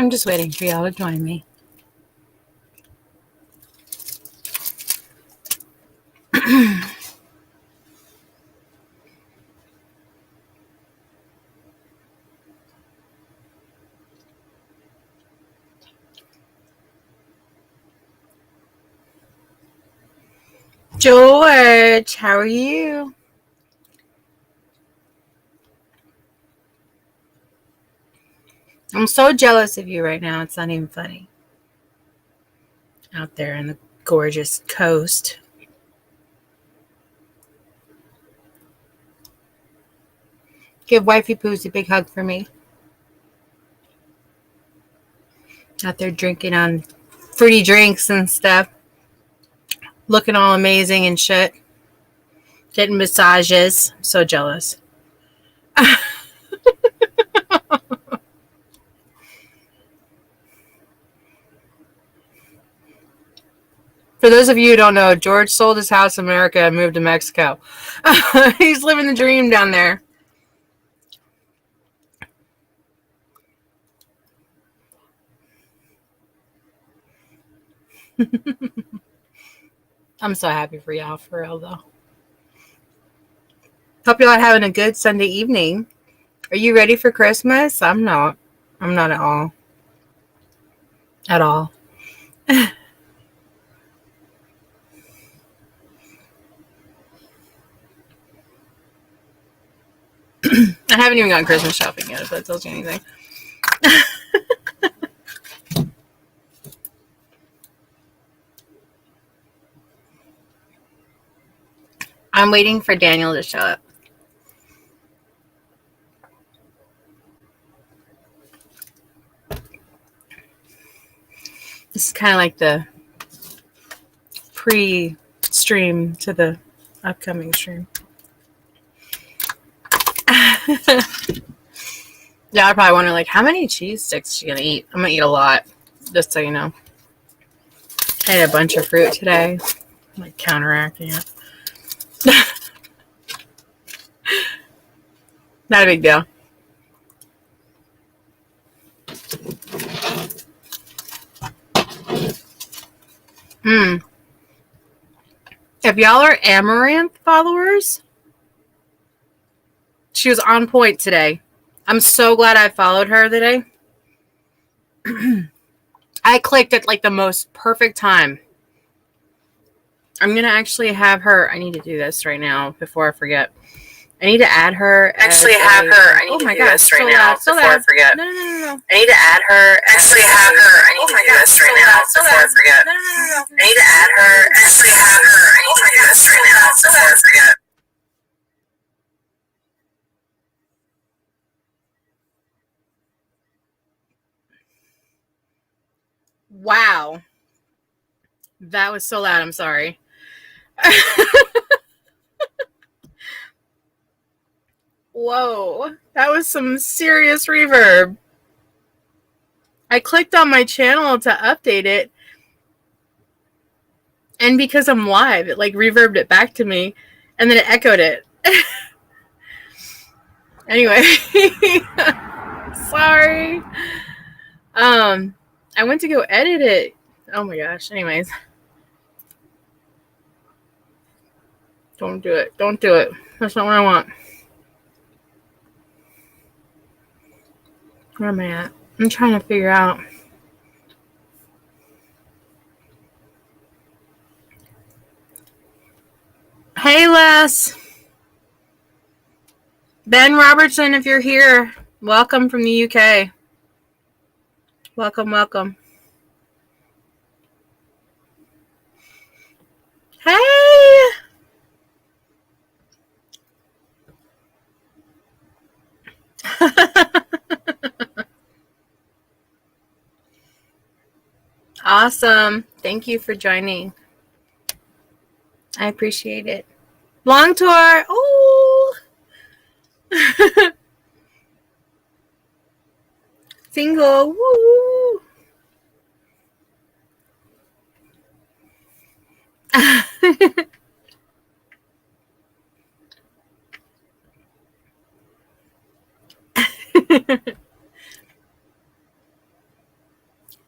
I'm just waiting for y'all to join me. George, how are you? I'm so jealous of you right now. It's not even funny. Out there on the gorgeous coast. Give Wifey Poos a big hug for me. Out there drinking on fruity drinks and stuff. Looking all amazing and shit. Getting massages. I'm so jealous. For those of you who don't know, George sold his house in America and moved to Mexico. He's living the dream down there. I'm so happy for y'all, for real, though. Hope y'all are having a good Sunday evening. Are you ready for Christmas? I'm not. I'm not at all. At all. I haven't even gotten Christmas shopping yet, if that tells you anything. I'm waiting for Daniel to show up. This is kind of like the pre-stream to the upcoming stream. Yeah, I probably wonder, like, how many cheese sticks is she gonna eat? I'm gonna eat a lot, just so you know. I ate a bunch of fruit today. I'm like counteracting it. Not a big deal. If y'all are Amaranth followers, she was on point today. I'm so glad I followed her today. I clicked at like the most perfect time. I'm going to actually have her. I need to do this right now before I forget. I need to add her. Actually have her. I need to do this right now before I forget. No. I need to add her. Actually have her. I need to do this right now before I forget. I need to add her. Actually have her. I need to do this right now before I forget. Wow. That was so loud. I'm sorry. Whoa. That was some serious reverb. I clicked on my channel to update it. And because I'm live, it like reverbed it back to me. And then it echoed it. Anyway. Sorry. I went to go edit it. Oh my gosh. Anyways. Don't do it. Don't do it. That's not what I want. Where am I at? I'm trying to figure out. Hey, Les. Ben Robertson, if you're here, welcome from the UK. Welcome, welcome. Hey! Awesome. Thank you for joining. I appreciate it. Long tour. Oh! Single. Woo!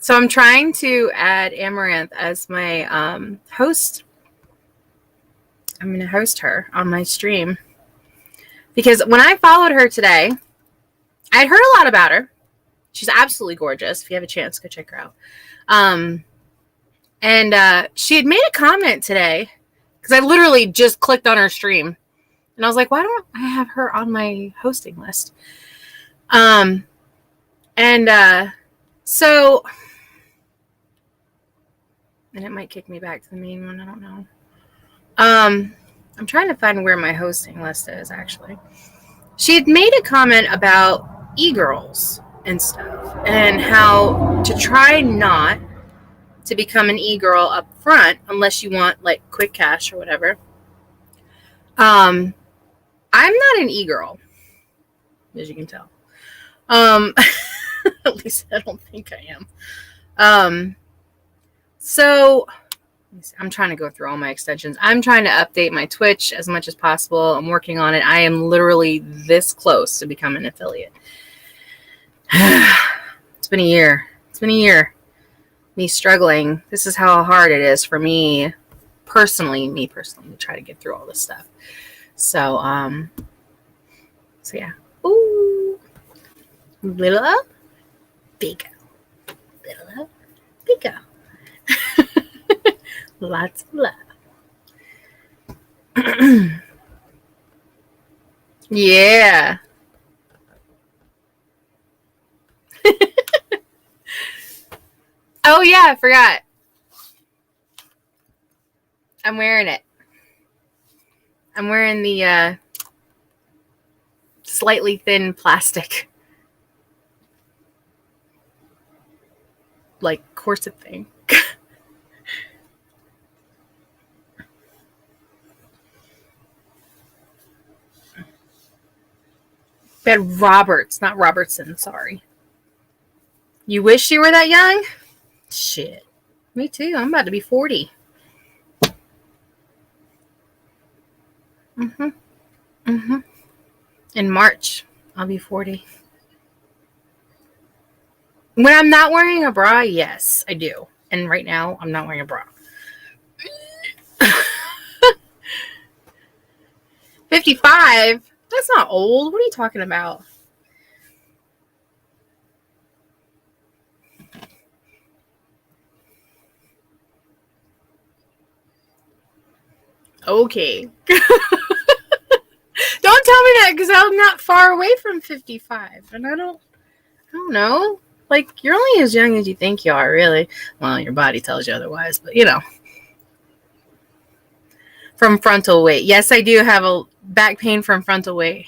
So I'm trying to add Amaranth as my host. I'm going to host her on my stream. Because when I followed her today, I'd heard a lot about her. She's absolutely gorgeous. If you have a chance, go check her out. And she had made a comment today. Because I literally just clicked on her stream. And I was like, why don't I have her on my hosting list? So, and it might kick me back to the main one. I don't know. I'm trying to find where my hosting list is, actually. She had made a comment about e-girls and stuff, and how to try not to become an e-girl up front unless you want, like, quick cash or whatever. I'm not an e-girl, as you can tell. At least I don't think I am. So I'm trying to go through all my extensions. I'm trying to update my Twitch as much as possible. I'm working on it. I am literally this close to becoming an affiliate. It's been a year. Me struggling. This is how hard it is for me personally, to try to get through all this stuff. So yeah. Ooh. Little up, big up. Little up, big up. Lots of love. Yeah. Oh, yeah, I forgot. I'm wearing it. I'm wearing the slightly thin plastic, like, corset thing. But Roberts, not Robertson, sorry. You wish you were that young? Shit. Me too. I'm about to be 40. In March, I'll be 40. When I'm not wearing a bra, yes, I do. And right now, I'm not wearing a bra. 55? That's not old. What are you talking about? Okay. Don't tell me that, because I'm not far away from 55. And I don't know. Like, you're only as young as you think you are, really. Well, your body tells you otherwise, but you know. From frontal weight. Yes, I do have a back pain from frontal weight.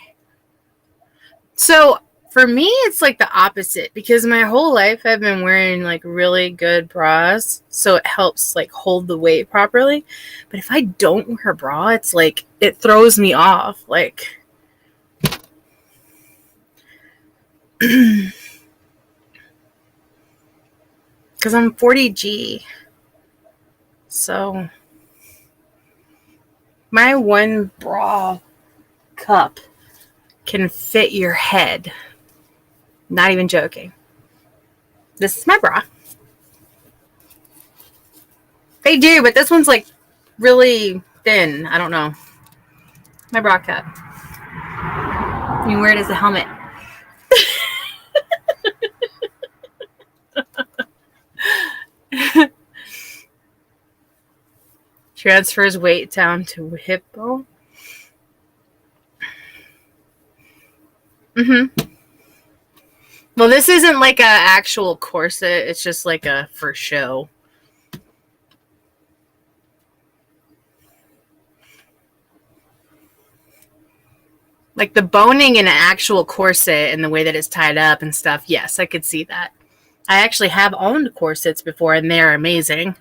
So, for me, it's like the opposite, because my whole life I've been wearing like really good bras, so it helps like hold the weight properly. But if I don't wear a bra, it's like it throws me off, like because I'm 40G. So my one bra cup can fit your head. Not even joking. This is my bra. They do, but this one's like really thin. I don't know. My bra cup. You wear it as a helmet. Transfers weight down to hip bone. Well, this isn't like an actual corset. It's just like a for show. Like the boning in an actual corset and the way that it's tied up and stuff. Yes, I could see that. I actually have owned corsets before, and they're amazing.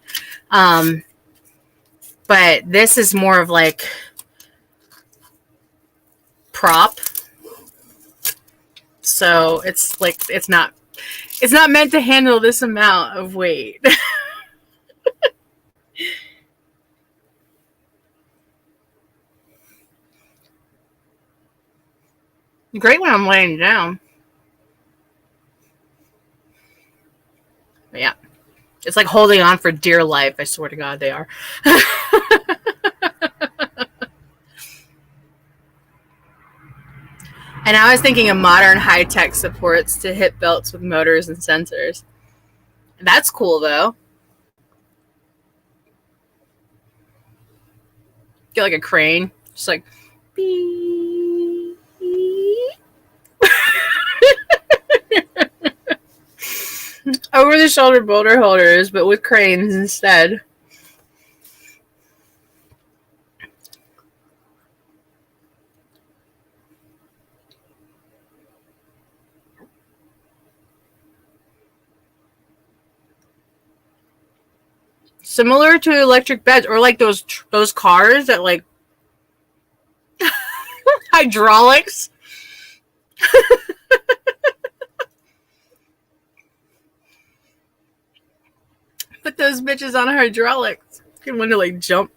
But this is more of like prop. So it's like it's not meant to handle this amount of weight. Great when I'm laying down. But yeah. It's like holding on for dear life. I swear to God, they are. And I was thinking of modern high-tech supports to hip belts with motors and sensors. That's cool, though. Get like a crane. Just like, beep. Over-the-shoulder boulder holders, but with cranes instead. Similar to electric beds, or like those cars that like hydraulics. Put those bitches on hydraulics. You can want to like jump.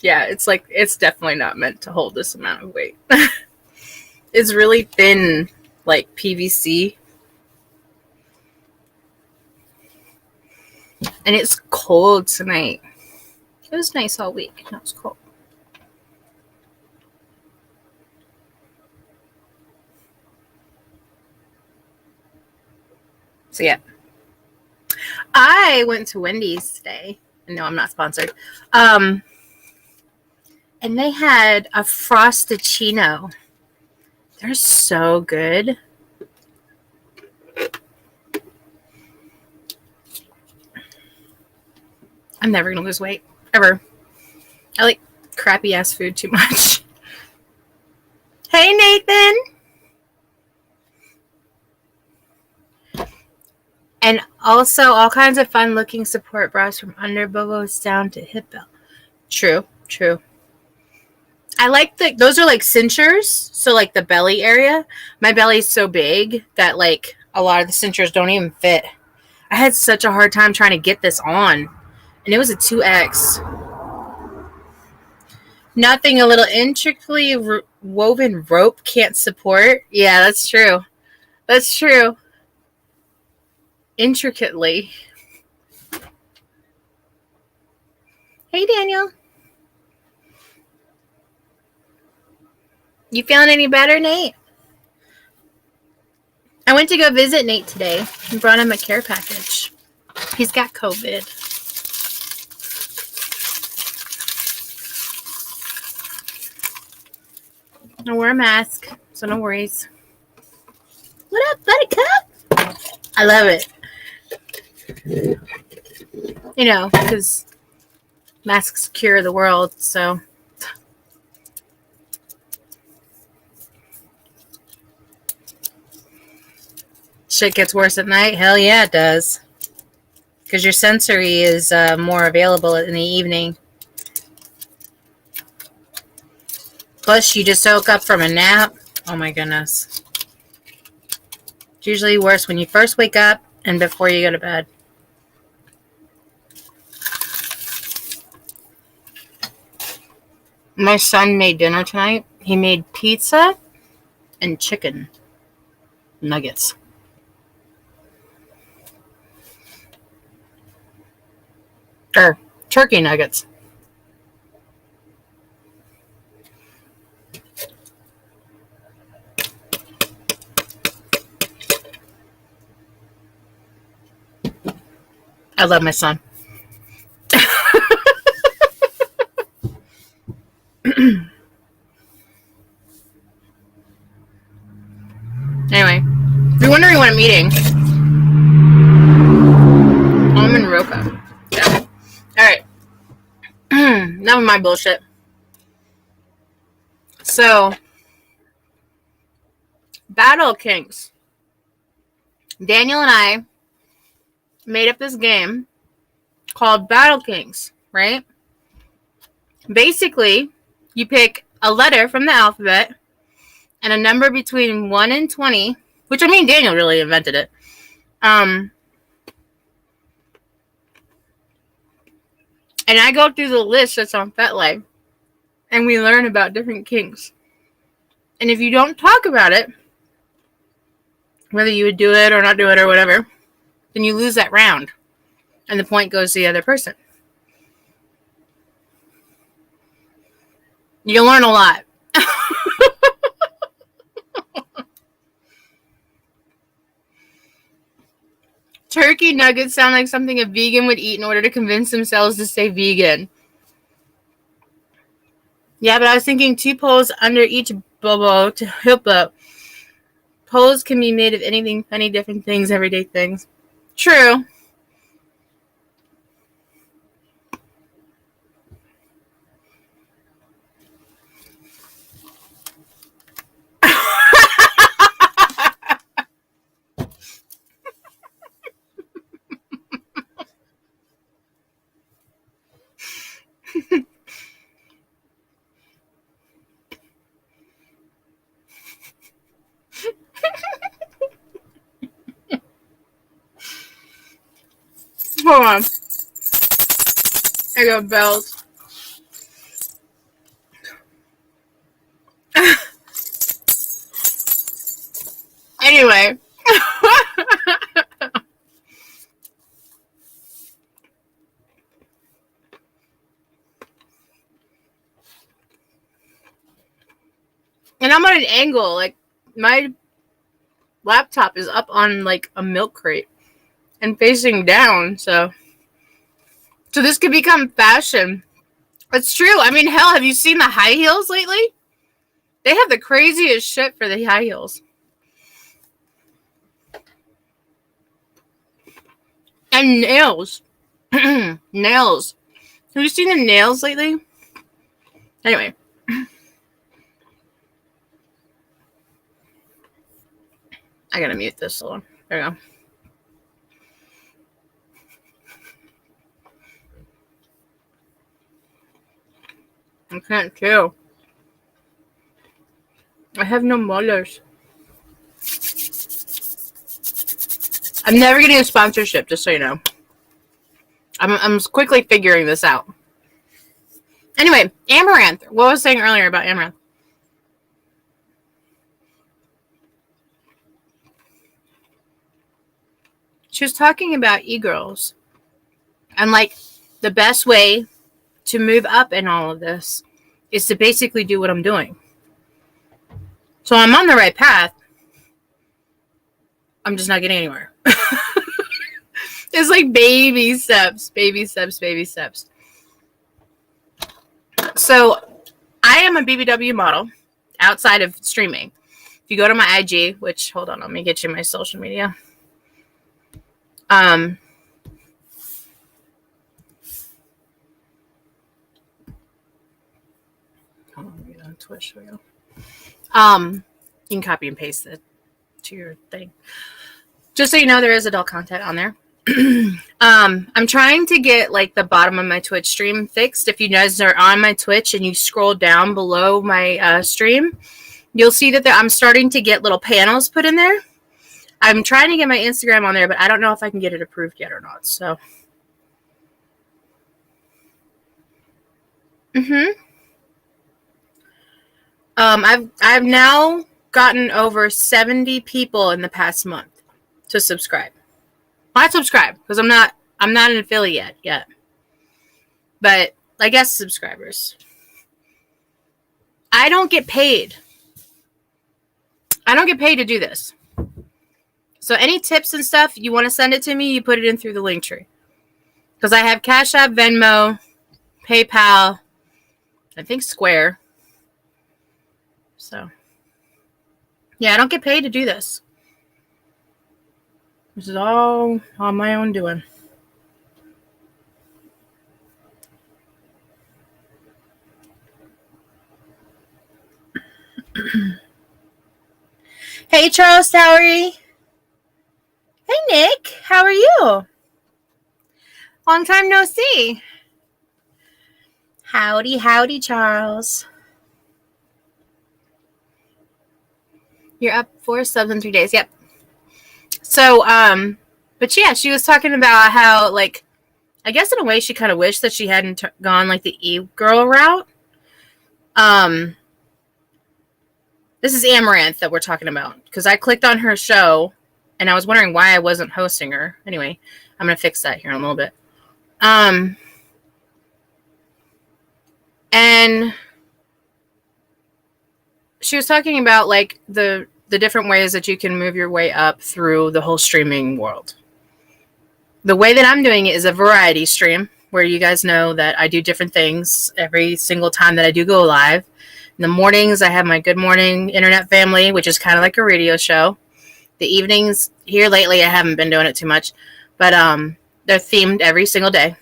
Yeah, it's definitely not meant to hold this amount of weight. It's really thin, like PVC. And it's cold tonight. It was nice all week. Now it's cold. So yeah. I went to Wendy's today. No, I'm not sponsored. And they had a Frosted-Chino. They're so good. I'm never gonna lose weight. Ever. I like crappy ass food too much. Hey, Nathan! And also all kinds of fun looking support bras from under bobos down to hip belt. True. I like those are like cinchers, so like the belly area. My belly's so big that like a lot of the cinchers don't even fit. I had such a hard time trying to get this on, and it was a 2X. Nothing a little intricately woven rope can't support. Yeah, that's true. That's true. Intricately. Hey, Daniel. You feeling any better, Nate? I went to go visit Nate today and brought him a care package. He's got COVID. I wear a mask, so no worries. What up, Buttercup? I love it. You know, because masks cure the world, so. Shit gets worse at night? Hell yeah, it does. Because your sensory is more available in the evening. Plus, you just woke up from a nap. Oh my goodness. It's usually worse when you first wake up and before you go to bed. My son made dinner tonight. He made pizza and chicken nuggets. Or turkey nuggets. I love my son. Anyway, if you're wondering what I'm eating, almond roca. Yeah. Alright. Enough of my bullshit. So, BattleKinks. Daniel and I made up this game called BattleKinks, right? Basically, you pick a letter from the alphabet and a number between 1 and 20, which I mean, Daniel really invented it. And I go through the list that's on FetLife, and we learn about different kinks. And if you don't talk about it, whether you would do it or not do it or whatever, then you lose that round. And the point goes to the other person. You'll learn a lot. Turkey nuggets sound like something a vegan would eat in order to convince themselves to stay vegan. Yeah, but I was thinking 2 poles under each bobo to help up. Poles can be made of anything, funny, different things, everyday things. True. Hold on. I got bells. Anyway. And I'm on an angle. Like, my laptop is up on, like, a milk crate and facing down, so this could become fashion. It's true. I mean, hell, have you seen the high heels lately? They have the craziest shit for the high heels. And nails. Nails. Have you seen the nails lately? Anyway. I gotta mute this one. There we go. I can't chew. I have no molars. I'm never getting a sponsorship, just so you know. I'm quickly figuring this out. Anyway, Amaranth. What was I saying earlier about Amaranth? She was talking about e-girls. And, like, the best way to move up in all of this is to basically do what I'm doing. So I'm on the right path. I'm just not getting anywhere. It's like baby steps, baby steps, baby steps. So I am a BBW model outside of streaming. If you go to my IG, which, hold on, let me get you my social media. Oh, on Twitch, there we go. You can copy and paste it to your thing. Just so you know, there is adult content on there. I'm trying to get, like, the bottom of my Twitch stream fixed. If you guys are on my Twitch and you scroll down below my stream, you'll see that I'm starting to get little panels put in there. I'm trying to get my Instagram on there, but I don't know if I can get it approved yet or not. So, I've now gotten over 70 people in the past month to subscribe. Not subscribe, because I'm not an affiliate yet. But I guess subscribers. I don't get paid. I don't get paid to do this. So any tips and stuff, you want to send it to me, you put it in through the link tree. Because I have Cash App, Venmo, PayPal, I think Square. So, yeah, I don't get paid to do this. This is all on my own doing. Hey, Charles Towery. Hey, Nick. How are you? Long time no see. Howdy, howdy, Charles. You're up 4 subs in 3 days. Yep. So, but yeah, she was talking about how, like, I guess in a way she kind of wished that she hadn't gone, like, the e-girl route. This is Amaranth that we're talking about, because I clicked on her show and I was wondering why I wasn't hosting her. Anyway, I'm going to fix that here in a little bit. And she was talking about like the different ways that you can move your way up through the whole streaming world. The way that I'm doing it is a variety stream, where you guys know that I do different things every single time that I do go live. In the mornings, I have my Good Morning Internet Family, which is kind of like a radio show. The evenings, here lately, I haven't been doing it too much, but they're themed every single day.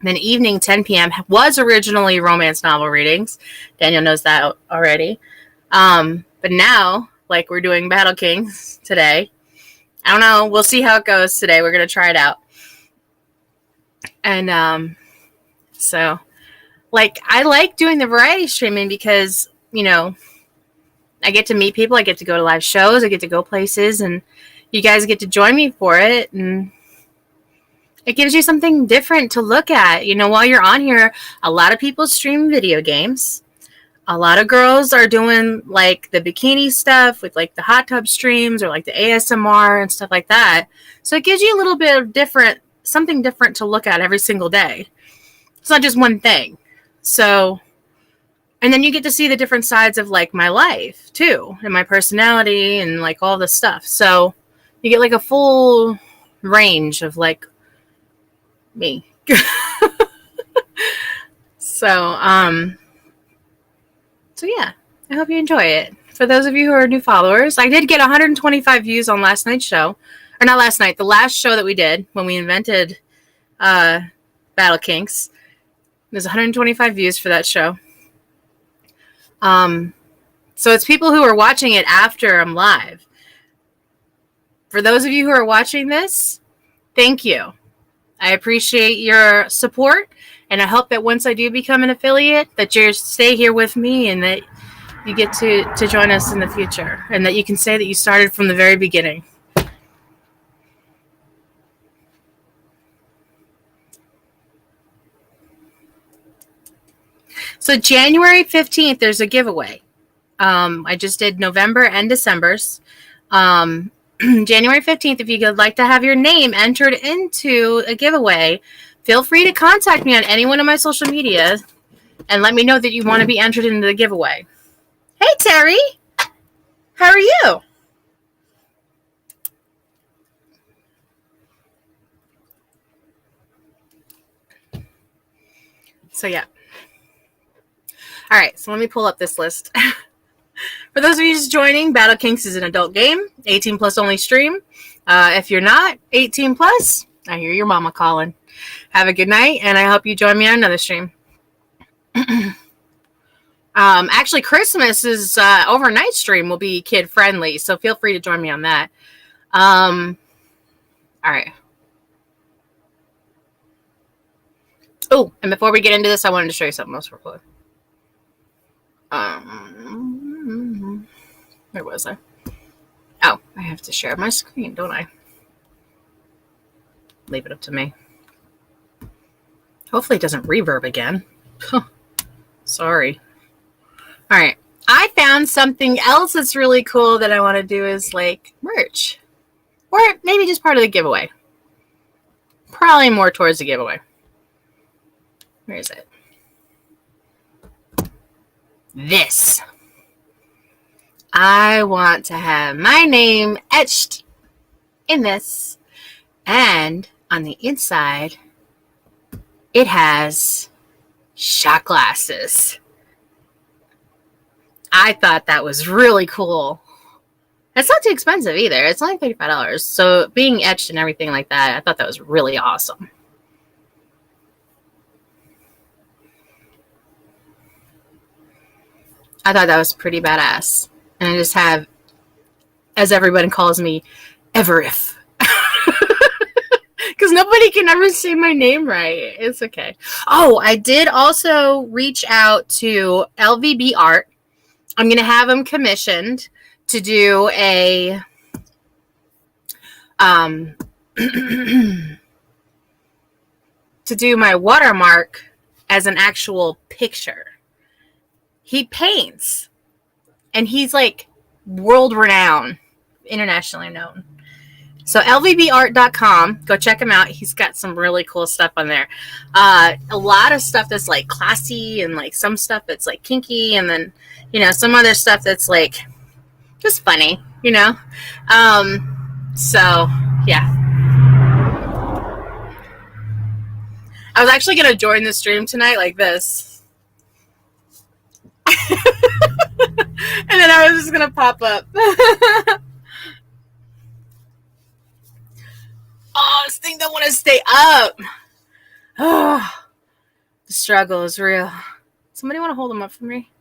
Then evening, 10 p.m., was originally romance novel readings. Daniel knows that already. But now, like we're doing BattleKinks today. I don't know. We'll see how it goes today. We're going to try it out. And so, like, I like doing the variety streaming because, you know, I get to meet people. I get to go to live shows. I get to go places. And you guys get to join me for it. And it gives you something different to look at. You know, while you're on here, a lot of people stream video games. A lot of girls are doing, like, the bikini stuff with, like, the hot tub streams or, like, the ASMR and stuff like that. So it gives you a little bit of something different to look at every single day. It's not just one thing. So, and then you get to see the different sides of, like, my life, too, and my personality and, like, all this stuff. So you get, like, a full range of, like, me. So yeah, I hope you enjoy it. For those of you who are new followers, I did get 125 views on last night's show. Or not last night, the last show that we did when we invented BattleKinks. There's 125 views for that show. So it's people who are watching it after I'm live. For those of you who are watching this, thank you. I appreciate your support, and I hope that once I do become an affiliate, that you stay here with me and that you get to join us in the future, and that you can say that you started from the very beginning. So January 15th, there's a giveaway. I just did November and December's. January 15th, if you would like to have your name entered into a giveaway, feel free to contact me on any one of my social media and let me know that you want to be entered into the giveaway. Hey, Terry. How are you? So, yeah. All right, so let me pull up this list. For those of you just joining, BattleKinks is an adult game, 18 plus only stream. If you're not 18 plus, I hear your mama calling. Have a good night, and I hope you join me on another stream. Actually, Christmas's overnight stream will be kid friendly, so feel free to join me on that. All right. Oh, and before we get into this, I wanted to show you something else real quick. Where was I? Oh, I have to share my screen, don't I? Leave it up to me. Hopefully it doesn't reverb again. Sorry. All right. I found something else that's really cool that I want to do is like merch. Or maybe just part of the giveaway. Probably more towards the giveaway. Where is it? This. I want to have my name etched in this. And on the inside, it has shot glasses. I thought that was really cool. It's not too expensive either. It's only $35. So being etched and everything like that, I thought that was really awesome. I thought that was pretty badass. And I just have, as everybody calls me, Everif. Because nobody can ever say my name right. It's okay. Oh, I did also reach out to LVB Art. I'm going to have them commissioned to do a to do my watermark as an actual picture. He paints And he's like world renowned, internationally known. So lvbart.com, go check him out. He's got some really cool stuff on there. A lot of stuff that's like classy, and like some stuff that's like kinky, and then, you know, some other stuff that's like just funny, you know. So yeah, I was actually gonna join the stream tonight like this, and then I was just gonna pop up. Oh, this thing don't want to stay up. Oh, the struggle is real. Somebody want to hold them up for me?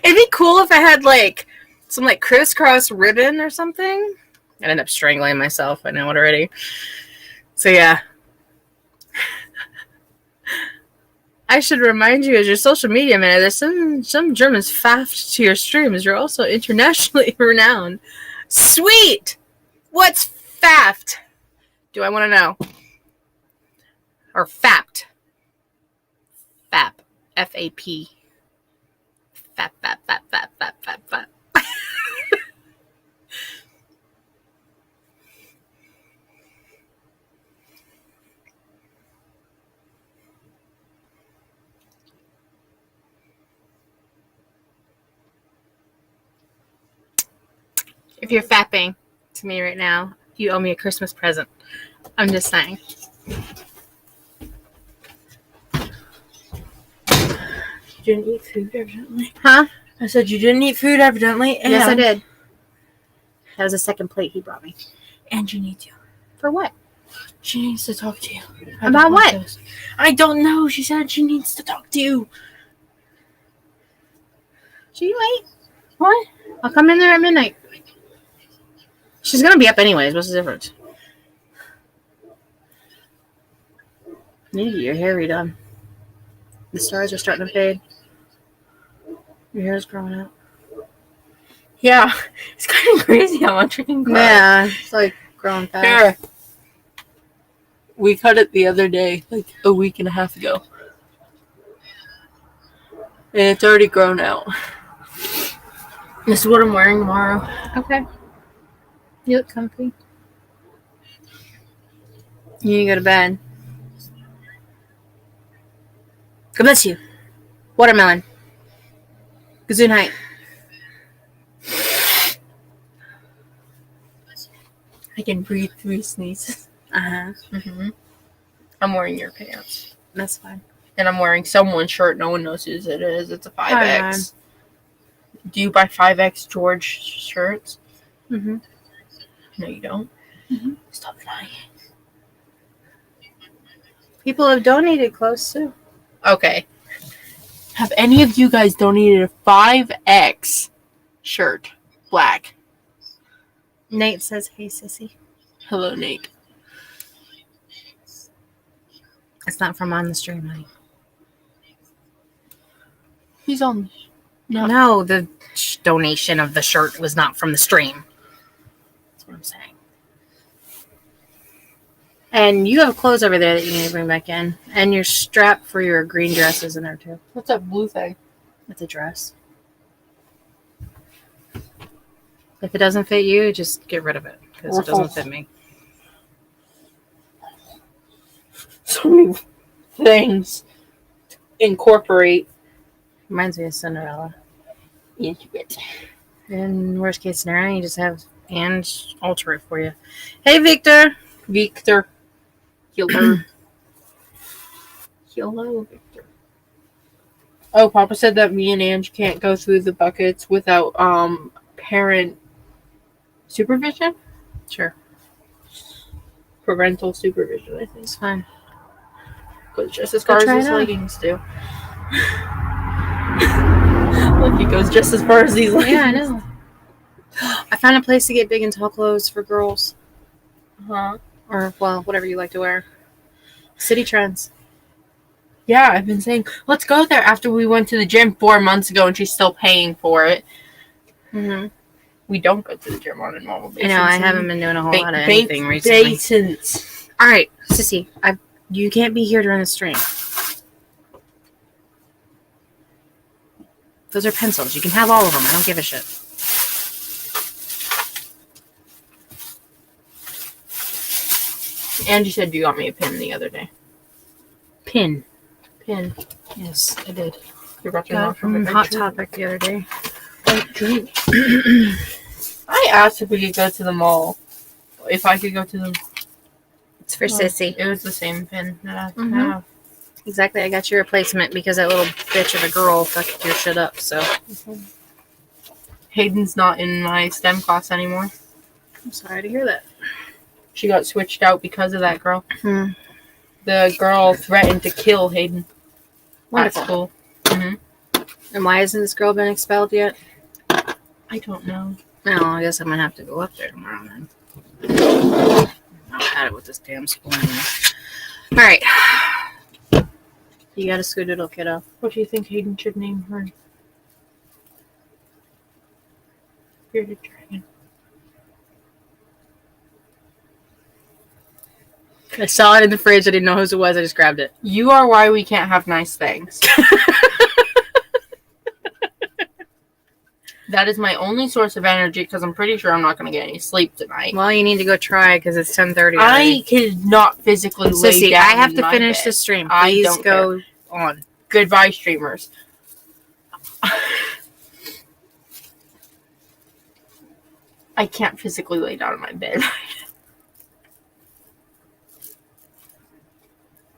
It'd be cool if I had like some like crisscross ribbon or something. I'd end up strangling myself. I know it already. So yeah. I should remind you, as your social media man, there's some Germans faffed to your streams. You're also internationally renowned. Sweet! What's faffed? Do I want to know? Or fapped? Fap. F-A-P. Fap, fap, fap, fap, fap, fap, fap. If you're fapping to me right now, you owe me a Christmas present. I'm just saying. You didn't eat food, evidently. Huh? I said you didn't eat food, evidently. And Yes, I did. That was a second plate he brought me. And you need to. For what? She needs to talk to you. About what? I don't know. She said she needs to talk to you. Should you wait? What? I'll come in there at midnight. She's gonna be up anyways. What's the difference? You need to get your hair redone. The stars are starting to fade. Your hair's growing out. Yeah. It's kind of crazy how much we can grow. Yeah, it's like growing fast. Here. We cut it the other day, like a week and a half ago. And it's already grown out. This is what I'm wearing tomorrow. Okay. You look comfy. You need to go to bed. God bless you. Watermelon. Gesundheit. I can breathe through sneezes. Uh-huh. Mm-hmm. I'm wearing your pants. That's fine. And I'm wearing someone's shirt. No one knows whose it is. It's a 5X. Do you buy 5X George shirts? Mm-hmm. No, you don't. Mm-hmm. Stop lying. People have donated clothes too. Okay. Have any of you guys donated a 5X shirt? Black. Nate says, "Hey, sissy." Hello, Nate. It's not from on the stream, honey. He's on. No, the donation of the shirt was not from the stream. That's what I'm saying. And you have clothes over there that you need to bring back in. And your strap for your green dress is in there, too. What's that blue thing? It's a dress. If it doesn't fit you, just get rid of it. Because it doesn't fit me. So many things to incorporate Reminds me of Cinderella. into it. In worst case scenario, you just have and alter it for you. Hey, Victor. Victor. Hello. Hello, Victor. Oh, Papa said that me and Ange can't go through the buckets without parent supervision? Sure. Parental supervision, I think. It's fine. Goes just as far as these leggings do. Look, it goes just as far as these leggings. Yeah, I know. I found a place to get big and tall clothes for girls. Uh-huh. Or, well, whatever you like to wear. City Trends. Yeah, I've been saying, let's go there after we went to the gym 4 months ago and she's still paying for it. Mm-hmm. We don't go to the gym on a normal basis. I know, I haven't been doing a whole lot of anything recently. Alright, Sissy, you can't be here during the stream. Those are pencils. You can have all of them. I don't give a shit. And you said you got me a pin the other day. Pin. Yes, I did. You got your Got mom from Hot Topic the other day. I asked if we could go to the mall. If I could go to the... It's for Sissy. It was the same pin that I have. Exactly. I got your replacement because that little bitch of a girl fucked your shit up, so. Hayden's not in my STEM class anymore. I'm sorry to hear that. She got switched out because of that girl. Hmm. The girl threatened to kill Hayden. Wonderful. At school. Mm-hmm. And why hasn't this girl been expelled yet? I don't know. Well, I guess I'm gonna have to go up there tomorrow then. I'm at it with this damn school anymore. Alright. You got a Scoodoodle, kiddo. What do you think Hayden should name her? Bearded Dragon. I saw it in the fridge. I didn't know whose it was. I just grabbed it. You are why we can't have nice things. That is my only source of energy because I'm pretty sure I'm not going to get any sleep tonight. Well, you need to go try because it's 10:30. I cannot physically lay down. I have to in finish my the bed. stream. I Please don't go on. Goodbye, streamers. I can't physically lay down in my bed.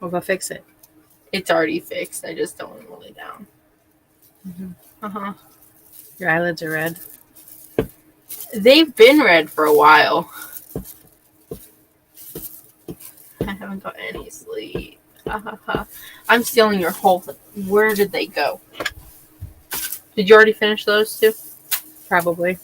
We'll go fix it. It's already fixed. I just don't want to lay down. Mm-hmm. Your eyelids are red. They've been red for a while. I haven't got any sleep. I'm stealing your whole thing. Where did they go? Did you already finish those two? Probably.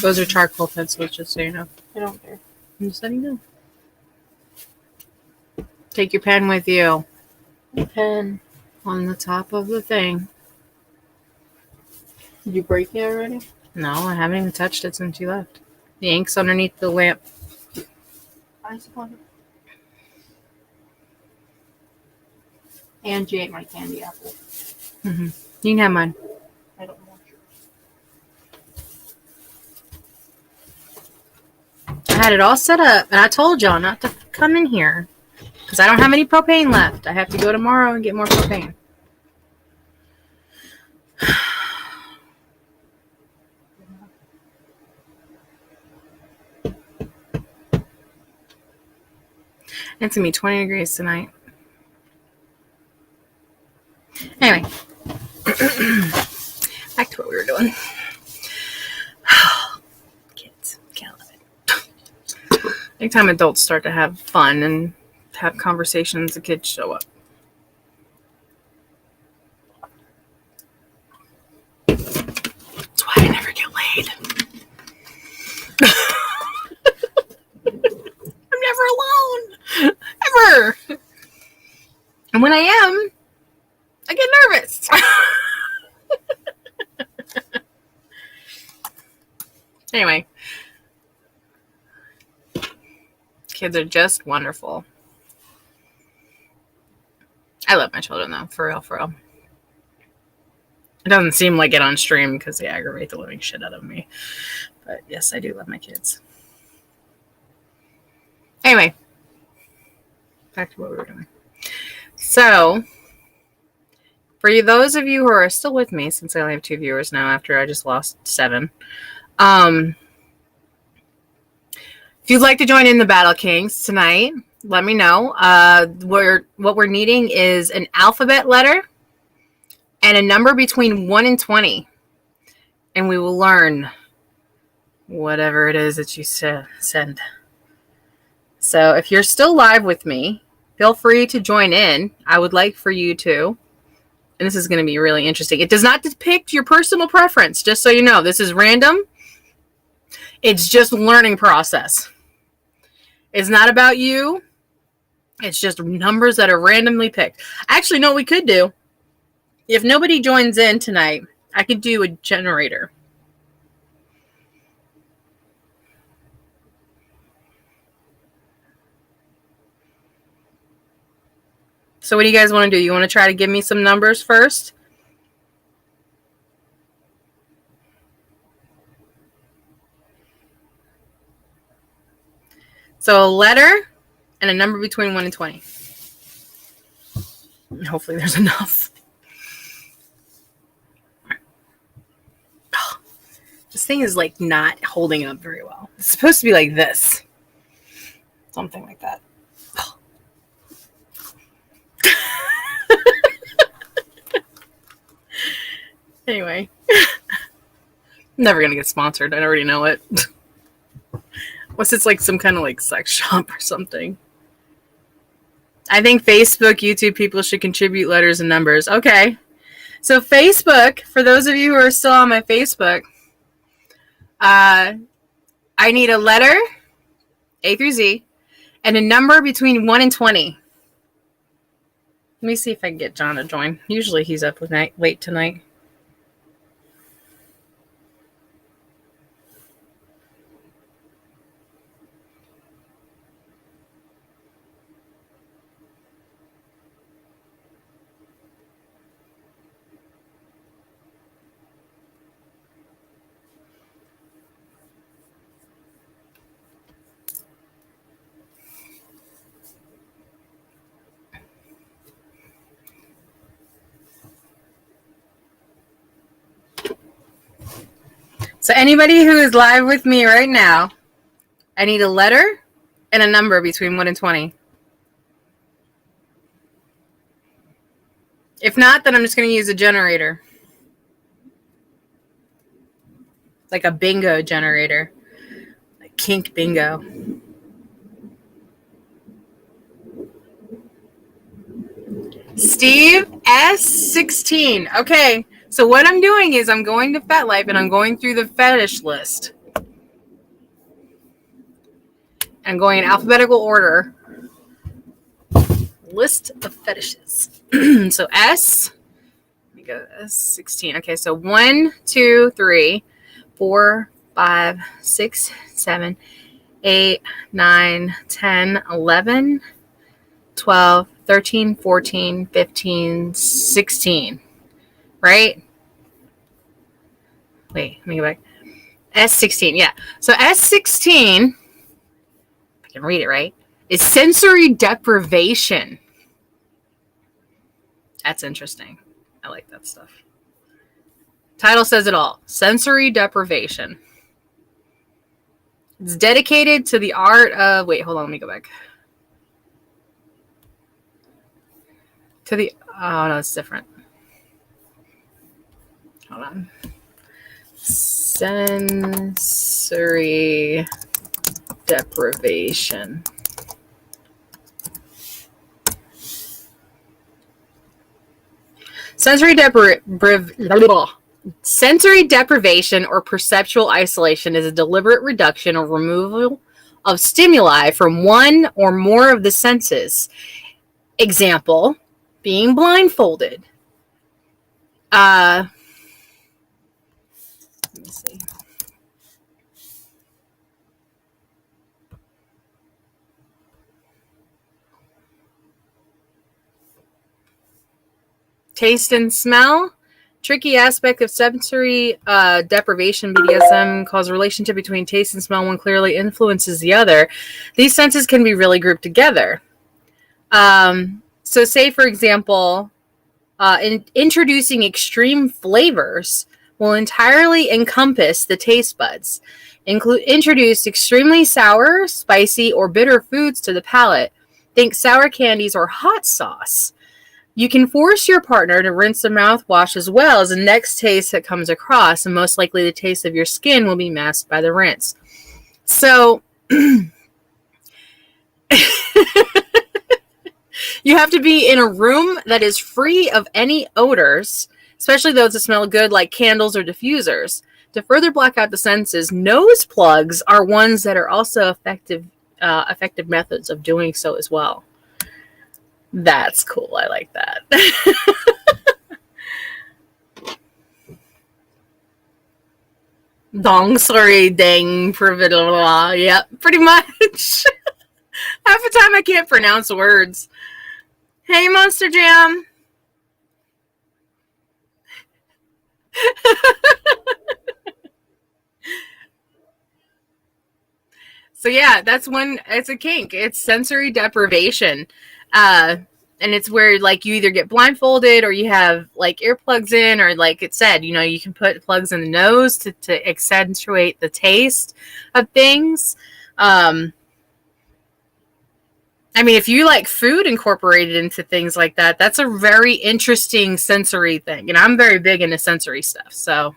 Those are charcoal pencils, just so you know. I don't care. I'm just letting you know. Take your pen with you. Pen. On the top of the thing. Did you break it already? No, I haven't even touched it since you left. The ink's underneath the lamp. I suppose. And you ate my candy apple. Mm-hmm. You can have mine. I don't want yours. I had it all set up, and I told y'all not to come in here. Because I don't have any propane left. I have to go tomorrow and get more propane. It's going to be 20 degrees tonight. Anyway. Back to what we were doing. Kids. Can't love it. Anytime adults start to have fun and have conversations, the kids show up. That's why I never get laid. I'm never alone. Ever. And when I am, I get nervous. Anyway. Kids are just wonderful. I love my children, though. For real, for real. It doesn't seem like it on stream because they aggravate the living shit out of me. But yes, I do love my kids. Anyway. Back to what we were doing. So, for those of you who are still with me, since I only have 2 viewers now after I just lost 7, if you'd like to join in the BattleKinks tonight, let me know. What we're needing is an alphabet letter and a number between 1 and 20. And we will learn whatever it is that you send. So if you're still live with me, feel free to join in. I would like for you to. And this is going to be really interesting. It does not depict your personal preference, just so you know. This is random. It's just a learning process. It's not about you. It's just numbers that are randomly picked. Actually, no, what we could do, if nobody joins in tonight, I could do a generator. So what do you guys want to do? You want to try to give me some numbers first? So a letter and a number between 1 and 20. Hopefully there's enough. This thing is like not holding up very well. It's supposed to be like this. Something like that. Anyway. Never gonna get sponsored. I already know it. Unless it's like some kind of like sex shop or something. I think Facebook, YouTube people should contribute letters and numbers. Okay. So Facebook, for those of you who are still on my Facebook, I need a letter, A through Z, and a number between 1 and 20. Let me see if I can get John to join. Usually he's up late tonight. So anybody who is live with me right now, I need a letter and a number between 1 and 20. If not, then I'm just going to use a generator. Like a bingo generator. Like kink bingo. Steve S16. Okay. So what I'm doing is I'm going to FetLife and I'm going through the fetish list. I'm going in alphabetical order. List of fetishes. So S. Let me go S16. Okay, so 1, 2, 3, 4, 5, 6, 7, 8, 9, 10, 11, 12, 13, 14, 15, 16. Right? Wait, let me go back. S16, yeah. So S16, if I can read it right, is sensory deprivation. That's interesting. I like that stuff. Title says it all. Sensory deprivation. It's dedicated to the art of... Wait, hold on. Let me go back. To the... Oh, no, it's different. Hold on. Sensory deprivation. Sensory deprivation or perceptual isolation is a deliberate reduction or removal of stimuli from one or more of the senses. Example, being blindfolded. Let me see. Taste and smell. Tricky aspect of sensory deprivation. BDSM calls a relationship between taste and smell. One clearly influences the other. These senses can be really grouped together. So say, for example, introducing extreme flavors will entirely encompass the taste buds. Introduce extremely sour, spicy, or bitter foods to the palate. Think sour candies or hot sauce. You can force your partner to rinse the mouthwash as well as the next taste that comes across, and most likely the taste of your skin will be masked by the rinse. So, you have to be in a room that is free of any odors, especially those that smell good like candles or diffusers. To further block out the senses, nose plugs are ones that are also effective methods of doing so as well. That's cool. I like that. Dong, sorry, dang, privilege. Yep, pretty much. Half the time I can't pronounce words. Hey, Monster Jam. So yeah, that's one. It's a kink. It's sensory deprivation, and it's where like you either get blindfolded or you have like earplugs in, or like it said, you know, you can put plugs in the nose to accentuate the taste of things. I mean, if you like food incorporated into things like that, that's a very interesting sensory thing. And I'm very big into sensory stuff. So,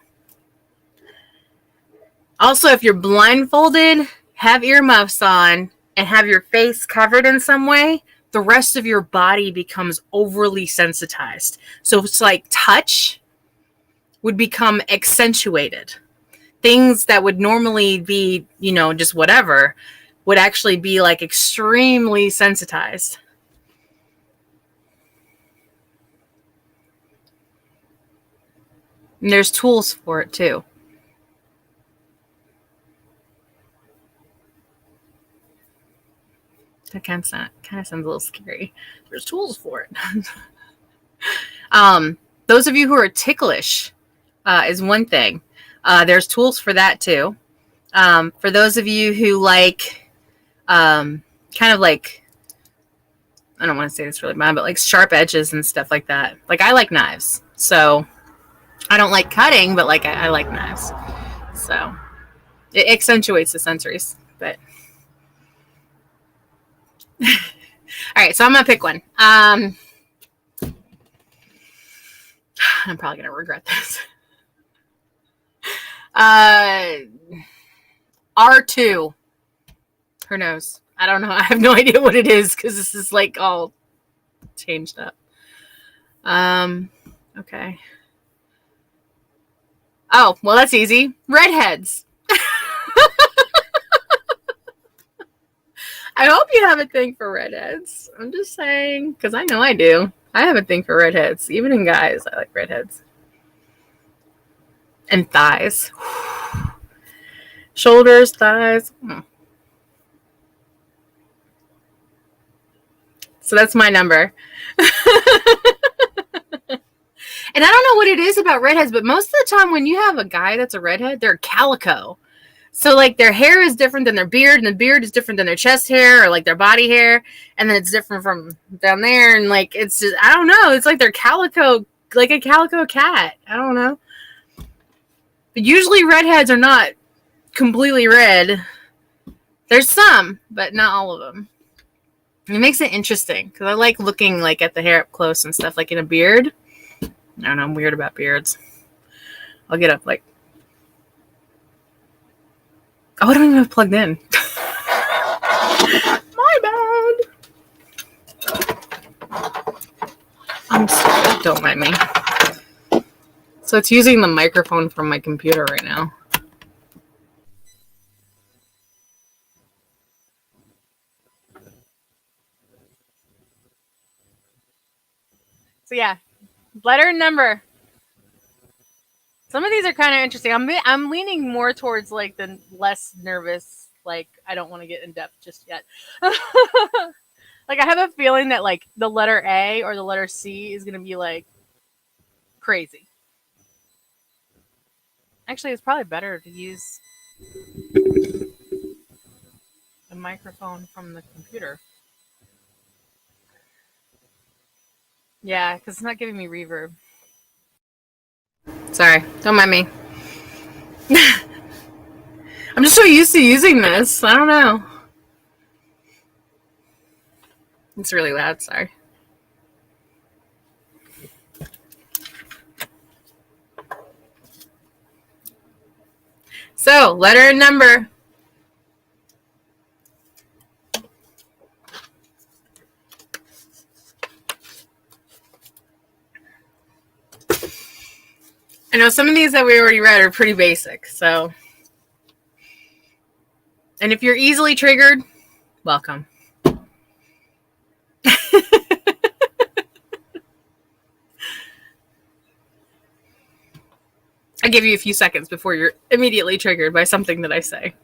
also, if you're blindfolded, have earmuffs on, and have your face covered in some way, the rest of your body becomes overly sensitized. So it's like touch would become accentuated. Things that would normally be, you know, just whatever, would actually be like extremely sensitized. And there's tools for it too. That kind of sounds a little scary. There's tools for it. Those of you who are ticklish is one thing. There's tools for that too. For those of you who like, kind of like, I don't want to say this really bad, but like sharp edges and stuff like that. Like I like knives, so I don't like cutting, but like I like knives. So it accentuates the sensories. But all right, so I'm gonna pick one. I'm probably gonna regret this. R2. Who knows? I don't know. I have no idea what it is because this is like all changed up. Okay. Oh, well, that's easy. Redheads. I hope you have a thing for redheads. I'm just saying, because I know I do. I have a thing for redheads. Even in guys, I like redheads. And thighs. Shoulders, thighs. So that's my number. And I don't know what it is about redheads, but most of the time when you have a guy that's a redhead, they're calico. So like their hair is different than their beard, and the beard is different than their chest hair or like their body hair, and then it's different from down there, and like it's just, I don't know, it's like they're calico, like a calico cat. I don't know. But usually redheads are not completely red. There's some, but not all of them. It makes it interesting because I like looking like at the hair up close and stuff, like in a beard. I don't know, I'm weird about beards. I'll get up like, oh, I don't even have plugged in. My bad. I'm sorry, don't mind me. So it's using the microphone from my computer right now. So yeah, letter and number. Some of these are kind of interesting. I'm leaning more towards like the less nervous, like I don't want to get in depth just yet. Like I have a feeling that like the letter A or the letter C is going to be like crazy. Actually, it's probably better to use the microphone from the computer. Yeah, because it's not giving me reverb. Sorry, don't mind me. I'm just so used to using this. I don't know. It's really loud, sorry. So, letter and number. I know some of these that we already read are pretty basic, so. And if you're easily triggered, welcome. I give you a few seconds before you're immediately triggered by something that I say.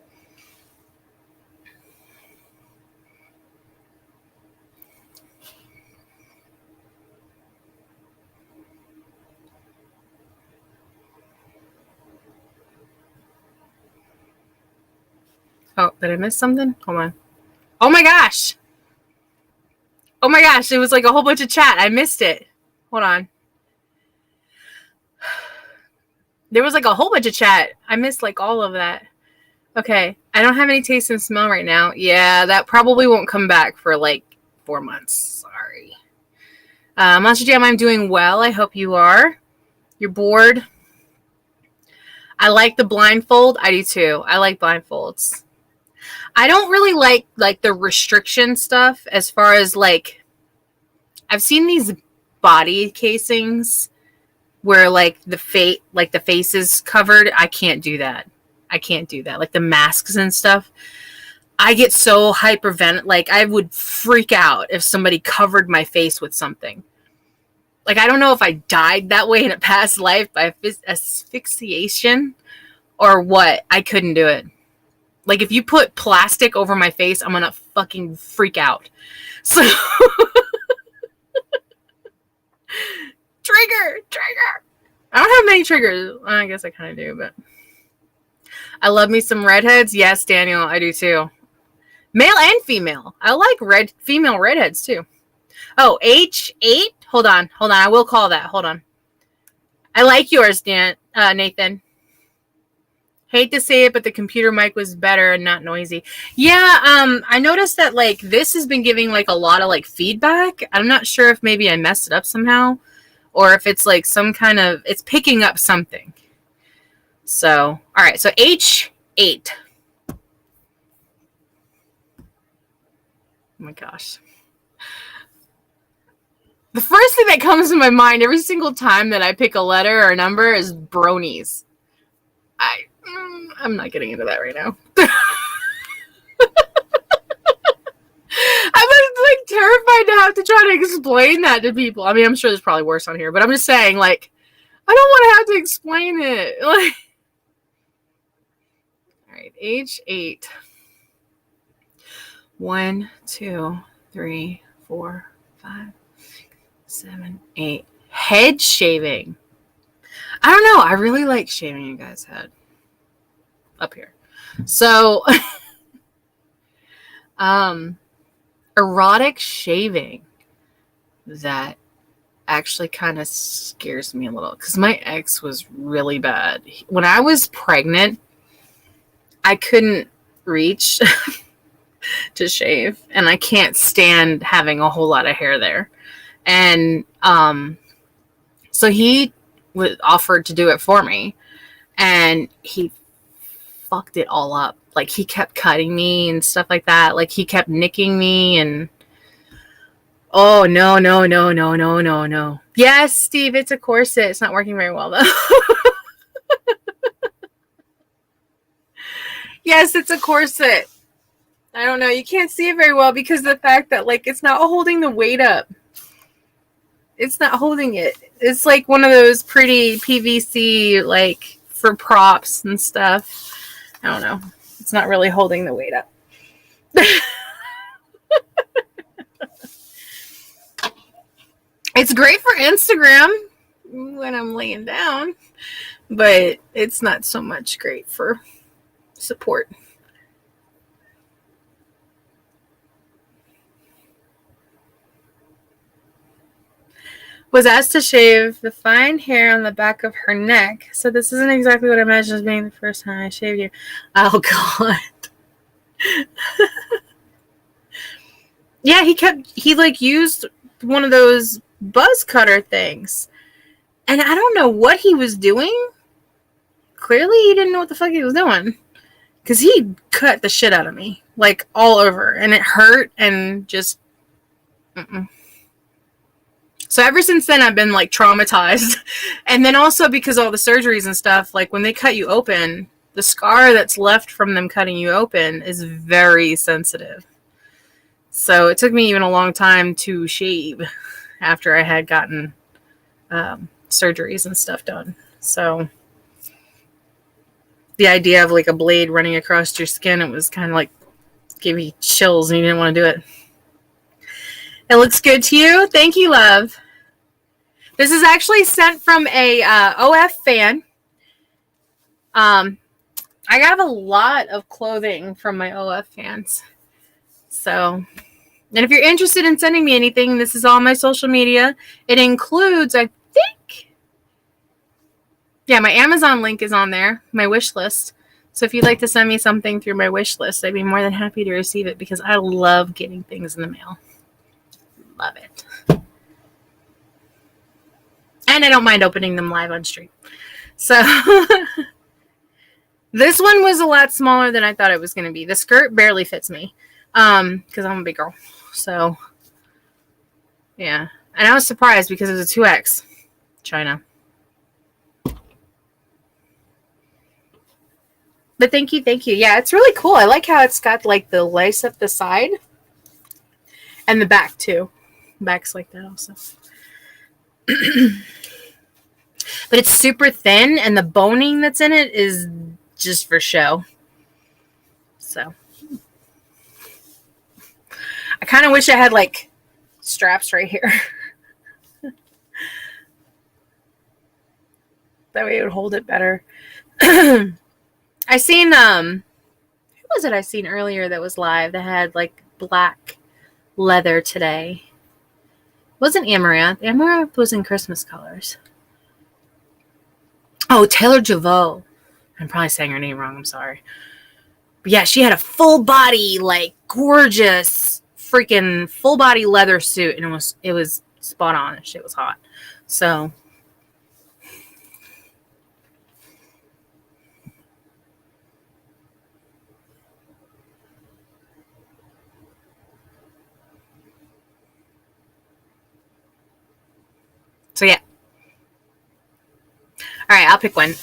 Oh, did I miss something? Hold on. Oh my gosh. Oh my gosh, it was like a whole bunch of chat. I missed it. Hold on. There was like a whole bunch of chat. I missed like all of that. Okay. I don't have any taste and smell right now. Yeah, that probably won't come back for like 4 months. Sorry. Monster Jam, I'm doing well. I hope you are. You're bored. I like the blindfold. I do too. I like blindfolds. I don't really like the restriction stuff as far as like I've seen these body casings where like the face is covered. I can't do that. Like the masks and stuff. I get so hyperventilate. Like I would freak out if somebody covered my face with something. Like I don't know if I died that way in a past life by asphyxiation or what. I couldn't do it. Like if you put plastic over my face, I'm gonna fucking freak out. So trigger. I don't have many triggers. I guess I kind of do, but I love me some redheads. Yes, Daniel, I do too. Male and female. I like female redheads too. Oh, H8. Hold on. I will call that. Hold on. I like yours, Nathan. Hate to say it, but the computer mic was better and not noisy. Yeah, I noticed that like this has been giving like a lot of like feedback. I'm not sure if maybe I messed it up somehow or if it's like some kind of it's picking up something. So, all right. So H8. Oh my gosh. The first thing that comes to my mind every single time that I pick a letter or a number is bronies. I'm not getting into that right now. I'm like terrified to have to try to explain that to people. I mean, I'm sure there's probably worse on here, but I'm just saying, like, I don't want to have to explain it. Like, all right, H8. 1, 2, 3, 4, 5, 6, 7, 8. Head shaving. I don't know. I really like shaving you guys' head. Up here. So, erotic shaving. That actually kind of scares me a little. Because my ex was really bad. When I was pregnant, I couldn't reach to shave. And I can't stand having a whole lot of hair there. And so he offered to do it for me. And he fucked it all up. Like he kept cutting me and stuff like that. Like he kept nicking me and oh no. Yes, Steve, it's a corset. It's not working very well though. Yes, it's a corset. I don't know. You can't see it very well because of the fact that like it's not holding the weight up. It's not holding it. It's like one of those pretty PVC like for props and stuff. I don't know. It's not really holding the weight up. It's great for Instagram when I'm laying down, but it's not so much great for support. Was asked to shave the fine hair on the back of her neck. So this isn't exactly what I imagined as being the first time I shaved you. Oh, God. Yeah, he like used one of those buzz cutter things. And I don't know what he was doing. Clearly he didn't know what the fuck he was doing. Because he cut the shit out of me. Like all over. And it hurt and just... So ever since then, I've been like traumatized. And then also because all the surgeries and stuff, like when they cut you open, the scar that's left from them cutting you open is very sensitive. So it took me even a long time to shave after I had gotten surgeries and stuff done. So the idea of like a blade running across your skin, it was kind of like gave you chills and you didn't want to do it. It looks good to you. Thank you, love. This is actually sent from a OF fan. I have a lot of clothing from my OF fans. So, and if you're interested in sending me anything, this is all my social media. It includes, I think, yeah, my Amazon link is on there, my wish list. So if you'd like to send me something through my wish list, I'd be more than happy to receive it because I love getting things in the mail. Love it. And I don't mind opening them live on stream. So this one was a lot smaller than I thought it was going to be. The skirt barely fits me because I'm a big girl. So, yeah. And I was surprised because it was a 2X. China. But thank you. Yeah, it's really cool. I like how it's got like the lace up the side. And the back too. Back's like that also. But it's super thin and the boning that's in it is just for show. So. I kind of wish I had like straps right here. That way it would hold it better. I seen who was it I seen earlier that was live that had like black leather today? It wasn't Amaranth. Amaranth was in Christmas colors. Oh, Taylor Javot. I'm probably saying her name wrong. I'm sorry. But yeah, she had a full body, like gorgeous, freaking full body leather suit, and it was spot on. Shit was hot. So. So yeah. All right, I'll pick one.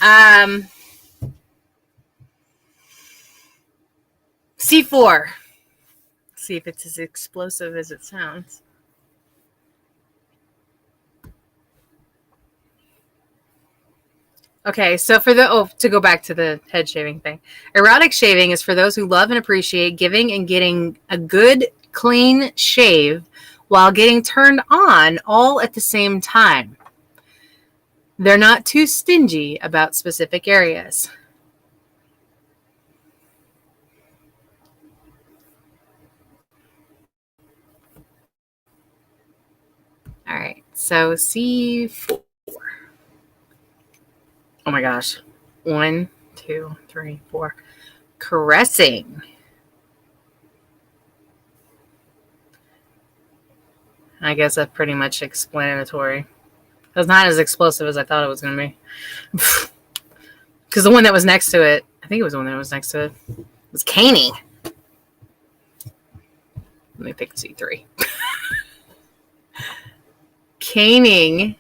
C4. See if it's as explosive as it sounds. Okay, so to go back to the head shaving thing. Erotic shaving is for those who love and appreciate giving and getting a good, clean shave while getting turned on all at the same time. They're not too stingy about specific areas. All right, so C4. Oh my gosh. 1, 2, 3, 4. Caressing. I guess that's pretty much explanatory. It's not as explosive as I thought it was going to be. Because the one that was next to it, I think it was the one that was next to it, was caning. Let me pick C3. Caning.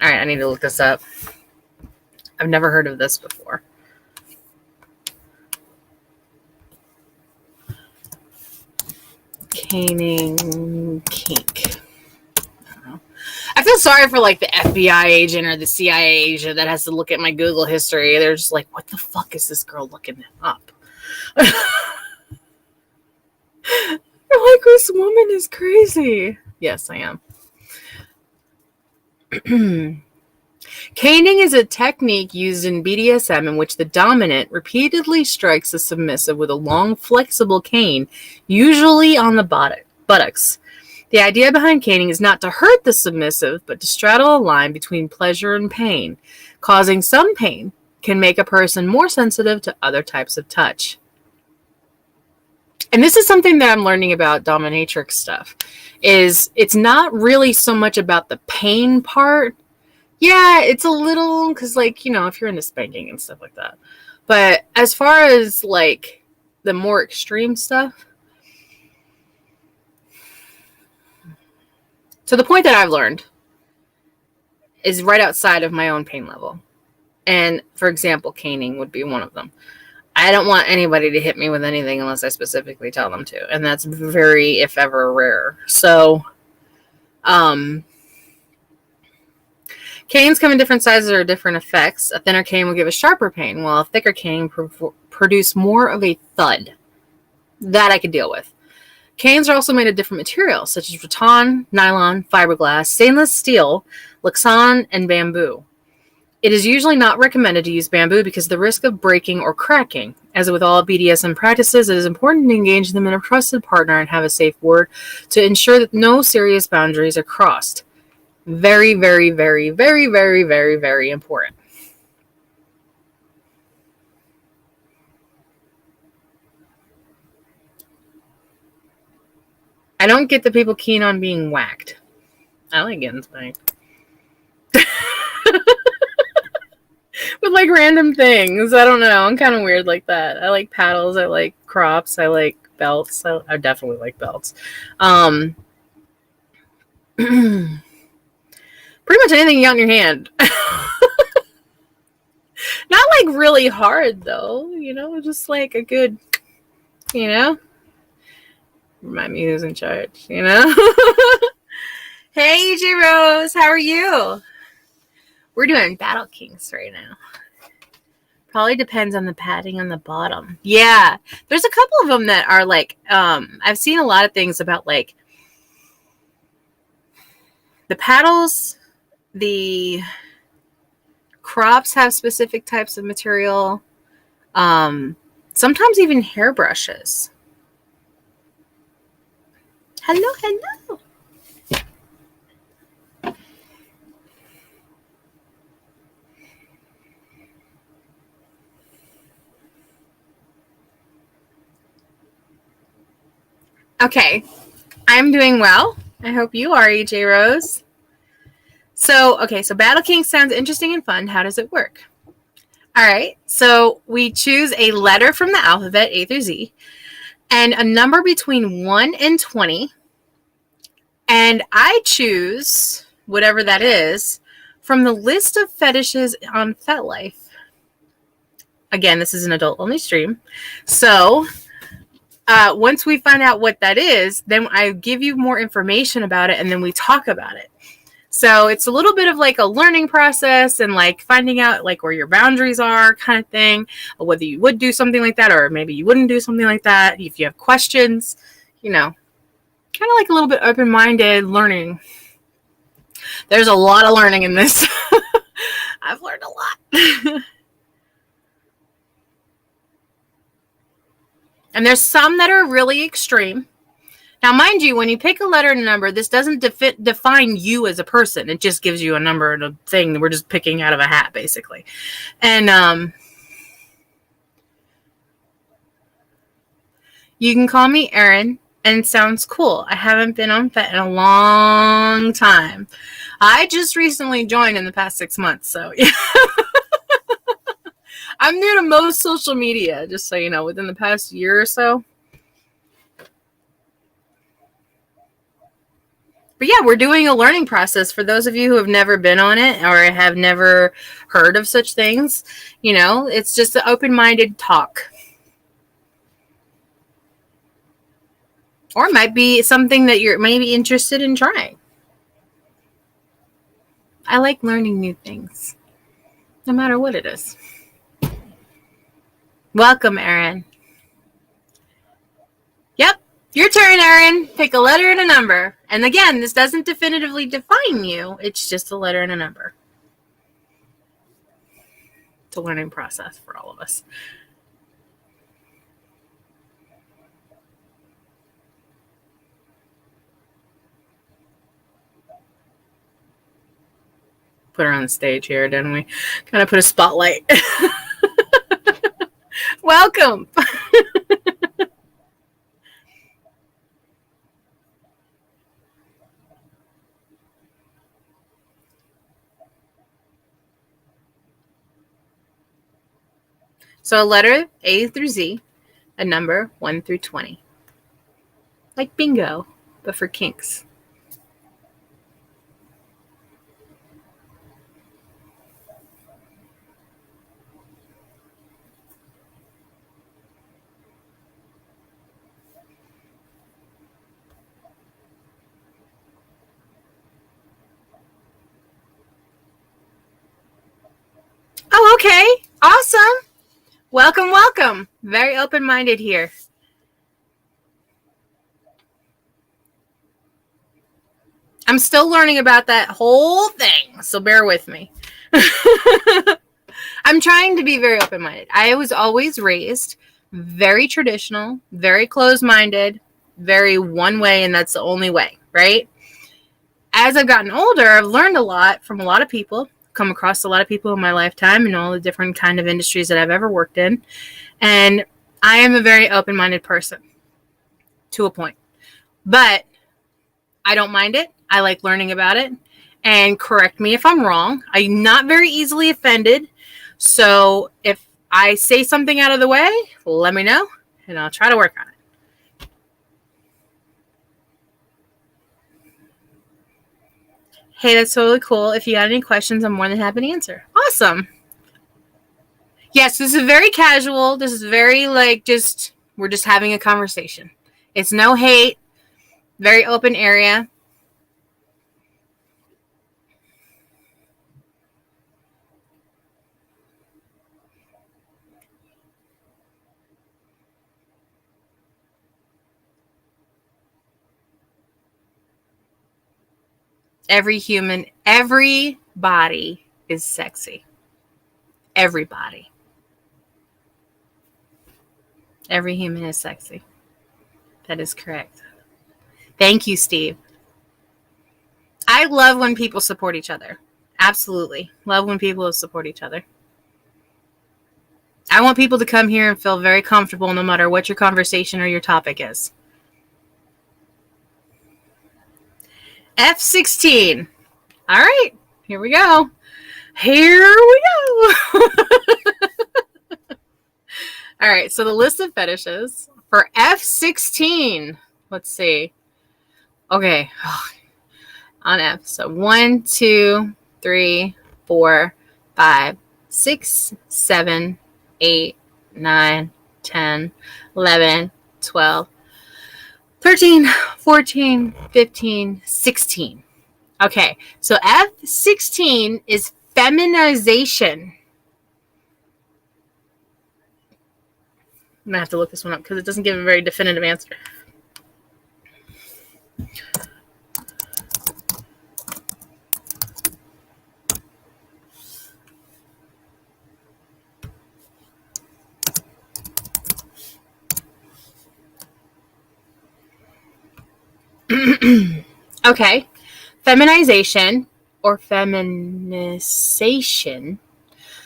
All right, I need to look this up. I've never heard of this before. Caning kink. I feel sorry for like the FBI agent or the CIA agent that has to look at my Google history. They're just like, what the fuck is this girl looking up? They're like, this woman is crazy. Yes, I am. Caning is a technique used in BDSM in which the dominant repeatedly strikes the submissive with a long, flexible cane, usually on the buttocks. The idea behind caning is not to hurt the submissive, but to straddle a line between pleasure and pain. Causing some pain can make a person more sensitive to other types of touch. And this is something that I'm learning about dominatrix stuff, is it's not really so much about the pain part. Yeah, it's a little, because, like, you know, if you're into spanking and stuff like that. But as far as, like, the more extreme stuff, to the point that I've learned, is right outside of my own pain level. And, for example, caning would be one of them. I don't want anybody to hit me with anything unless I specifically tell them to. And that's very, if ever, rare. So, canes come in different sizes or different effects. A thinner cane will give a sharper pain, while a thicker cane produce more of a thud. That I could deal with. Canes are also made of different materials, such as rattan, nylon, fiberglass, stainless steel, Lexan, and bamboo. It is usually not recommended to use bamboo because of the risk of breaking or cracking. As with all BDSM practices, it is important to engage them in a trusted partner and have a safe word to ensure that no serious boundaries are crossed. Very, very, very, very, very, very, very important. I don't get the people keen on being whacked. I like getting spanked. With like random things. I don't know. I'm kind of weird like that. I like paddles. I like crops. I like belts. I definitely like belts. Pretty much anything you got in your hand. Not like really hard though, just like a good, remind me who's in charge, Hey, J Rose, how are you? We're doing BattleKinks right now. Probably depends on the padding on the bottom. Yeah, there's a couple of them that are like, I've seen a lot of things about like the paddles, the crops have specific types of material. Sometimes even hairbrushes. Hello. Okay, I'm doing well. I hope you are, EJ Rose. So BattleKinks sounds interesting and fun. How does it work? All right, so we choose a letter from the alphabet, A through Z, and a number between 1 and 20, and I choose whatever that is from the list of fetishes on FetLife. Again, this is an adult-only stream, so once we find out what that is, then I give you more information about it, and then we talk about it. So it's a little bit of like a learning process and like finding out like where your boundaries are kind of thing, or whether you would do something like that or maybe you wouldn't do something like that. If you have questions, kind of like a little bit open-minded learning. There's a lot of learning in this. I've learned a lot. And there's some that are really extreme. Now, mind you, when you pick a letter and a number, this doesn't define you as a person. It just gives you a number and a thing that we're just picking out of a hat, basically. And you can call me Erin, and it sounds cool. I haven't been on Fet in a long time. I just recently joined in the past 6 months, so yeah. I'm new to most social media, just so you know, within the past year or so. But yeah, we're doing a learning process for those of you who have never been on it or have never heard of such things. It's just an open-minded talk. Or it might be something that you're maybe interested in trying. I like learning new things, no matter what it is. Welcome, Erin. Yep. Your turn, Erin. Pick a letter and a number. And again, this doesn't definitively define you. It's just a letter and a number. It's a learning process for all of us. Put her on the stage here, didn't we? Kind of put a spotlight. Welcome. So a letter, A through Z, a number, 1 through 20. Like bingo, but for kinks. Oh, okay. Awesome. Welcome. Very open-minded here. I'm still learning about that whole thing, so bear with me. I'm trying to be very open-minded. I was always raised very traditional, very closed-minded, very one way, and that's the only way, right? As I've gotten older, I've learned a lot from a lot of people, come across a lot of people in my lifetime and all the different kind of industries that I've ever worked in. And I am a very open-minded person to a point. But I don't mind it. I like learning about it. And correct me if I'm wrong. I'm not very easily offended. So if I say something out of the way, let me know, and I'll try to work on it. Hey, that's totally cool. If you got any questions, I'm more than happy to answer. Awesome. Yes, this is very casual. This is very we're just having a conversation. It's no hate. Very open area. Every body is sexy. Everybody. Every human is sexy. That is correct. Thank you, Steve. I love when people support each other. Absolutely. Love when people support each other. I want people to come here and feel very comfortable no matter what your conversation or your topic is. F16. All right. Here we go. All right. So the list of fetishes for F16. Let's see. Okay. On F. So 1, 2, 3, 4, 5, 6, 7, 8, 9, 10, 11, 12, 13, 14, 15, 16. Okay, so F16 is feminization. I'm going to have to look this one up because it doesn't give a very definitive answer. Okay. Feminization or feminization.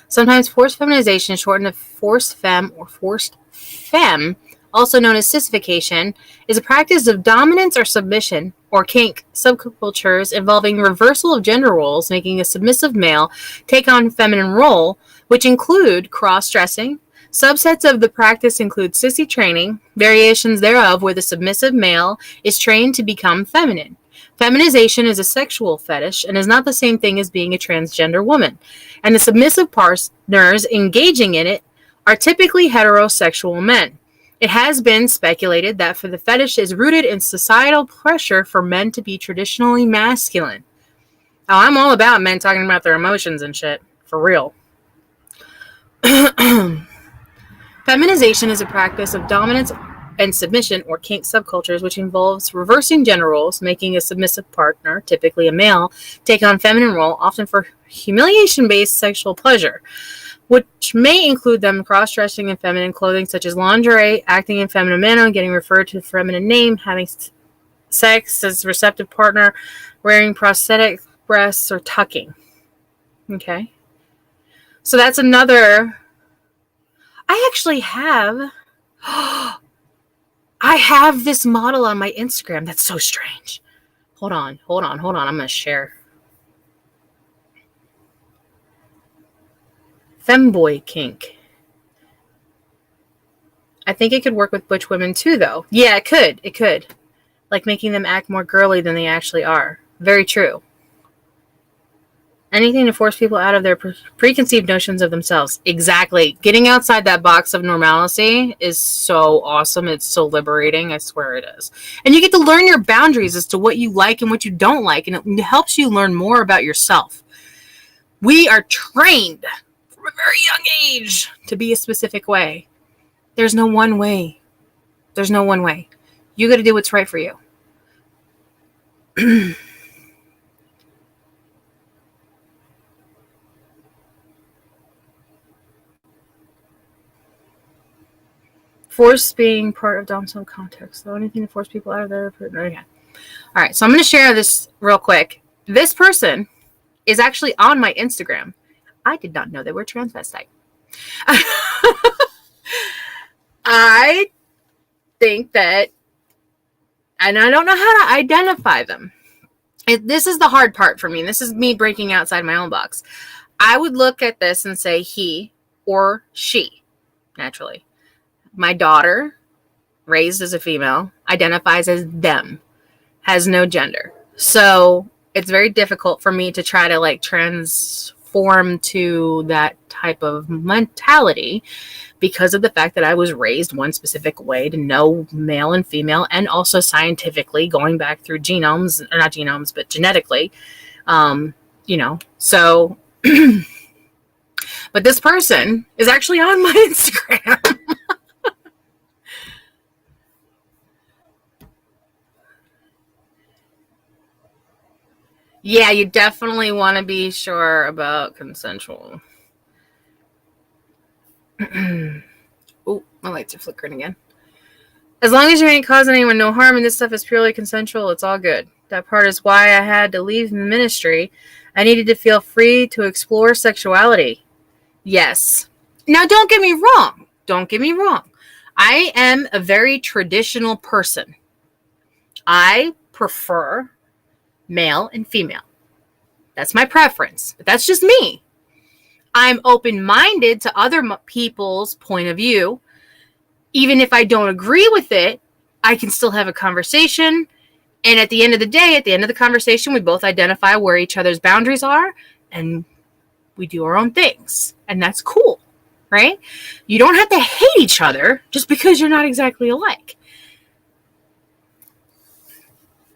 Sometimes forced feminization is shortened to forced femme or forced femme, also known as sissification, is a practice of dominance or submission or kink subcultures involving reversal of gender roles, making a submissive male take on feminine role, which include cross-dressing. Subsets of the practice include sissy training, variations thereof where the submissive male is trained to become feminine. Feminization is a sexual fetish and is not the same thing as being a transgender woman, and the submissive partners engaging in it are typically heterosexual men. It has been speculated that for the fetish is rooted in societal pressure for men to be traditionally masculine. Oh, I'm all about men talking about their emotions and shit. For real. Feminization is a practice of dominance and submission or kink subcultures, which involves reversing gender roles, making a submissive partner, typically a male, take on feminine role, often for humiliation-based sexual pleasure, which may include them cross-dressing in feminine clothing such as lingerie, acting in feminine manner, getting referred to the feminine name, having sex as a receptive partner, wearing prosthetic breasts, or tucking. Okay. So that's another... I actually have... I have this model on my Instagram. That's so strange. Hold on. I'm going to share. Femboy kink. I think it could work with butch women too, though. Yeah, it could. Like making them act more girly than they actually are. Very true. Anything to force people out of their preconceived notions of themselves. Exactly. Getting outside that box of normalcy is so awesome. It's so liberating. I swear it is. And you get to learn your boundaries as to what you like and what you don't like. And it helps you learn more about yourself. We are trained from a very young age to be a specific way. There's no one way. You got to do what's right for you. force being part of domicile context. So anything to force people out of their... Okay. All right, so I'm going to share this real quick. This person is actually on my Instagram. I did not know they were transvestite. I think that, and I don't know how to identify them. This is the hard part for me. This is me breaking outside my own box. I would look at this and say he or she, naturally. My daughter, raised as a female, identifies as them, has no gender. So it's very difficult for me to try to like transform to that type of mentality because of the fact that I was raised one specific way to know male and female, and also scientifically going back through genomes, or not genomes, but genetically, so, but this person is actually on my Instagram. Yeah, you definitely want to be sure about consensual. Oh, my lights are flickering again. As long as you ain't causing anyone no harm and this stuff is purely consensual, it's all good. That part is why I had to leave the ministry. I needed to feel free to explore sexuality. Yes. Now, don't get me wrong. Don't get me wrong. I am a very traditional person. I prefer male and female. That's my preference. But that's just me. I'm open-minded to other people's point of view. Even if I don't agree with it, I can still have a conversation. And at the end of the day, at the end of the conversation, we both identify where each other's boundaries are, and we do our own things. And that's cool, right? You don't have to hate each other just because you're not exactly alike.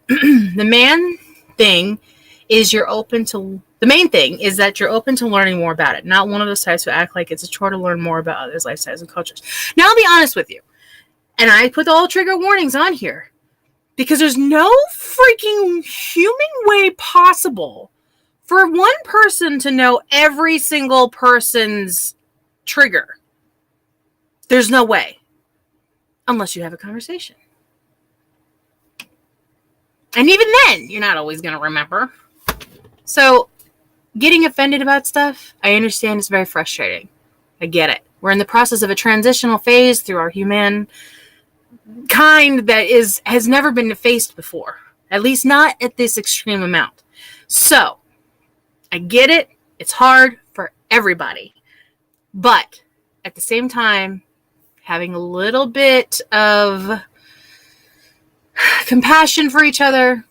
The main thing is that you're open to learning more about it. Not one of those types who act like it's a chore to learn more about others' lifestyles and cultures. Now, I'll be honest with you. And I put all trigger warnings on here because there's no freaking human way possible for one person to know every single person's trigger. There's no way. Unless you have a conversation. And even then, you're not always going to remember. So, getting offended about stuff, I understand it's very frustrating. I get it. We're in the process of a transitional phase through our human kind that has never been faced before. At least not at this extreme amount. So, I get it. It's hard for everybody. But, at the same time, having a little bit of compassion for each other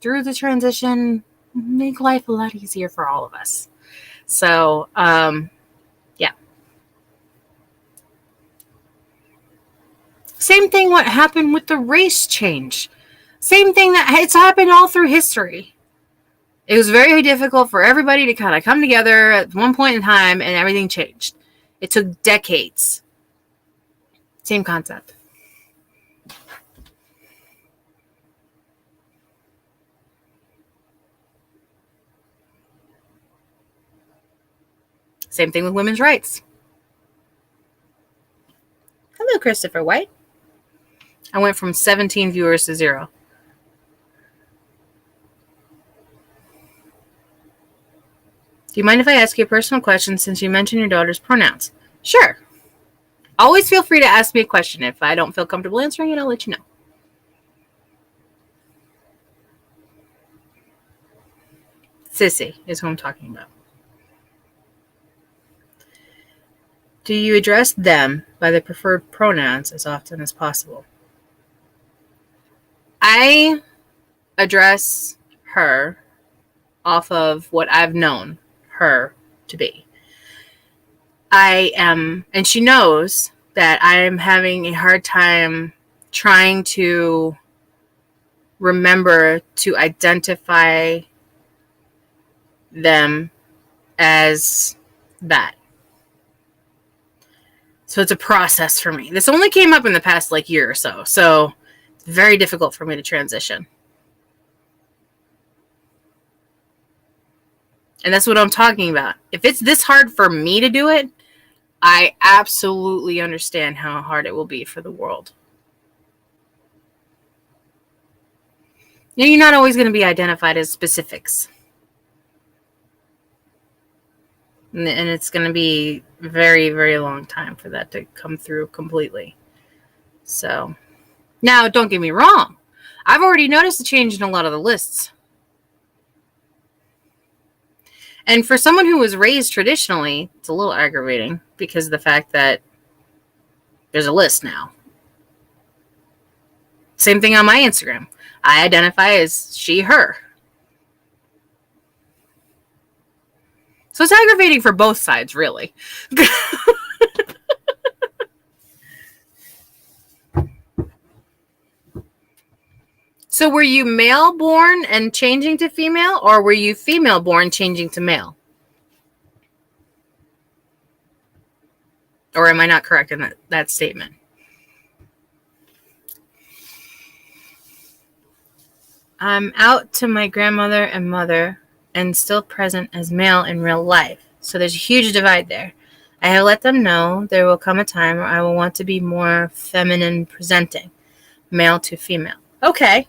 through the transition make life a lot easier for all of us. So, yeah. Same thing what happened with the race change. Same thing that it's happened all through history. It was very difficult for everybody to kind of come together at one point in time and everything changed. It took decades. Same concept. Same thing with women's rights. Hello, Christopher White. I went from 17 viewers to 0. Do you mind if I ask you a personal question since you mentioned your daughter's pronouns? Sure. Always feel free to ask me a question. If I don't feel comfortable answering it, I'll let you know. Sissy is who I'm talking about. Do you address them by the preferred pronouns as often as possible? I address her off of what I've known her to be. And she knows that I am having a hard time trying to remember to identify them as that. So it's a process for me. This only came up in the past year or so. So it's very difficult for me to transition. And that's what I'm talking about. If it's this hard for me to do it, I absolutely understand how hard it will be for the world. You're not always going to be identified as specifics. And it's going to be a very, very long time for that to come through completely. So, now, don't get me wrong. I've already noticed a change in a lot of the lists. And for someone who was raised traditionally, it's a little aggravating because of the fact that there's a list now. Same thing on my Instagram. I identify as she, her. So it's aggravating for both sides, really. So were you male born and changing to female, or were you female born changing to male? Or am I not correct in that statement? I'm out to my grandmother and mother and still present as male in real life. So there's a huge divide there. I have let them know there will come a time where I will want to be more feminine presenting, male to female. Okay.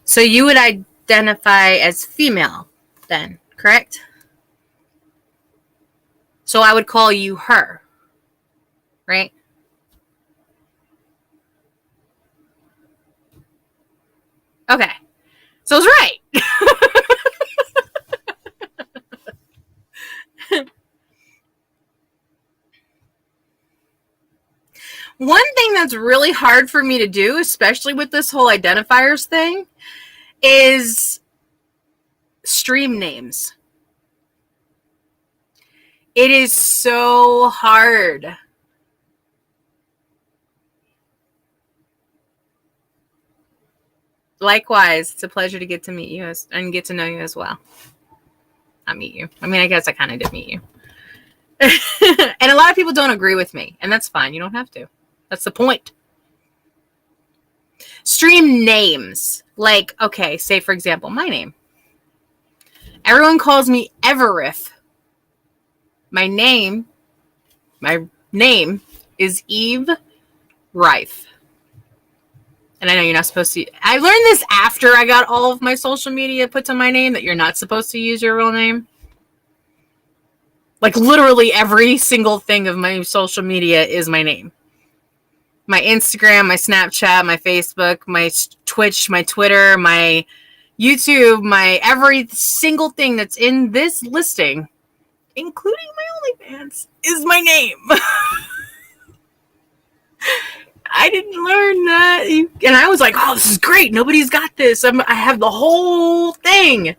So you would identify as female then, correct? So I would call you her, right? Okay. So it's right. One thing that's really hard for me to do, especially with this whole identifiers thing, is stream names. It is so hard. Likewise, it's a pleasure to get to meet you and get to know you as well. Not meet you. I mean, I guess I kind of did meet you. And a lot of people don't agree with me, and that's fine. You don't have to. That's the point. Stream names. Like, okay, say for example, my name. Everyone calls me Everith. My name is Eve Rife. And I know you're not supposed to. I learned this after I got all of my social media put to my name, that you're not supposed to use your real name. Like literally every single thing of my social media is my name. My Instagram, my Snapchat, my Facebook, my Twitch, my Twitter, my YouTube, my every single thing that's in this listing, including my OnlyFans, is my name. I didn't learn that. And I was like, oh, this is great. Nobody's got this. I have the whole thing.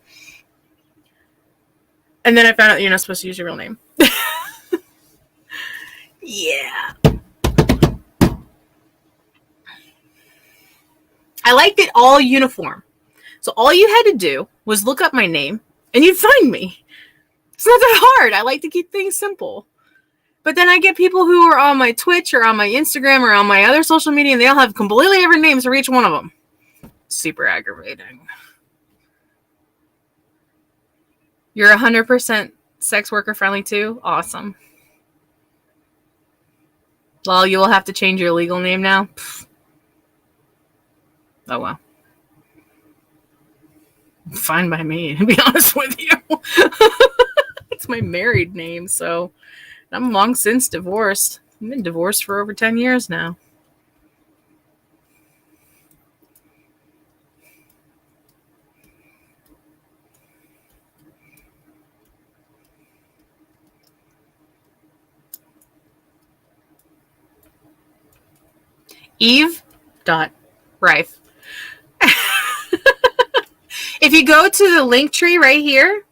And then I found out you're not supposed to use your real name. Yeah. I liked it all uniform. So all you had to do was look up my name and you'd find me. It's not that hard. I like to keep things simple. But then I get people who are on my Twitch or on my Instagram or on my other social media, and they all have completely different names for each one of them. Super aggravating. You're 100% sex worker friendly too? Awesome. Well, you will have to change your legal name now. Pfft. Oh, well. Fine by me, to be honest with you. It's my married name, so I'm long since divorced. I've been divorced for over 10 years now. Eve.Rife. If you go to the link tree right here,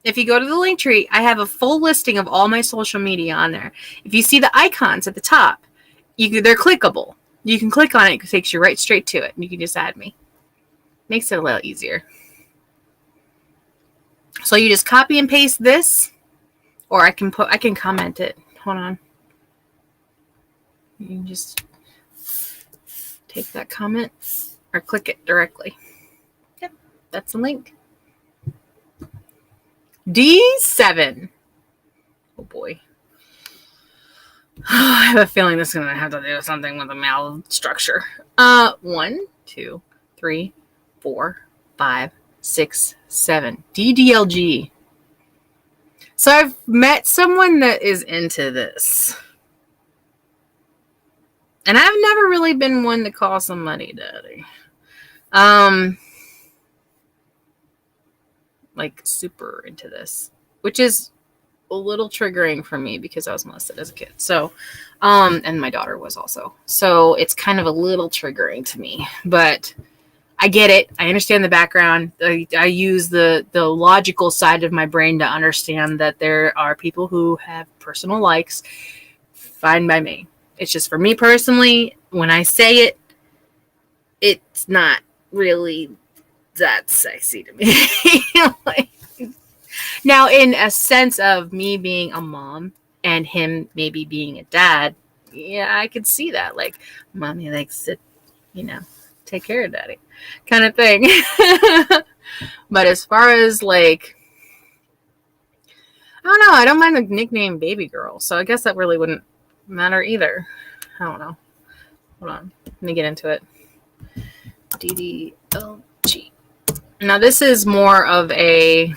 if you go to the link tree, I have a full listing of all my social media on there. If you see the icons at the top, they're clickable. You can click on it. It takes you right straight to it. And you can just add me. Makes it a little easier. So you just copy and paste this, or I can comment it. Hold on. You can just take that comment or click it directly. Yep, that's the link. D7. Oh boy. I have a feeling this is going to have to do something with the mouth structure. 1, 2, 3, 4, 5, 6, 7. DDLG. So I've met someone that is into this. And I've never really been one to call somebody daddy. Like super into this, which is a little triggering for me because I was molested as a kid. So, and my daughter was also. So it's kind of a little triggering to me, but I get it. I understand the background. I use the logical side of my brain to understand that there are people who have personal likes. Fine by me. It's just for me personally, when I say it, it's not really that sexy to me. Like, now, in a sense of me being a mom and him maybe being a dad, yeah, I could see that. Like, mommy likes to, take care of daddy kind of thing. But as far as like, I don't know. I don't mind the nickname baby girl. So I guess that really wouldn't matter either. I don't know. Hold on. Let me get into it. DDLG. Now, this is more of a,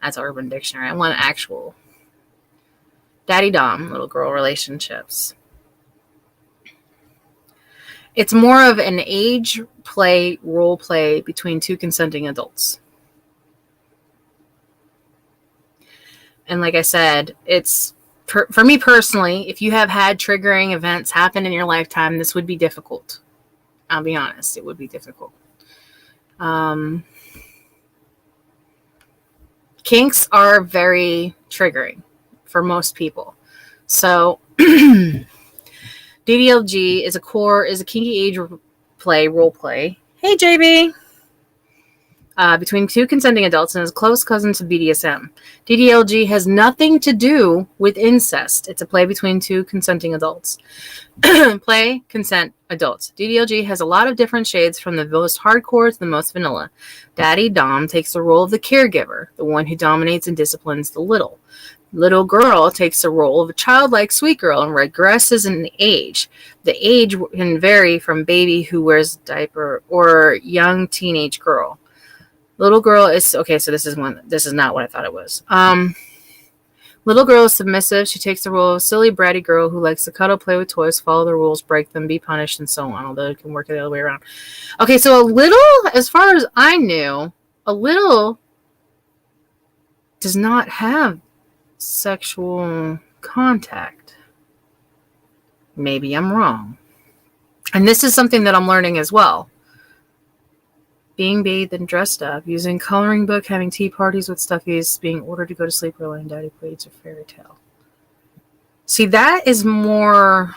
that's Urban Dictionary. I want actual daddy dom, little girl relationships. It's more of an age play, role play between two consenting adults. And like I said, it's, for me personally, if you have had triggering events happen in your lifetime, this would be difficult. I'll be honest, it would be difficult. Kinks are very triggering for most people. So DDLG is a kinky age play, role play. Hey, JB. Between two consenting adults and is a close cousin to BDSM. DDLG has nothing to do with incest. It's a play between two consenting adults. Play, consent, adults. DDLG has a lot of different shades from the most hardcore to the most vanilla. Daddy Dom takes the role of the caregiver, the one who dominates and disciplines the little. Little girl takes the role of a childlike sweet girl and regresses in age. The age can vary from baby who wears a diaper or young teenage girl. Little girl is okay. So this is not what I thought it was. Little girl is submissive. She takes the role of a silly, bratty girl who likes to cuddle, play with toys, follow the rules, break them, be punished, and so on. Although it can work the other way around. Okay, so a little, as far as I knew, a little does not have sexual contact. Maybe I'm wrong. And this is something that I'm learning as well. Being bathed and dressed up, using coloring book, having tea parties with stuffies, being ordered to go to sleep early, and daddy plays a fairy tale. See, that is more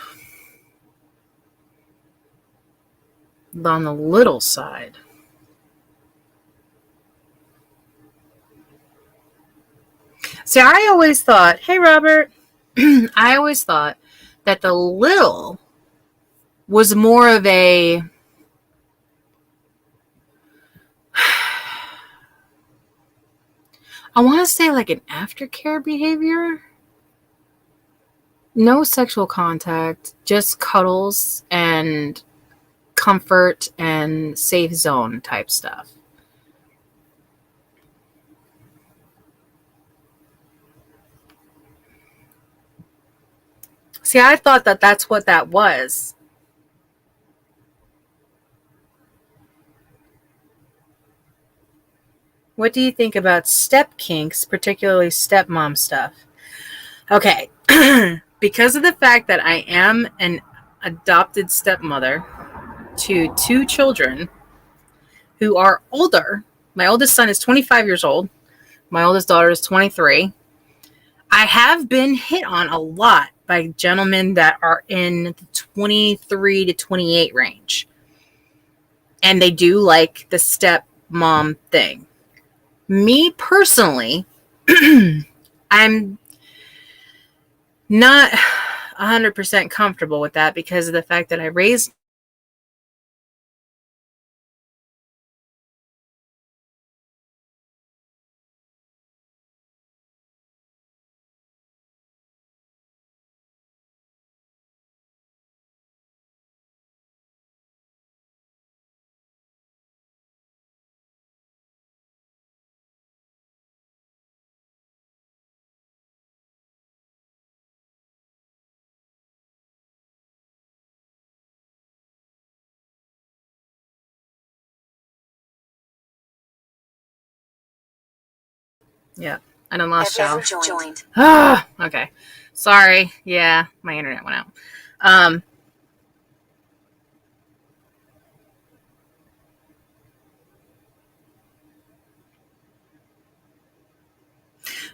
on the little side. See, I always thought, hey, Robert, I always thought that the little was more of a, I want to say like an aftercare behavior. No sexual contact, just cuddles and comfort and safe zone type stuff. See, I thought that that's what that was. What do you think about step kinks, particularly stepmom stuff? Okay, because of the fact that I am an adopted stepmother to two children who are older. My oldest son is 25 years old. My oldest daughter is 23. I have been hit on a lot by gentlemen that are in the 23 to 28 range. And they do like the stepmom thing. Me personally, I'm not 100% comfortable with that because of the fact that I raised Yeah. I done lost y'all. Joined. Okay. Sorry. Yeah, my internet went out.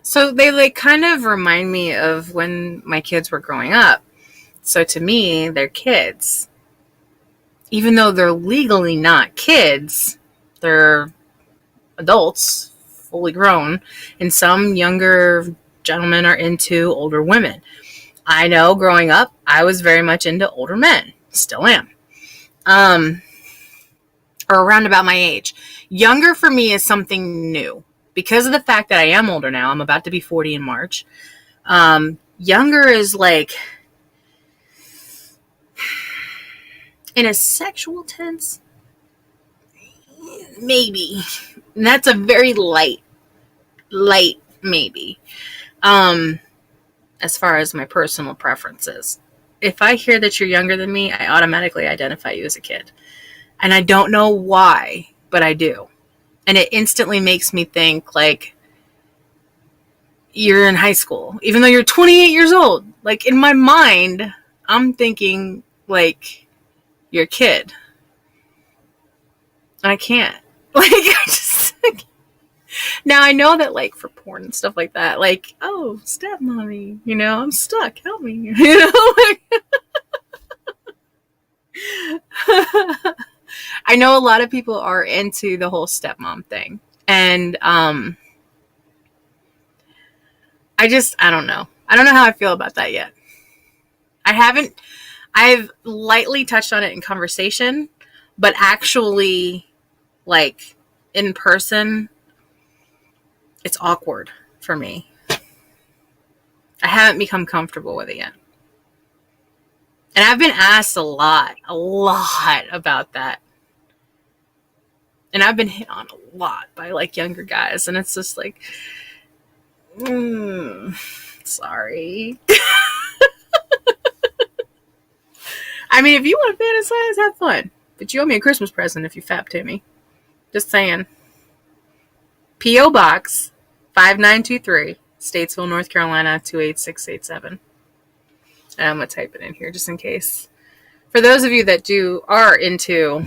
So they like kind of remind me of when my kids were growing up. So to me, they're kids. Even though they're legally not kids, they're adults, fully grown, and some younger gentlemen are into older women. I know growing up, I was very much into older men. Still am. Or around about my age. Younger for me is something new. Because of the fact that I am older now, I'm about to be 40 in March. Younger is like, in a sexual tense, maybe. And that's a very light maybe. As far as my personal preferences. If I hear that you're younger than me, I automatically identify you as a kid. And I don't know why, but I do. And it instantly makes me think like you're in high school, even though you're 28 years old. Like in my mind, I'm thinking like you're a kid. And I can't. Like, I just... Now, I know that, like, for porn and stuff like that, like, oh, stepmommy, you know, I'm stuck, help me, you know, like... I know a lot of people are into the whole stepmom thing, and, I don't know. I don't know how I feel about that yet. I've lightly touched on it in conversation, but actually, like, in person... It's awkward for me. I haven't become comfortable with it yet. And I've been asked a lot about that. And I've been hit on a lot by like younger guys. And it's just like, sorry. I mean, if you want to fantasize, have fun. But you owe me a Christmas present if you fap to me. Just saying. P.O. Box 5923, Statesville, North Carolina 28687. And I'm going to type it in here just in case. For those of you that are into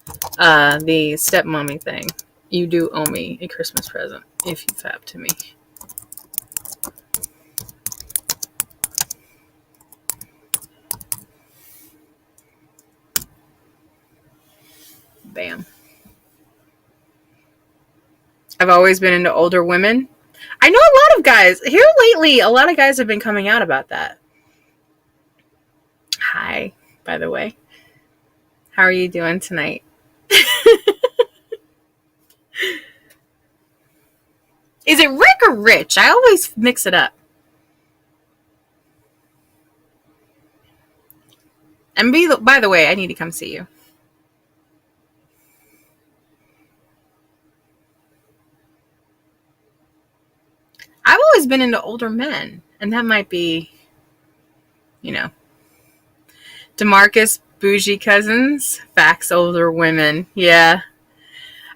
the stepmommy thing, you do owe me a Christmas present if you fap to me. Bam. I've always been into older women. I know a lot of guys. Here lately, a lot of guys have been coming out about that. Hi, by the way. How are you doing tonight? Is it Rick or Rich? I always mix it up. And by the way, I need to come see you. I've always been into older men, and that might be, you know, DeMarcus, bougie cousins, facts, older women. Yeah.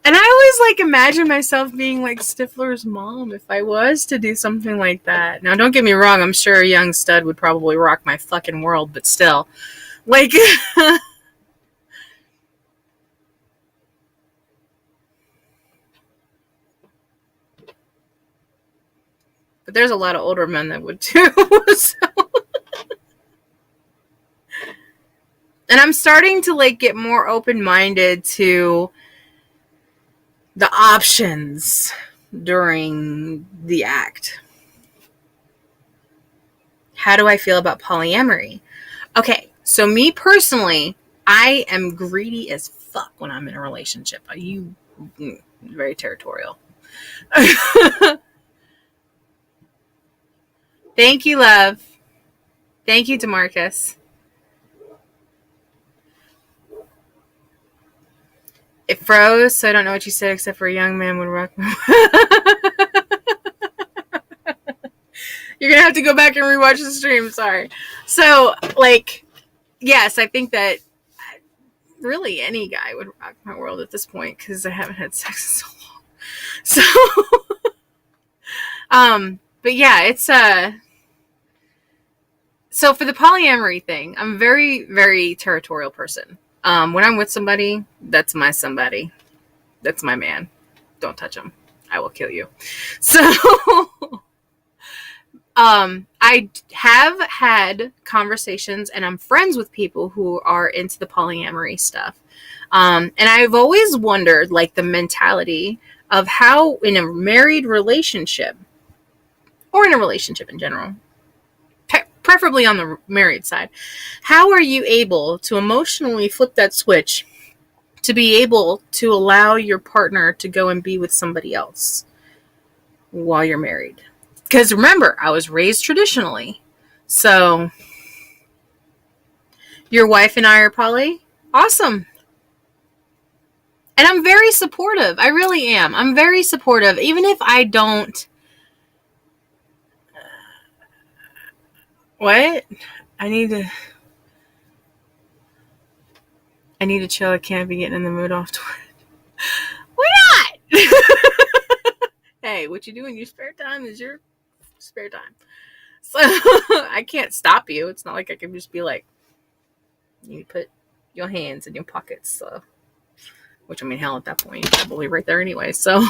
And I always like imagine myself being like Stifler's mom if I was to do something like that. Now, don't get me wrong. I'm sure a young stud would probably rock my fucking world, but still, like, but there's a lot of older men that would too. So. And I'm starting to like get more open-minded to the options during the act. How do I feel about polyamory? Okay, so me personally, I am greedy as fuck when I'm in a relationship. Very territorial. Thank you, love. Thank you, DeMarcus. It froze, so I don't know what you said except for a young man would rock. You're going to have to go back and rewatch the stream. Sorry. So, like, yes, I think that really any guy would rock my world at this point because I haven't had sex in so long. So, But yeah, it's so for the polyamory thing, I'm a very, very territorial person. When I'm with somebody, that's my somebody. That's my man. Don't touch him. I will kill you. So I have had conversations, and I'm friends with people who are into the polyamory stuff. And I've always wondered, like, the mentality of how in a married relationship, or in a relationship in general, preferably on the married side, how are you able to emotionally flip that switch to be able to allow your partner to go and be with somebody else while you're married? Because remember, I was raised traditionally. So, your wife and I are poly? Awesome. And I'm very supportive. I really am. I'm very supportive. Even if I don't... What? I need to chill. I can't be getting in the mood off Twitter. Why not? Hey, what you do in your spare time is your spare time. So I can't stop you. It's not like I can just be like, you put your hands in your pockets. Which, I mean, hell, at that point, you're probably right there anyway. So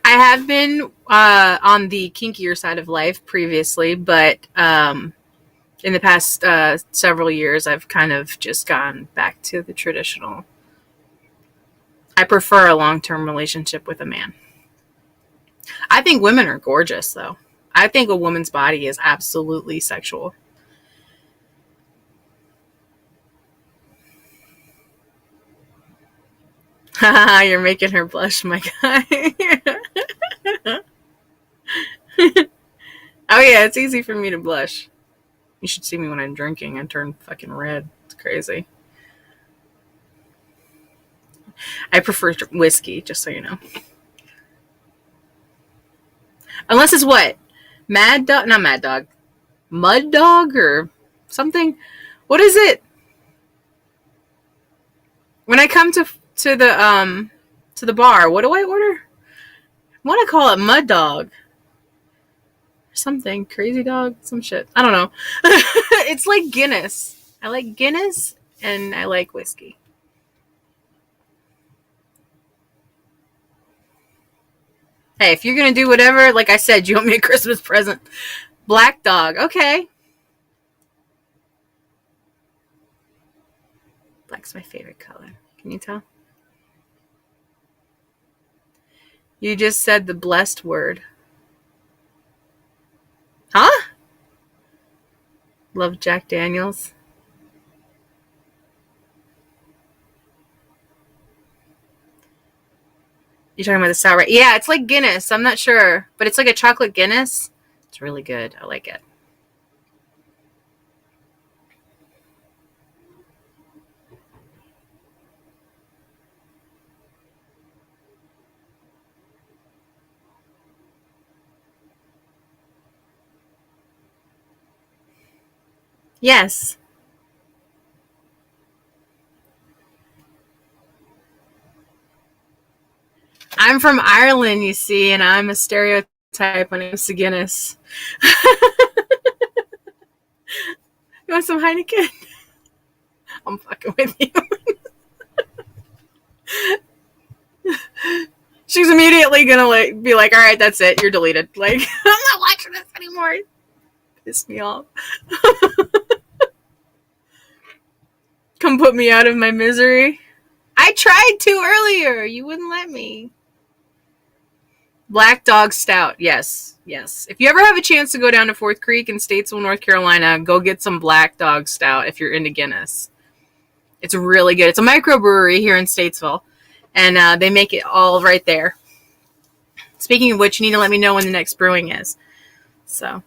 I have been on the kinkier side of life previously, but in the past several years, I've kind of just gone back to the traditional. I prefer a long-term relationship with a man. I think women are gorgeous, though. I think a woman's body is absolutely sexual. Haha, you're making her blush, my guy. Oh yeah, it's easy for me to blush. You should see me when I'm drinking. I turn fucking red. It's crazy. I prefer whiskey, just so you know. Unless it's what? Mad Dog? Not Mad Dog. Mud Dog or something? What is it? When I come to the bar, what do I order? I want to call it Mud Dog. Something. Crazy Dog? Some shit. I don't know. It's like Guinness. I like Guinness and I like whiskey. Hey, if you're going to do whatever, like I said, you want me a Christmas present. Black Dog. Okay. Black's my favorite color. Can you tell? You just said the blessed word. Huh? Love Jack Daniels. You're talking about the sour? Yeah, it's like Guinness. I'm not sure. But it's like a chocolate Guinness. It's really good. I like it. Yes. I'm from Ireland, you see, and I'm a stereotype when it comes to Guinness. You want some Heineken? I'm fucking with you. She's immediately gonna be like, all right, that's it. You're deleted. Like, I'm not watching this anymore. Piss me off. Come put me out of my misery. I tried to earlier. You wouldn't let me. Black Dog Stout. Yes. Yes. If you ever have a chance to go down to Fourth Creek in Statesville, North Carolina, go get some Black Dog Stout if you're into Guinness. It's really good. It's a microbrewery here in Statesville, and they make it all right there. Speaking of which, you need to let me know when the next brewing is. So.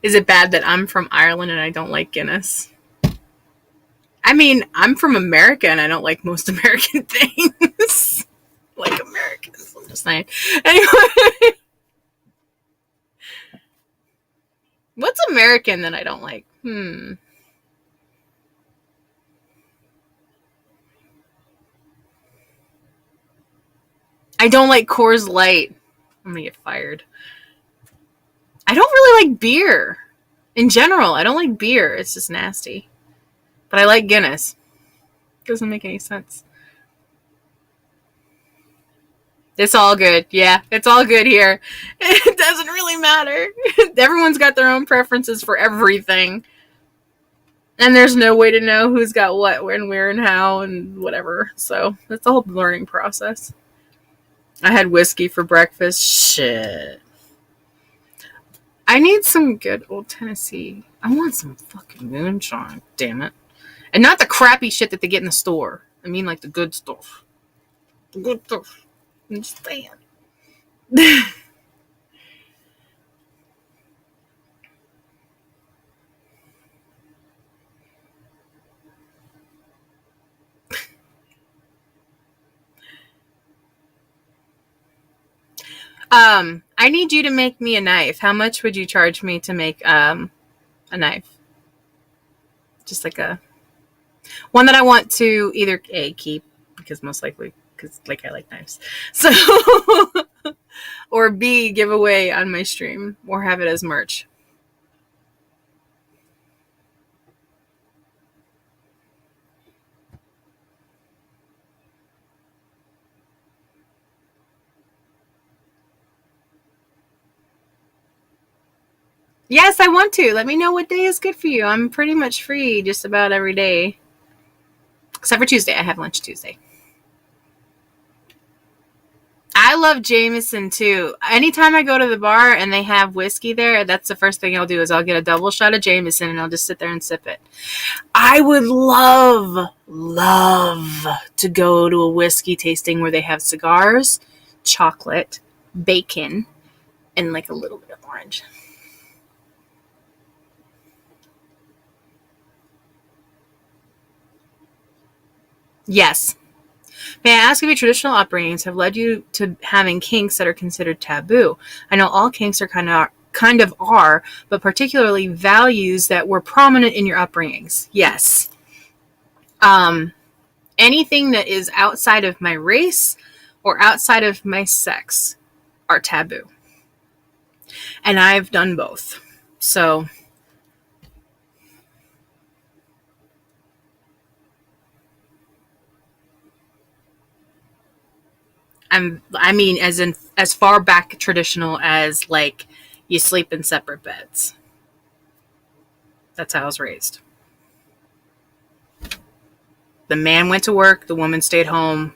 Is it bad that I'm from Ireland and I don't like Guinness? I mean, I'm from America and I don't like most American things. Like Americans, I'm just saying. Anyway. What's American that I don't like? I don't like Coors Light. I'm gonna get fired. I don't really like beer. In general, I don't like beer. It's just nasty. But I like Guinness. Doesn't make any sense. It's all good. Yeah, it's all good here. It doesn't really matter. Everyone's got their own preferences for everything. And there's no way to know who's got what, when, where, and how, and whatever. So it's a whole learning process. I had whiskey for breakfast. Shit. I need some good old Tennessee. I want some fucking moonshine. Damn it. And not the crappy shit that they get in the store. I mean, like the good stuff. The good stuff. I'm just saying. I need you to make me a knife. How much would you charge me to make a knife? Just like a one that I want to either A, keep, because most likely, because like I like knives. So, or B, give away on my stream or have it as merch. Yes, I want to. Let me know what day is good for you. I'm pretty much free just about every day. Except for Tuesday. I have lunch Tuesday. I love Jameson too. Anytime I go to the bar and they have whiskey there, that's the first thing I'll do is I'll get a double shot of Jameson and I'll just sit there and sip it. I would love to go to a whiskey tasting where they have cigars, chocolate, bacon, and like a little bit of orange. Yes. May I ask if your traditional upbringings have led you to having kinks that are considered taboo? I know all kinks are kind of are, but particularly values that were prominent in your upbringings. Yes. Anything that is outside of my race or outside of my sex are taboo. And I've done both. So I mean, as far back traditional as like you sleep in separate beds. That's how I was raised. The man went to work, the woman stayed home.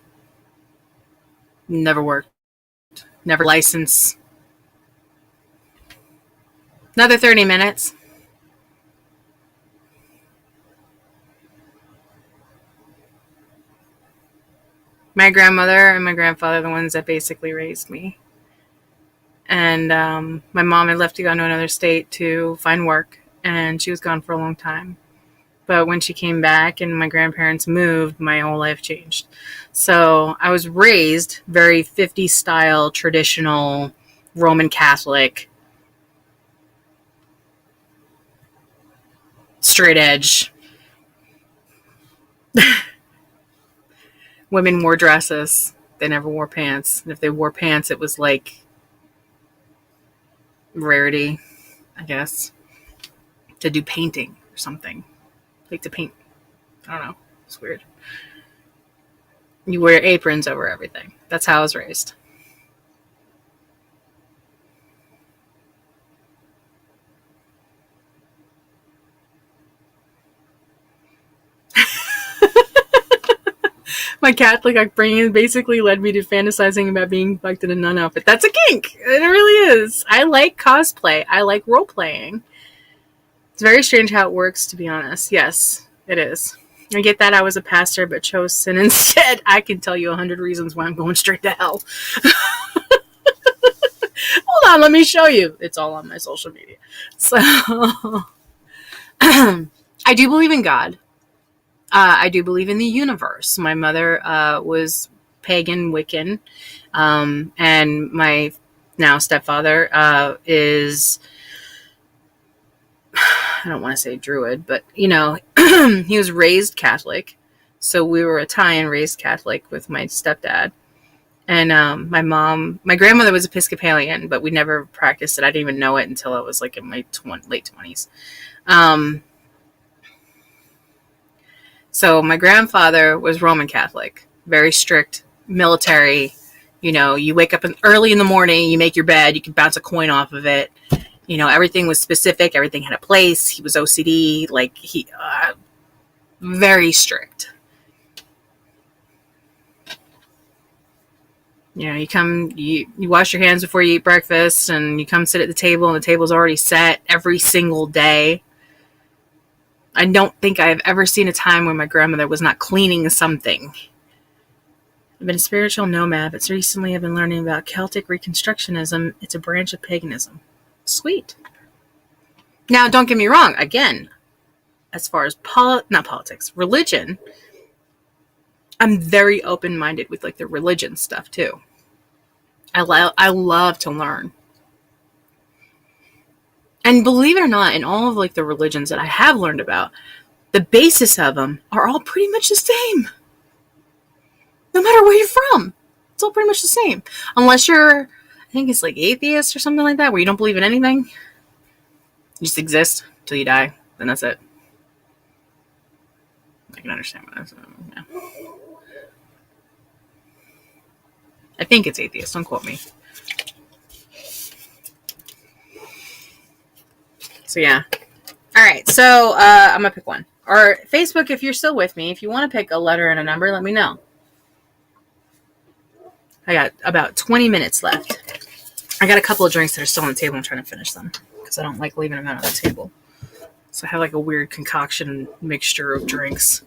Never worked. Never licensed. Another 30 minutes. My grandmother and my grandfather are the ones that basically raised me. And my mom had left to go to another state to find work, and she was gone for a long time. But when she came back and my grandparents moved, my whole life changed. So I was raised very 50s style, traditional, Roman Catholic, straight edge. Women wore dresses. They never wore pants. And if they wore pants, it was like rarity, I guess, to do painting or something. Like to paint. I don't know. It's weird. You wear aprons over everything. That's how I was raised. My Catholic upbringing basically led me to fantasizing about being fucked in a nun outfit. That's a kink. It really is. I like cosplay. I like role playing. It's very strange how it works, to be honest. Yes, it is. I get that I was a pastor, but chose sin instead. I can tell you 100 reasons why I'm going straight to hell. Hold on, let me show you. It's all on my social media. So, I do believe in God. I do believe in the universe. My mother was pagan Wiccan, and my now stepfather is don't want to say druid, but, you know, he was raised Catholic. So we were Italian, raised Catholic with my stepdad. And my grandmother was Episcopalian, but we never practiced it. I didn't even know it until I was like in my late 20s. So my grandfather was Roman Catholic, very strict, military. You know, you wake up early in the morning, you make your bed, you can bounce a coin off of it. You know, everything was specific. Everything had a place. He was OCD, like very strict. You know, you wash your hands before you eat breakfast, and you come sit at the table, and the table's already set every single day. I don't think I've ever seen a time when my grandmother was not cleaning something. I've been a spiritual nomad, but recently I've been learning about Celtic Reconstructionism. It's a branch of paganism. Sweet. Now, don't get me wrong. Again, as far as not politics, religion, I'm very open-minded with like the religion stuff too. I love to learn. And believe it or not, in all of like the religions that I have learned about, the basis of them are all pretty much the same. No matter where you're from, it's all pretty much the same. Unless you're, I think it's like atheist or something like that, where you don't believe in anything. You just exist till you die. Then that's it. I can understand what that's. Yeah. I think it's atheist. Don't quote me. So yeah. All right. So I'm gonna pick one. Or Facebook, if you're still with me, if you want to pick a letter and a number, let me know. I got about 20 minutes left. I got a couple of drinks that are still on the table. I'm trying to finish them because I don't like leaving them out on the table. So I have like a weird concoction mixture of drinks.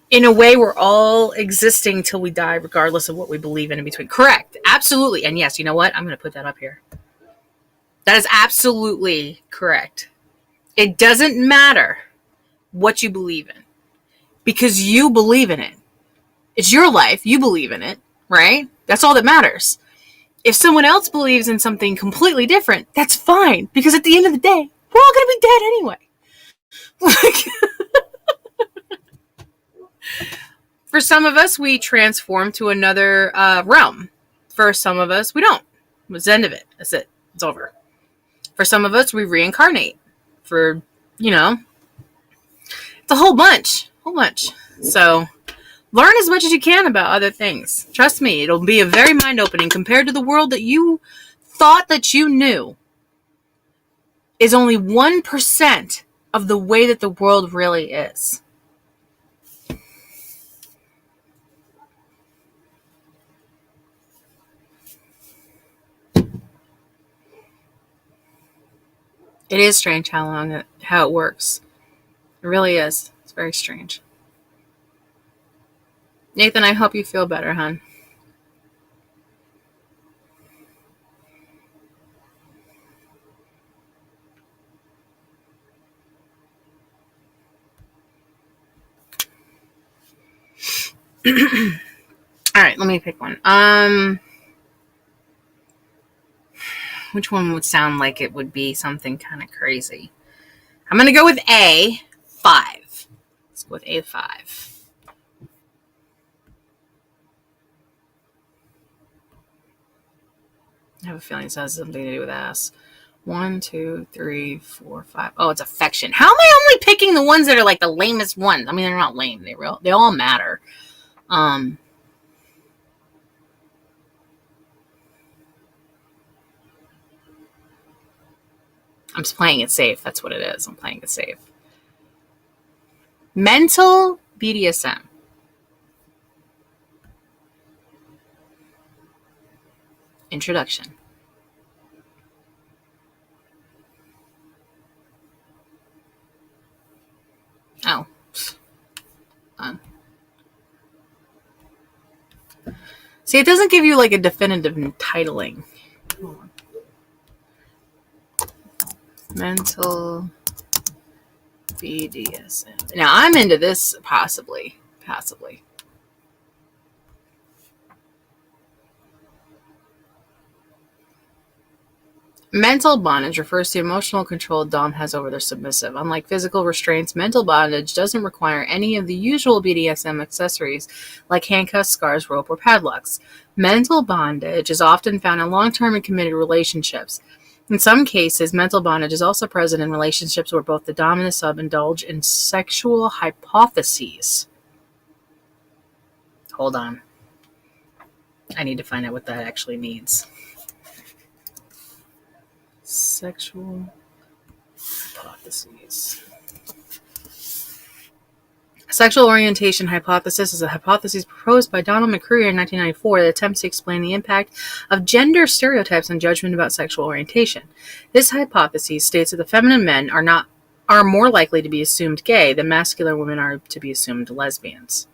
In a way, we're all existing till we die, regardless of what we believe in between. Correct. Absolutely. And yes, you know what? I'm going to put that up here. That is absolutely correct. It doesn't matter what you believe in because you believe in it. It's your life. You believe in it, right? That's all that matters. If someone else believes in something completely different, that's fine because at the end of the day, we're all going to be dead anyway. For some of us, we transform to another realm. For some of us, we don't. It's the end of it. That's it. It's over. For some of us, we reincarnate. For, you know, it's a whole bunch. So, learn as much as you can about other things. Trust me, it'll be a very mind-opening compared to the world that you thought that you knew is only 1% of the way that the world really is. It is strange how it works. It really is. It's very strange. Nathan, I hope you feel better, hon. All right, let me pick one. Which one would sound like it would be something kind of crazy? I'm going to go with A5. Let's go with A5. I have a feeling it has something to do with ass. 1, 2, 3, 4, 5. Oh, it's affection. How am I only picking the ones that are like the lamest ones? I mean, they're not lame. They all matter. I'm just playing it safe. That's what it is. I'm playing it safe. Mental BDSM. Introduction. Oh. See, it doesn't give you like a definitive titling. Mental BDSM. Now, I'm into this possibly. Mental bondage refers to emotional control Dom has over their submissive. Unlike physical restraints, mental bondage doesn't require any of the usual BDSM accessories like handcuffs, scars, rope, or padlocks. Mental bondage is often found in long-term and committed relationships. In some cases, mental bondage is also present in relationships where both the Dom and the sub indulge in sexual hypotheses. Hold on. I need to find out what that actually means. Sexual hypotheses. A sexual orientation hypothesis is a hypothesis proposed by Donald McCreary in 1994 that attempts to explain the impact of gender stereotypes on judgment about sexual orientation. This hypothesis states that the feminine men are more likely to be assumed gay than masculine women are to be assumed lesbians.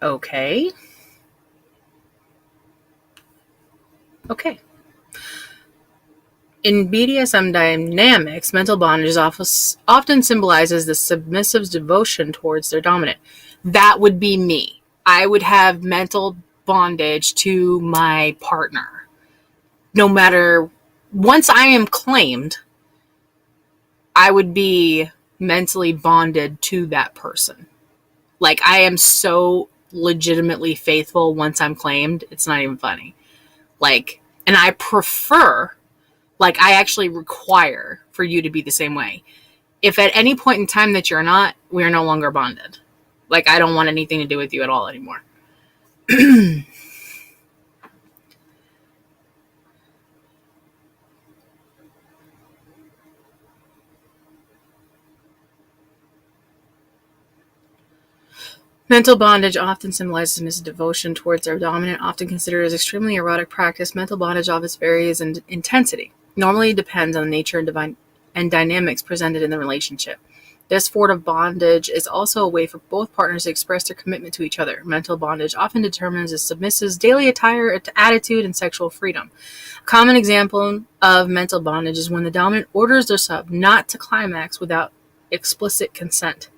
Okay. In BDSM dynamics, mental bondage often symbolizes the submissive's devotion towards their dominant. That would be me. I would have mental bondage to my partner. No matter, once I am claimed, I would be mentally bonded to that person. Like, I am so legitimately faithful once I'm claimed, it's not even funny. Like, and I prefer, like, I actually require for you to be the same way. If at any point in time that you're not, we are no longer bonded. Like, I don't want anything to do with you at all anymore. Mental bondage often symbolizes submissive devotion towards their dominant, often considered as extremely erotic practice. Mental bondage often varies in intensity. Normally depends on the nature and dynamics presented in the relationship. This form of bondage is also a way for both partners to express their commitment to each other. Mental bondage often determines the submissive's daily attire, attitude, and sexual freedom. A common example of mental bondage is when the dominant orders their sub not to climax without explicit consent.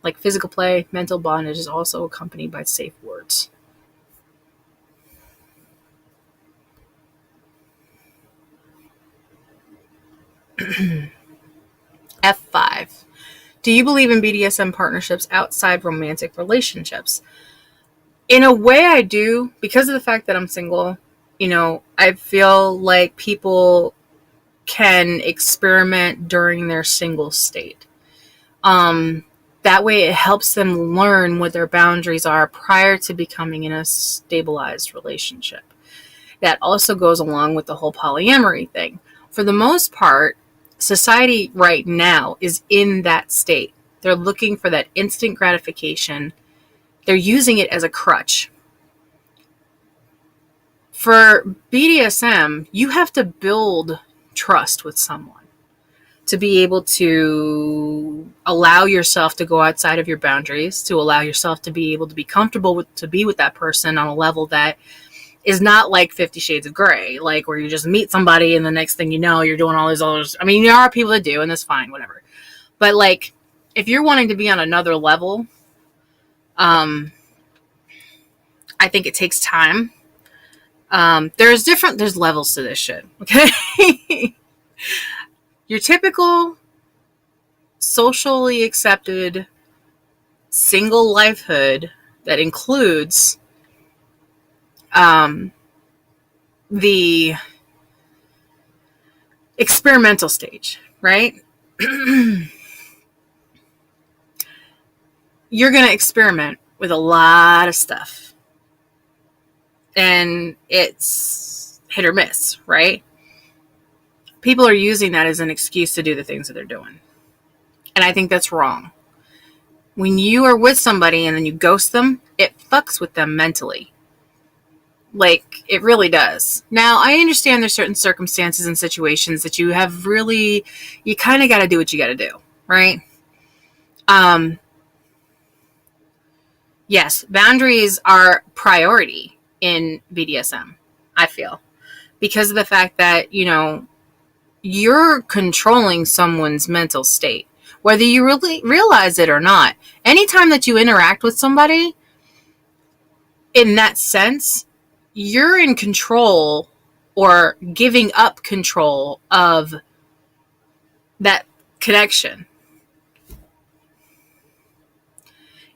Like physical play, mental bondage is also accompanied by safe words. F5. Do you believe in BDSM partnerships outside romantic relationships? In a way, I do. Because of the fact that I'm single, I feel like people can experiment during their single state. That way it helps them learn what their boundaries are prior to becoming in a stabilized relationship. That also goes along with the whole polyamory thing. For the most part, society right now is in that state. They're looking for that instant gratification. They're using it as a crutch. For BDSM, you have to build trust with someone to be able to allow yourself to go outside of your boundaries, to allow yourself to be able to be comfortable to be with that person on a level that is not like 50 Shades of Grey, like where you just meet somebody and the next thing you know, you're doing all these others. I mean, there are people that do, and that's fine, whatever. But like, if you're wanting to be on another level, I think it takes time. There's levels to this shit, okay? Your typical socially accepted single lifehood that includes the experimental stage, right? You're going to experiment with a lot of stuff. And it's hit or miss, right? People are using that as an excuse to do the things that they're doing. And I think that's wrong. When you are with somebody and then you ghost them, it fucks with them mentally. Like, it really does. Now, I understand there's certain circumstances and situations that you kind of got to do what you got to do, right? Yes, boundaries are priority in BDSM, I feel. Because of the fact that, you're controlling someone's mental state, whether you really realize it or not. Anytime that you interact with somebody, in that sense, you're in control or giving up control of that connection.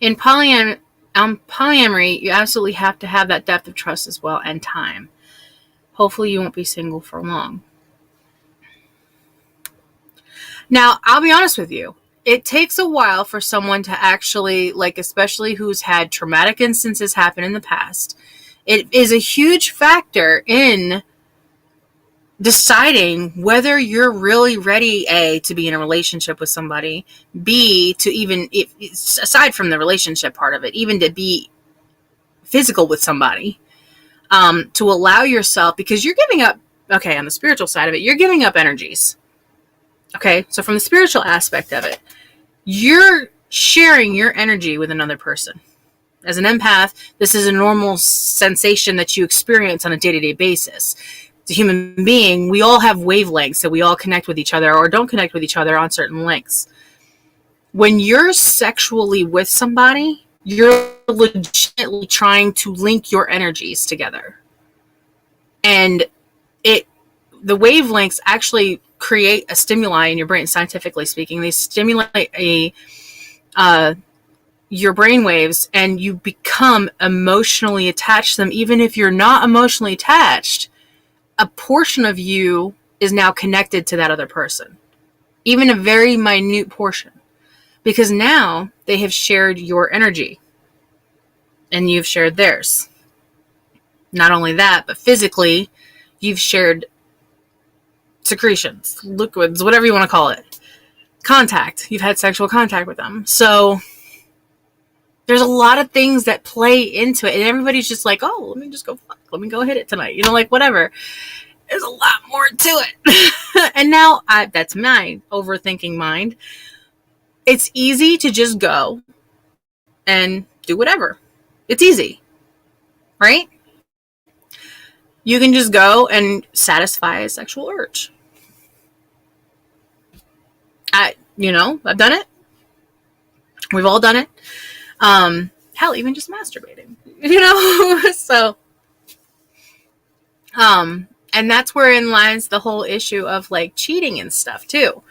In polyamory, you absolutely have to have that depth of trust as well, and time. Hopefully you won't be single for long. Now, I'll be honest with you. It takes a while for someone to actually, like, especially who's had traumatic instances happen in the past. It is a huge factor in deciding whether you're really ready, A, to be in a relationship with somebody, B, to even, aside from the relationship part of it, even to be physical with somebody, to allow yourself, because you're giving up, okay, on the spiritual side of it, you're giving up energies. Okay, so from the spiritual aspect of it, you're sharing your energy with another person. As an empath, this is a normal sensation that you experience on a day-to-day basis. As a human being, we all have wavelengths, so we all connect with each other or don't connect with each other on certain lengths. When you're sexually with somebody, you're legitimately trying to link your energies together. And the wavelengths actually create a stimuli in your brain, scientifically speaking. They stimulate your brain waves, and you become emotionally attached to them. Even if you're not emotionally attached, a portion of you is now connected to that other person, even a very minute portion, because now they have shared your energy and you've shared theirs. Not only that, but physically, you've shared secretions, liquids, whatever you want to call it. Contact. You've had sexual contact with them. So there's a lot of things that play into it, and everybody's just like, oh, let me just go fuck. Let me go hit it tonight. You know, like, whatever. There's a lot more to it. And now, that's my overthinking mind. It's easy to just go and do whatever. It's easy. Right? You can just go and satisfy a sexual urge. I've done it. We've all done it. Hell, even just masturbating, so, and that's wherein lies the whole issue of, like, cheating and stuff too.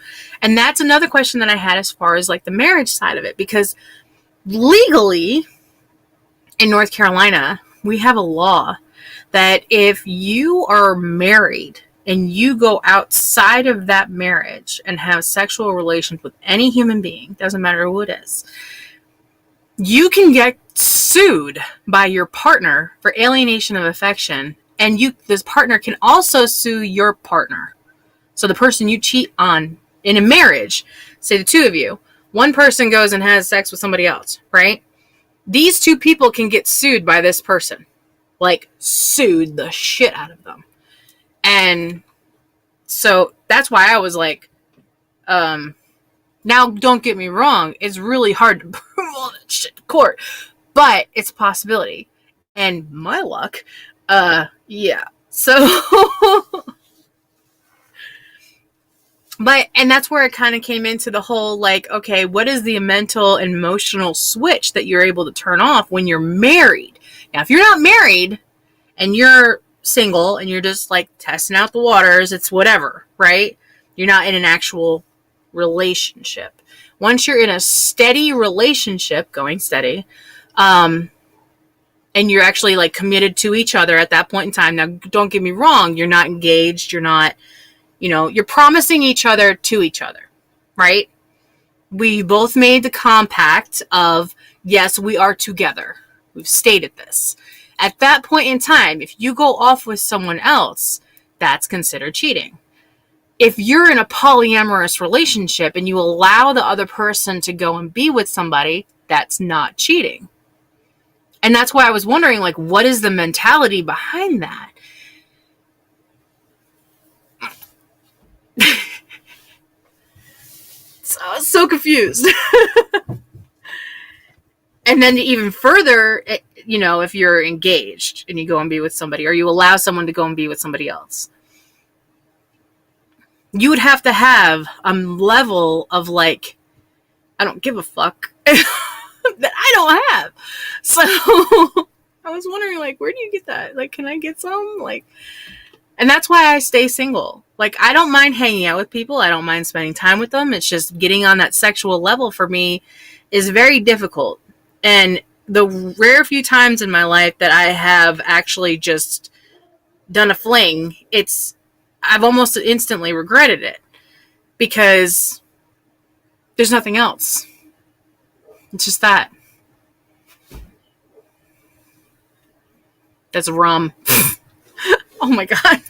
And that's another question that I had as far as, like, the marriage side of it, because legally in North Carolina, we have a law that if you are married and you go outside of that marriage and have sexual relations with any human being, doesn't matter who it is, you can get sued by your partner for alienation of affection, and this partner can also sue your partner. So the person you cheat on in a marriage, say the two of you, one person goes and has sex with somebody else, right? These two people can get sued by this person. Like, sued the shit out of them. And so that's why I was like, now don't get me wrong, it's really hard to prove all that shit to court, but it's a possibility. And my luck, yeah. So, and that's where it kind of came into the whole, like, okay, what is the mental and emotional switch that you're able to turn off when you're married? Now, if you're not married and you're single and you're just, like, testing out the waters, it's whatever, right? You're not in an actual relationship. Once you're in a steady relationship, going steady, and you're actually, like, committed to each other at that point in time. Now, don't get me wrong, you're not engaged, you're not, you're promising each other to each other, right? We both made the compact of, yes, we are together. We've stated this. At that point in time, if you go off with someone else, that's considered cheating. If you're in a polyamorous relationship and you allow the other person to go and be with somebody, that's not cheating. And that's why I was wondering, like, what is the mentality behind that? So I was so confused. And then even further, if you're engaged and you go and be with somebody, or you allow someone to go and be with somebody else, you would have to have a level of, like, I don't give a fuck that I don't have. So I was wondering, like, where do you get that? Like, can I get some? Like, And that's why I stay single. Like, I don't mind hanging out with people. I don't mind spending time with them. It's just getting on that sexual level for me is very difficult. And the rare few times in my life that I have actually just done a fling, I've almost instantly regretted it because there's nothing else. It's just that. That's rum. Oh my God.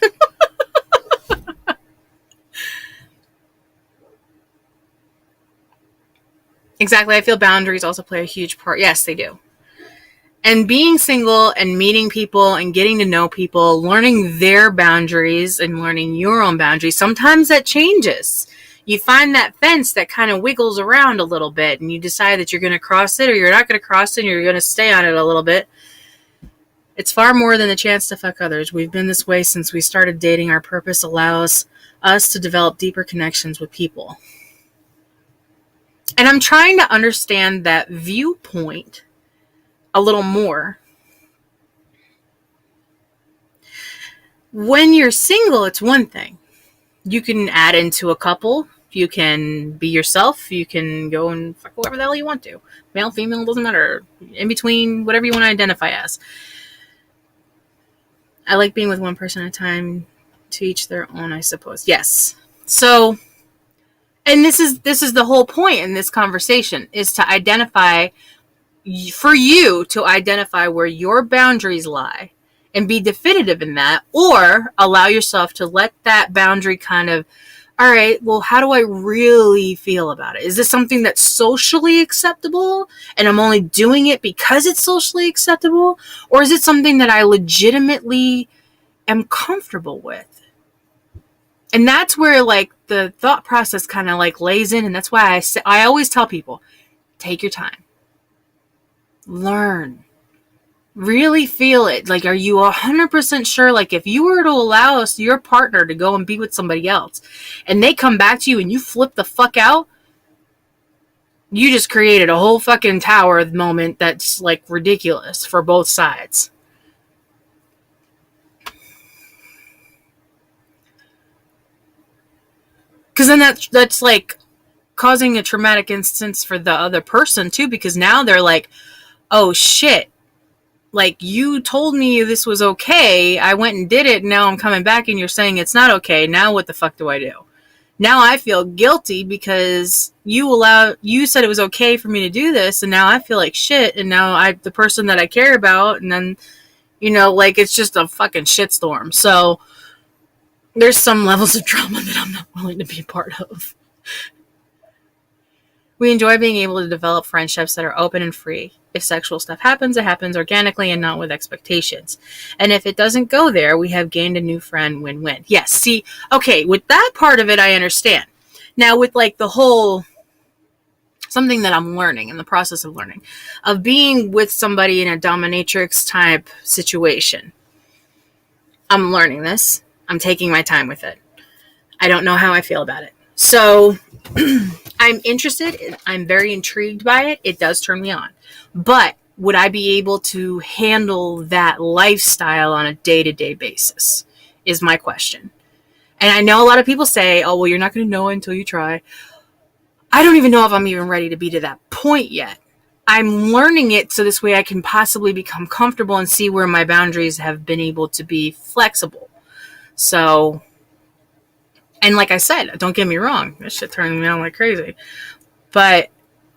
Exactly. I feel boundaries also play a huge part. Yes, they do. And being single and meeting people and getting to know people, learning their boundaries and learning your own boundaries, sometimes that changes. You find that fence that kind of wiggles around a little bit and you decide that you're going to cross it or you're not going to cross it and you're going to stay on it a little bit. It's far more than the chance to fuck others. We've been this way since we started dating. Our purpose allows us to develop deeper connections with people. And I'm trying to understand that viewpoint a little more. When you're single, it's one thing. You can add into a couple. You can be yourself. You can go and fuck whoever the hell you want to. Male, female, doesn't matter. In between, whatever you want to identify as. I like being with one person at a time, to each their own, I suppose. Yes. So, and this is the whole point in this conversation, is to identify, for you to identify where your boundaries lie and be definitive in that, or allow yourself to let that boundary kind of, all right, well, how do I really feel about it? Is this something that's socially acceptable and I'm only doing it because it's socially acceptable? Or is it something that I legitimately am comfortable with? And that's where like the thought process kind of like lays in. And that's why I always tell people, take your time. Learn. Really feel it. Like, are you 100% sure? Like, if you were to allow your partner to go and be with somebody else and they come back to you and you flip the fuck out, you just created a whole fucking tower moment that's like ridiculous for both sides. Because then that's like causing a traumatic instance for the other person too, because now they're like, oh shit. Like, you told me this was okay. I went and did it. And now I'm coming back and you're saying it's not okay. Now what the fuck do I do? Now I feel guilty because you said it was okay for me to do this. And now I feel like shit. And now the person that I care about. And then, like, it's just a fucking shitstorm. So there's some levels of trauma that I'm not willing to be a part of. We enjoy being able to develop friendships that are open and free. If sexual stuff happens, it happens organically and not with expectations. And if it doesn't go there, we have gained a new friend, win-win. Yes, see, okay, with that part of it, I understand. Now, with like the whole, something that I'm learning, in the process of learning, of being with somebody in a dominatrix type situation. I'm learning this. I'm taking my time with it. I don't know how I feel about it. So I'm interested. I'm very intrigued by it. It does turn me on. But would I be able to handle that lifestyle on a day-to-day basis is my question. And I know a lot of people say, oh, well, you're not going to know until you try. I don't even know if I'm even ready to be to that point yet. I'm learning it so this way I can possibly become comfortable and see where my boundaries have been able to be flexible. So, and like I said, don't get me wrong, this shit turning me on like crazy. But,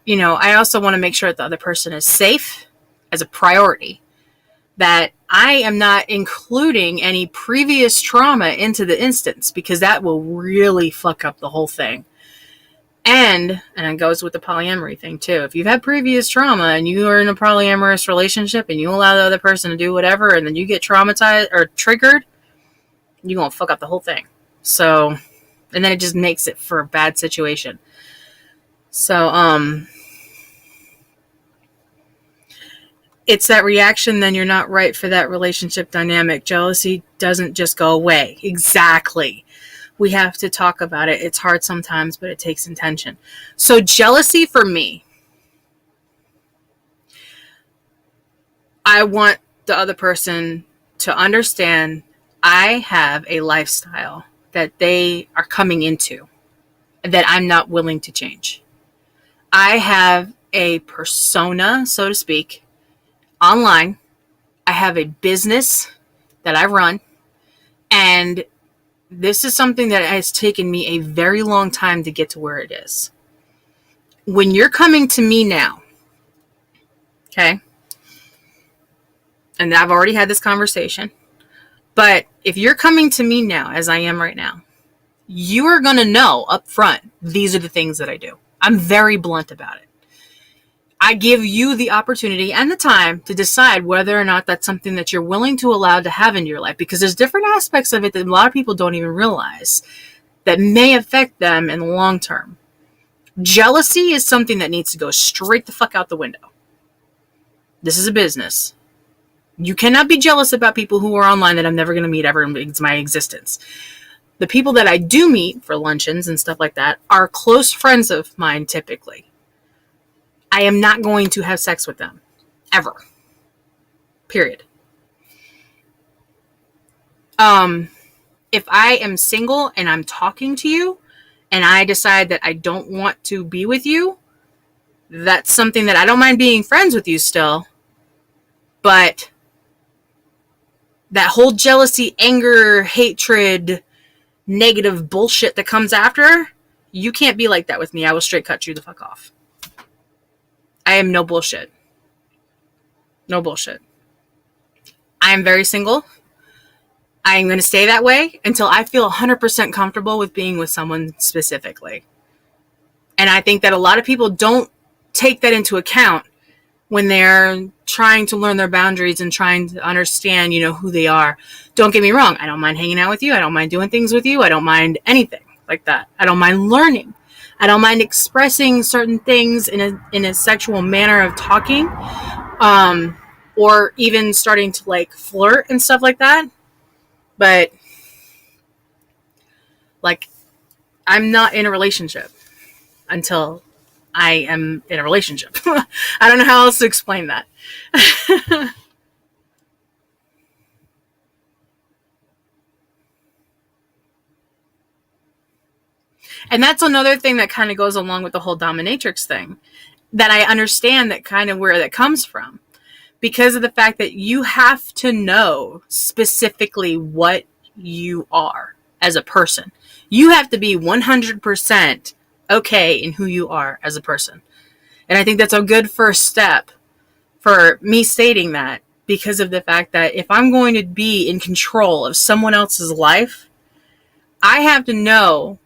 I also want to make sure that the other person is safe as a priority. That I am not including any previous trauma into the instance, because that will really fuck up the whole thing. And it goes with the polyamory thing too. If you've had previous trauma and you are in a polyamorous relationship and you allow the other person to do whatever and then you get traumatized or triggered, you're going to fuck up the whole thing. So, and then it just makes it for a bad situation. So, it's that reaction, then you're not right for that relationship dynamic. Jealousy doesn't just go away. Exactly. We have to talk about it. It's hard sometimes, but it takes intention. So jealousy for me, I want the other person to understand I have a lifestyle that they are coming into that I'm not willing to change. I have a persona, so to speak, online. I have a business that I run. And this is something that has taken me a very long time to get to where it is. When you're coming to me now, okay, and I've already had this conversation, but if you're coming to me now, as I am right now, you are going to know up front, these are the things that I do. I'm very blunt about it. I give you the opportunity and the time to decide whether or not that's something that you're willing to allow to have in your life, because there's different aspects of it that a lot of people don't even realize that may affect them in the long term. Jealousy is something that needs to go straight the fuck out the window. This is a business. You cannot be jealous about people who are online that I'm never going to meet ever in my existence. The people that I do meet for luncheons and stuff like that are close friends of mine typically. I am not going to have sex with them. Ever. Period. If I am single and I'm talking to you and I decide that I don't want to be with you, that's something that I don't mind being friends with you still. But that whole jealousy, anger, hatred, negative bullshit that comes after, you can't be like that with me. I will straight cut you the fuck off. I am no bullshit. No bullshit. I am very single. I am going to stay that way until I feel 100% comfortable with being with someone specifically. And I think that a lot of people don't take that into account when they're trying to learn their boundaries and trying to understand, who they are. Don't get me wrong. I don't mind hanging out with you. I don't mind doing things with you. I don't mind anything like that. I don't mind learning. I don't mind expressing certain things in a sexual manner of talking, or even starting to flirt and stuff like that. But I'm not in a relationship until I am in a relationship. I don't know how else to explain that. And that's another thing that kind of goes along with the whole dominatrix thing, that I understand that kind of where that comes from, because of the fact that you have to know specifically what you are as a person. You have to be 100% okay in who you are as a person. And I think that's a good first step for me stating that, because of the fact that if I'm going to be in control of someone else's life, I have to know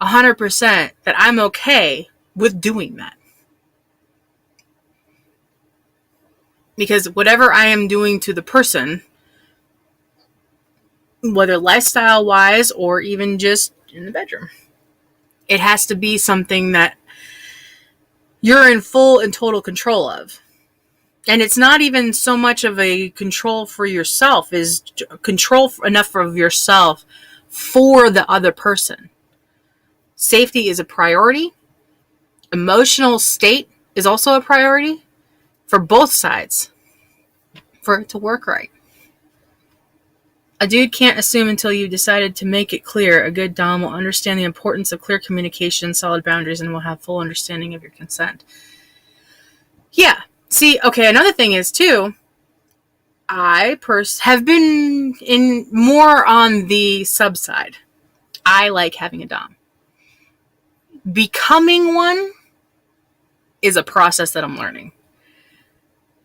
100% that I'm okay with doing that. Because whatever I am doing to the person, whether lifestyle wise or even just in the bedroom, it has to be something that you're in full and total control of. And it's not even so much of a control for yourself, is control enough of yourself for the other person. Safety is a priority. Emotional state is also a priority for both sides for it to work right. A dude can't assume until you've decided to make it clear. A good dom will understand the importance of clear communication, solid boundaries, and will have full understanding of your consent. Yeah. See, okay, another thing is, too, I have been in more on the sub side. I like having a dom. Becoming one is a process that I'm learning.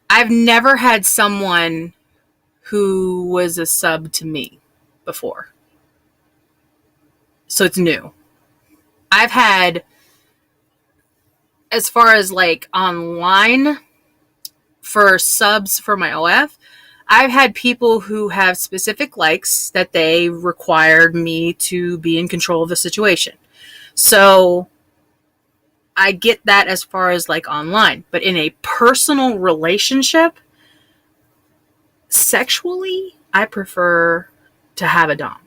I've never had someone who was a sub to me before. So it's new. I've had, as far as online for subs for my OF, I've had people who have specific likes that they required me to be in control of the situation. So I get that as far as online. But in a personal relationship, sexually, I prefer to have a dom.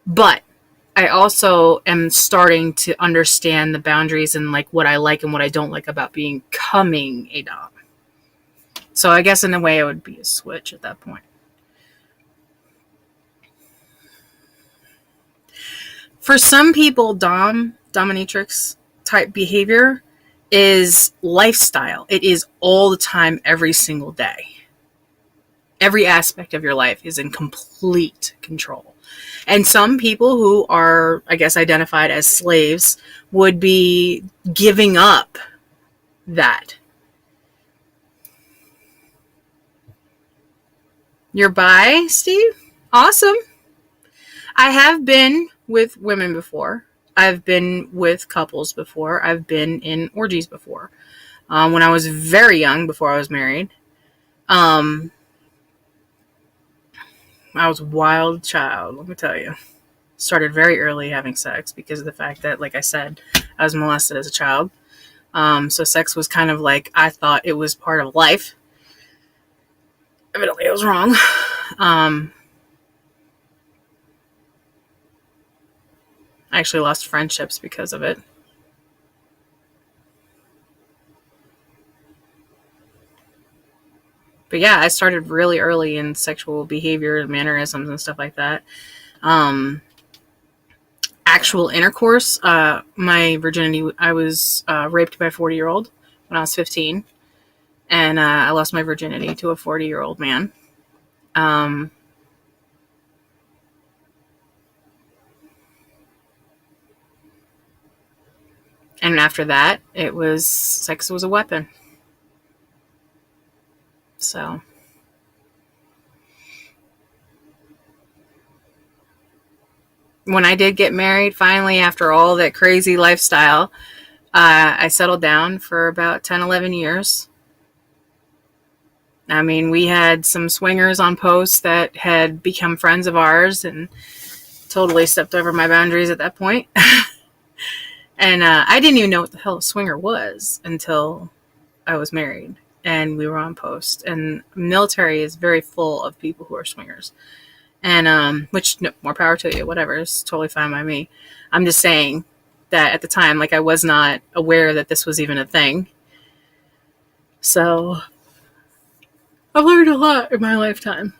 But I also am starting to understand the boundaries and what I like and what I don't like about becoming a dom. So I guess in a way it would be a switch at that point. For some people, dominatrix type behavior is lifestyle. It is all the time, every single day. Every aspect of your life is in complete control. And some people who are, I guess, identified as slaves would be giving up that. You're bi, Steve? Awesome. I have been with women before. I've been with couples before. I've been in orgies before. When I was very young, before I was married. I was a wild child, let me tell you. Started very early having sex because of the fact that, like I said, I was molested as a child. So sex was kind of like, I thought it was part of life. Evidently, I was wrong. I actually lost friendships because of it. But yeah, I started really early in sexual behavior and mannerisms and stuff like that. Actual intercourse, my virginity, I was raped by a 40-year-old when I was 15. And I lost my virginity to a 40-year-old man. And after that, sex was a weapon. So. When I did get married, finally, after all that crazy lifestyle, I settled down for about 10, 11 years. I mean, we had some swingers on post that had become friends of ours and totally stepped over my boundaries at that point. And I didn't even know what the hell a swinger was until I was married and we were on post. And military is very full of people who are swingers. And, which, no, more power to you, whatever, it's totally fine by me. I'm just saying that at the time, like, I was not aware that this was even a thing. So, I've learned a lot in my lifetime.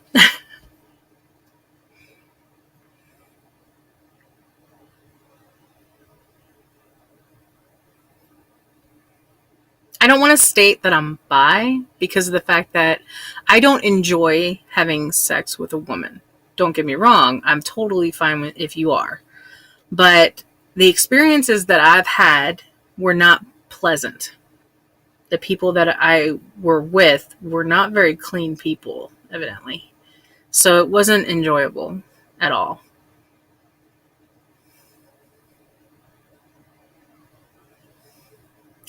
I don't want to state that I'm bi because of the fact that I don't enjoy having sex with a woman. Don't get me wrong, I'm totally fine with if you are. But the experiences that I've had were not pleasant. The people that I were with were not very clean people, evidently. So it wasn't enjoyable at all.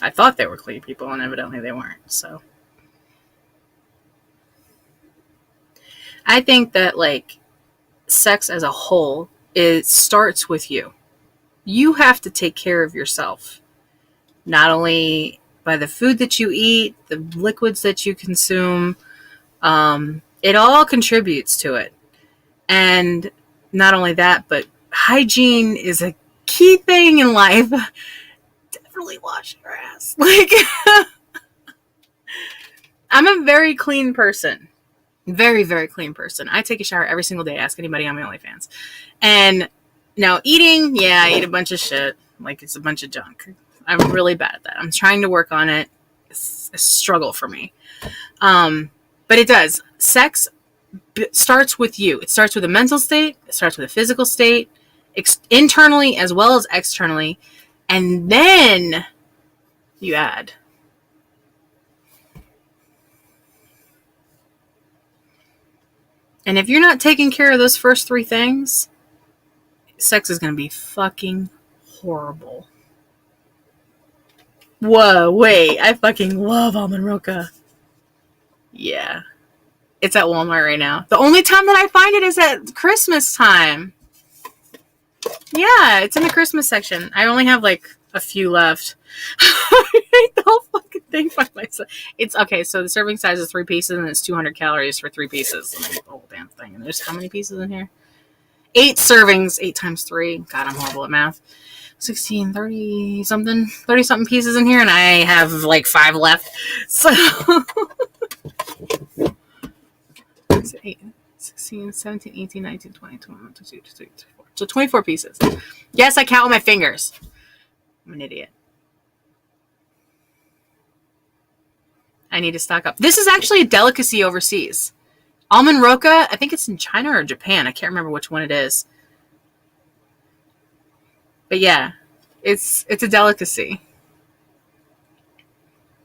I thought they were clean people, and evidently they weren't. So I think that, like, sex as a whole, it starts with you. You have to take care of yourself. Not only by the food that you eat, the liquids that you consume, it all contributes to it. And not only that, but hygiene is a key thing in life. Definitely wash your ass. Like, I'm a very clean person. Very, very clean person. I take a shower every single day. Ask anybody on my OnlyFans. And now eating, yeah, I eat a bunch of shit. Like, it's a bunch of junk. I'm really bad at that. I'm trying to work on it. It's a struggle for me. But it does. Sex starts with you. It starts with a mental state. It starts with a physical state. Internally as well as externally. And then you add. And if you're not taking care of those first three things, sex is going to be fucking horrible. Whoa, wait. I fucking love almond roca. Yeah. It's at Walmart right now. The only time that I find it is at Christmas time. Yeah, it's in the Christmas section. I only have like a few left. I ate the whole fucking thing by myself. It's okay, so the serving size is 3 pieces and it's 200 calories for 3 pieces. And I ate the whole damn thing. And there's how many pieces in here? 8 servings, 8 times 3. God, I'm horrible at math. 16, 30 something pieces in here, and I have like 5 left. So 8, 16, 17, 18, 19, 20, 21, 22, 23, 24. So 24 pieces. Yes, I count with my fingers. I'm an idiot. I need to stock up. This is actually a delicacy overseas. Almond roca, I think it's in China or Japan. I can't remember which one it is. But yeah, it's a delicacy.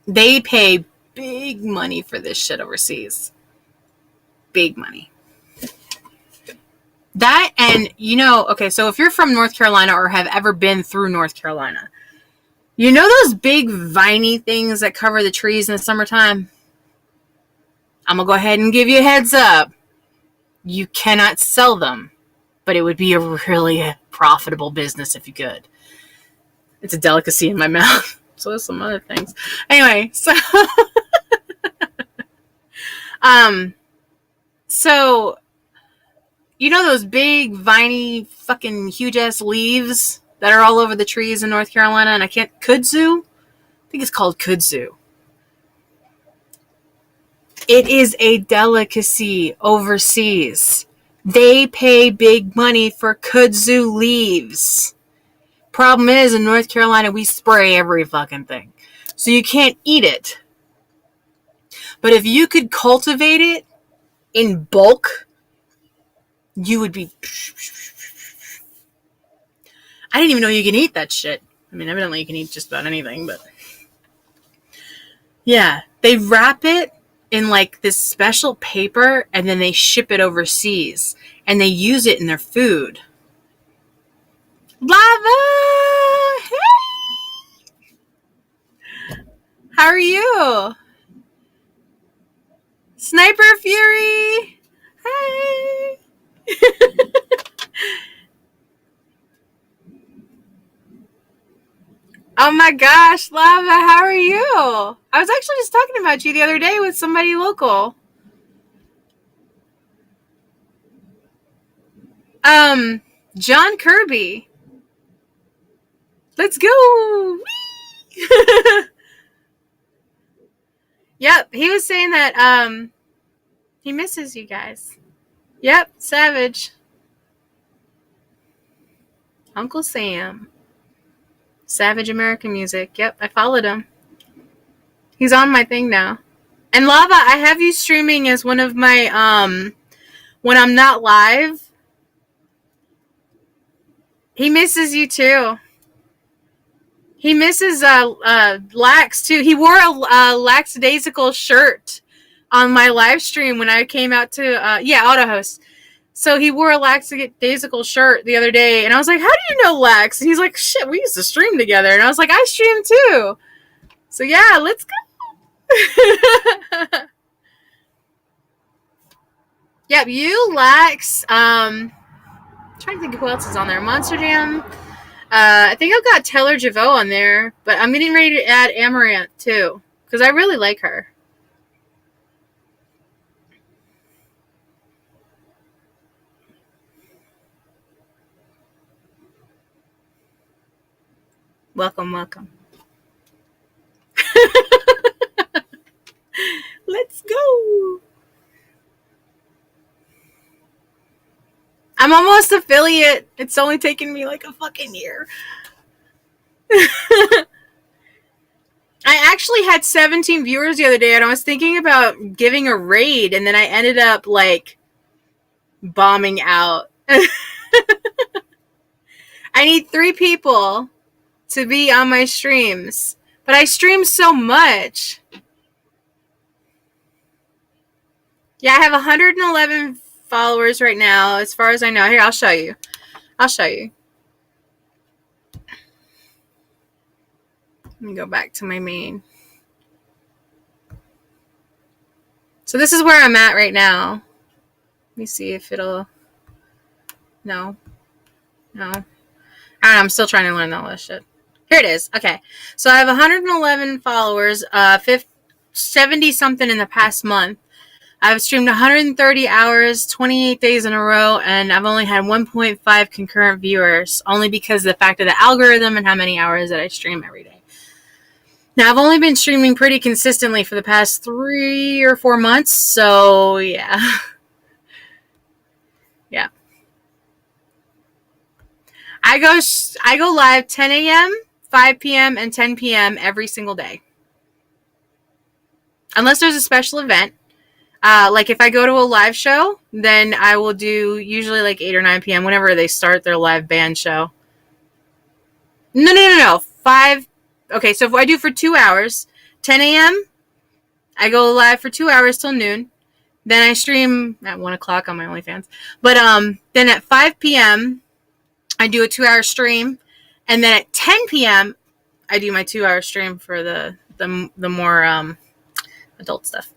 They pay big money for this shit overseas. Big money. That, and okay, so if you're from North Carolina or have ever been through North Carolina, you know those big viney things that cover the trees in the summertime? I'm going to go ahead and give you a heads up. You cannot sell them, but it would be a really profitable business if you could. It's a delicacy in my mouth. So there's some other things. Anyway, so so you know those big viney fucking huge ass leaves that are all over the trees in North Carolina, and kudzu? I think it's called kudzu. It is a delicacy overseas. They pay big money for kudzu leaves. Problem is, in North Carolina, we spray every fucking thing. So you can't eat it. But if you could cultivate it in bulk, you would be... I didn't even know you can eat that shit. I mean, evidently you can eat just about anything, but... Yeah, they wrap it in like this special paper, and then they ship it overseas. And they use it in their food. Lava! Hey! How are you? Sniper Fury! Hey! Oh my gosh, Lava, how are you? I was actually just talking about you the other day with somebody local. John Kirby. Let's go! Yep, he was saying that he misses you guys. Yep, Savage. Uncle Sam. Savage American Music. Yep, I followed him. He's on my thing now. And Lava, I have you streaming as one of my when I'm not live. He misses you too. He misses Lax too. He wore a lackadaisical shirt on my live stream when I came out to auto host. So he wore a lackadaisical shirt the other day, and I was like, "How do you know Lax?" And he's like, "Shit, we used to stream together." And I was like, "I stream too." So yeah, let's go. Yep, you Lax. Trying to think of who else is on there. Monster Jam. I think I've got Taylor Javot on there, but I'm getting ready to add Amaranth too, because I really like her. Welcome, welcome. Let's go. I'm almost affiliate. It's only taken me like a fucking year. I actually had 17 viewers the other day, and I was thinking about giving a raid, and then I ended up like bombing out. I need 3 people to be on my streams, but I stream so much. Yeah, I have 111 followers right now, as far as I know. Here, I'll show you. Let me go back to my main. So this is where I'm at right now. Let me see if it'll... No. I don't know, I'm still trying to learn all this shit. Here it is. Okay. So I have 111 followers, 70 something in the past month. I've streamed 130 hours, 28 days in a row, and I've only had 1.5 concurrent viewers, only because of the fact of the algorithm and how many hours that I stream every day. Now, I've only been streaming pretty consistently for the past 3 or 4 months, so yeah. Yeah. I go live 10 a.m., 5 p.m., and 10 p.m. every single day. Unless there's a special event. Like if I go to a live show, then I will do usually like 8 or 9 p.m. whenever they start their live band show. No. 5. Okay, so if I do for 2 hours, 10 a.m., I go live for 2 hours till noon. Then I stream at 1 o'clock on my OnlyFans. But then at 5 p.m., I do a 2-hour stream. And then at 10 p.m., I do my 2-hour stream for the more adult stuff.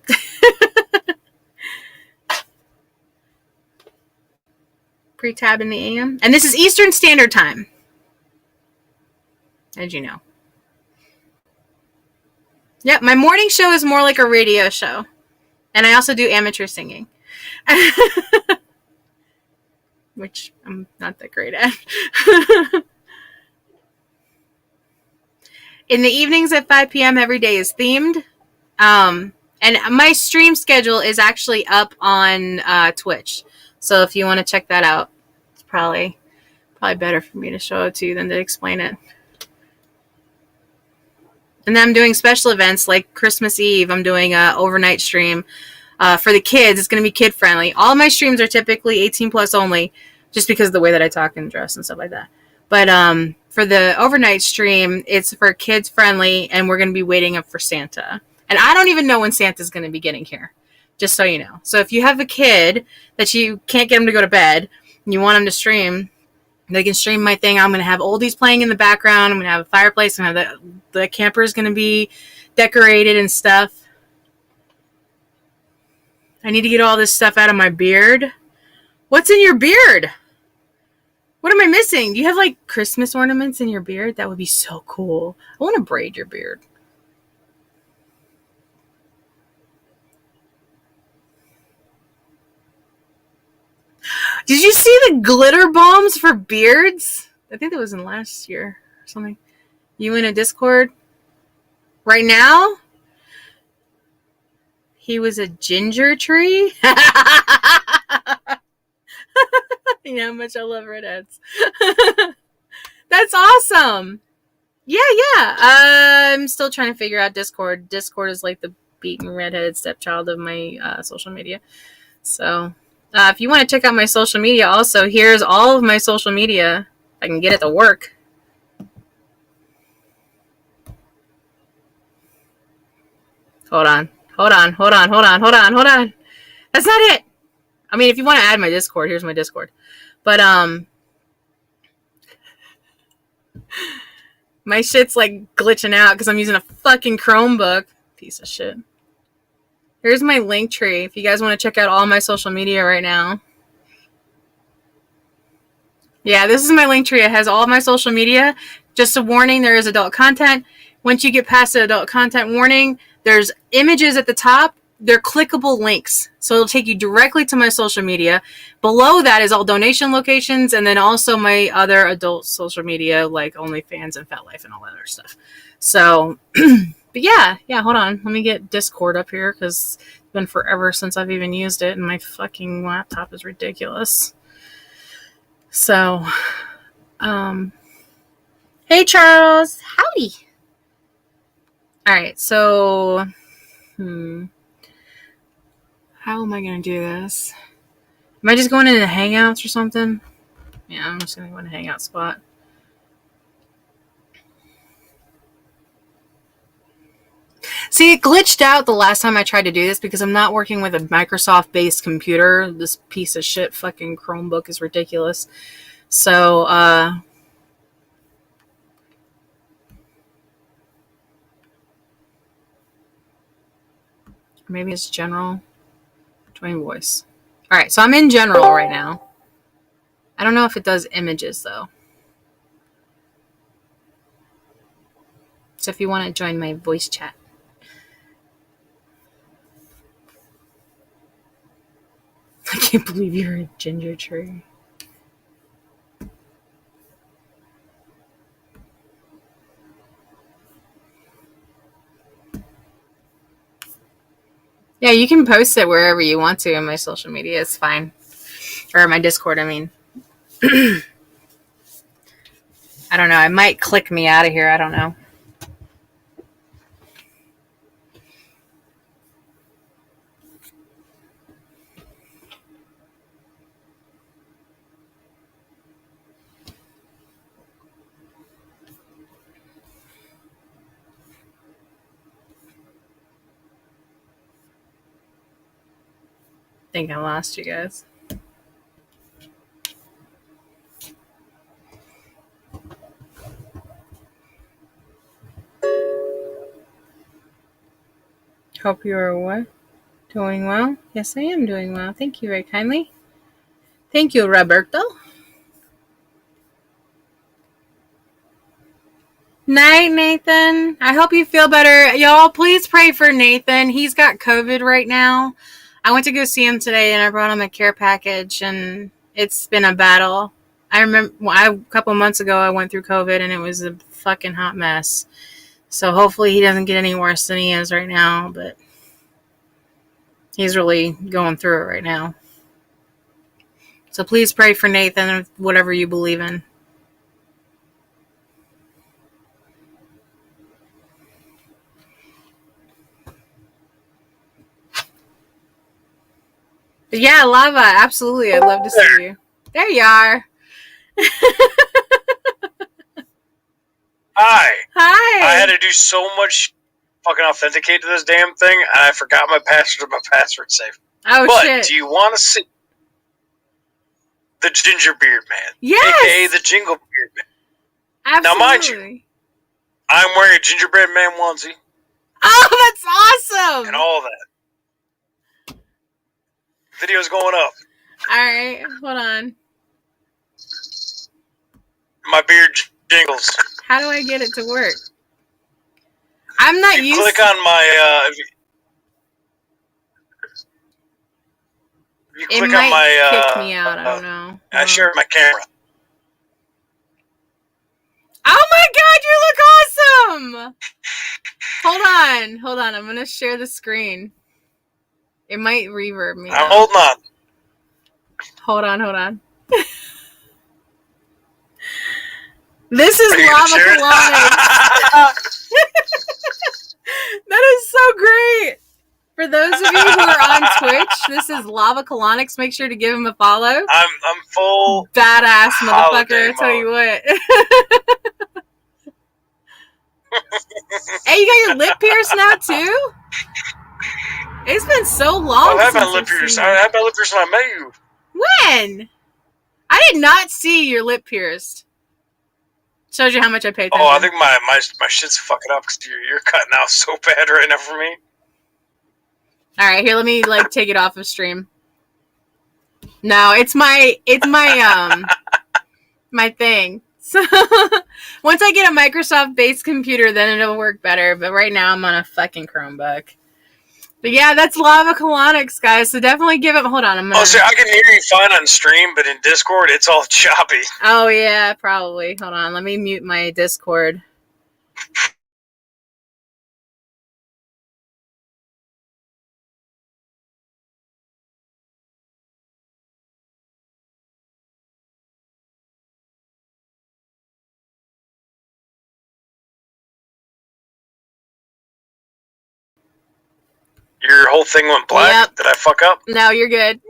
Pre-tab in the AM. And this is Eastern Standard Time. As you know. Yep, my morning show is more like a radio show. And I also do amateur singing. Which I'm not that great at. In the evenings at 5 p.m. every day is themed. And my stream schedule is actually up on Twitch. So if you want to check that out, it's probably better for me to show it to you than to explain it. And then I'm doing special events like Christmas Eve. I'm doing an overnight stream for the kids. It's going to be kid friendly. All my streams are typically 18 plus only, just because of the way that I talk and dress and stuff like that. But for the overnight stream, it's for kids friendly, and we're going to be waiting up for Santa. And I don't even know when Santa's going to be getting here, just so you know. So if you have a kid that you can't get them to go to bed and you want them to stream, they can stream my thing. I'm going to have oldies playing in the background. I'm going to have a fireplace. I'm going to have the camper is going to be decorated and stuff. I need to get all this stuff out of my beard. What's in your beard? What am I missing? Do you have like Christmas ornaments in your beard? That would be so cool. I want to braid your beard. Did you see the glitter bombs for beards? I think that was in last year or something. You in a Discord? Right now? He was a ginger tree? You know how much I love redheads. That's awesome. Yeah. I'm still trying to figure out Discord. Discord is like the beaten redheaded stepchild of my social media. So... if you want to check out my social media also, here's all of my social media. If I can get it to work. Hold on. That's not it. I mean, if you want to add my Discord, here's my Discord. But, my shit's like glitching out because I'm using a fucking Chromebook. Piece of shit. Here's my link tree if you guys want to check out all my social media right now. Yeah, this is my link tree. It has all of my social media. Just a warning, there is adult content. Once you get past the adult content warning, there's images at the top. They're clickable links. So it'll take you directly to my social media. Below that is all donation locations, and then also my other adult social media like OnlyFans and FetLife and all that other stuff. So... But yeah, hold on. Let me get Discord up here because it's been forever since I've even used it, and my fucking laptop is ridiculous. So, hey Charles, howdy. All right, so, how am I gonna do this? Am I just going into Hangouts or something? Yeah, I'm just gonna go in a Hangout spot. See, it glitched out the last time I tried to do this because I'm not working with a Microsoft-based computer. This piece of shit fucking Chromebook is ridiculous. So, maybe it's general. Join voice. Alright, so I'm in general right now. I don't know if it does images, though. So if you want to join my voice chat. I can't believe you're a ginger tree. Yeah, you can post it wherever you want to in my social media. It's fine. Or my Discord, I mean. I don't know. It might click me out of here. I don't know. I think I lost you guys. Hope you are what? Doing well? Yes, I am doing well. Thank you very kindly. Thank you, Roberto. Night, Nathan. I hope you feel better. Y'all, please pray for Nathan. He's got COVID right now. I went to go see him today, and I brought him a care package, and it's been a battle. I remember a couple months ago, I went through COVID, and it was a fucking hot mess. So hopefully he doesn't get any worse than he is right now, but he's really going through it right now. So please pray for Nathan, whatever you believe in. But yeah, Lava, absolutely. I'd love to see you. There you are. Hi. Hi. I had to do so much fucking authenticate to this damn thing, and I forgot my password. My password safe. Oh, but shit. Do you want to see the Ginger Beard Man? Yes. AKA the Jingle Beard Man. Absolutely. Now, mind you, I'm wearing a gingerbread man onesie. Oh, that's awesome. And all that. Video's going up. All right, hold on. My beard jingles. How do I get it to work? I'm not used. Click on my. If you it click might on my. Kick me out. I don't know. I shared my camera. Oh my God! You look awesome. Hold on. I'm gonna share the screen. It might reverb me. I'm holding on. Hold on. This is Lava Colonics. That is so great. For those of you who are on Twitch, this is Lava Colonics. Make sure to give him a follow. I'm full badass motherfucker. I tell you what. Hey, you got your lip pierced now too? It's been so long. I had my lip pierced. I had my lip pierced when I met you. When? I did not see your lip pierced. Shows you how much I pay attention. Oh, I think my shit's fucking up because you're cutting out so bad right now for me. All right, here, let me take it off of stream. No, it's my my thing. So once I get a Microsoft-based computer, then it'll work better. But right now, I'm on a fucking Chromebook. But yeah, that's Lava Colonics, guys. So definitely give it. Hold on, I'm gonna. Oh, see, I can hear you fine on stream, but in Discord, it's all choppy. Oh yeah, probably. Hold on, let me mute my Discord. Your whole thing went black? Yep. Did I fuck up? No, you're good.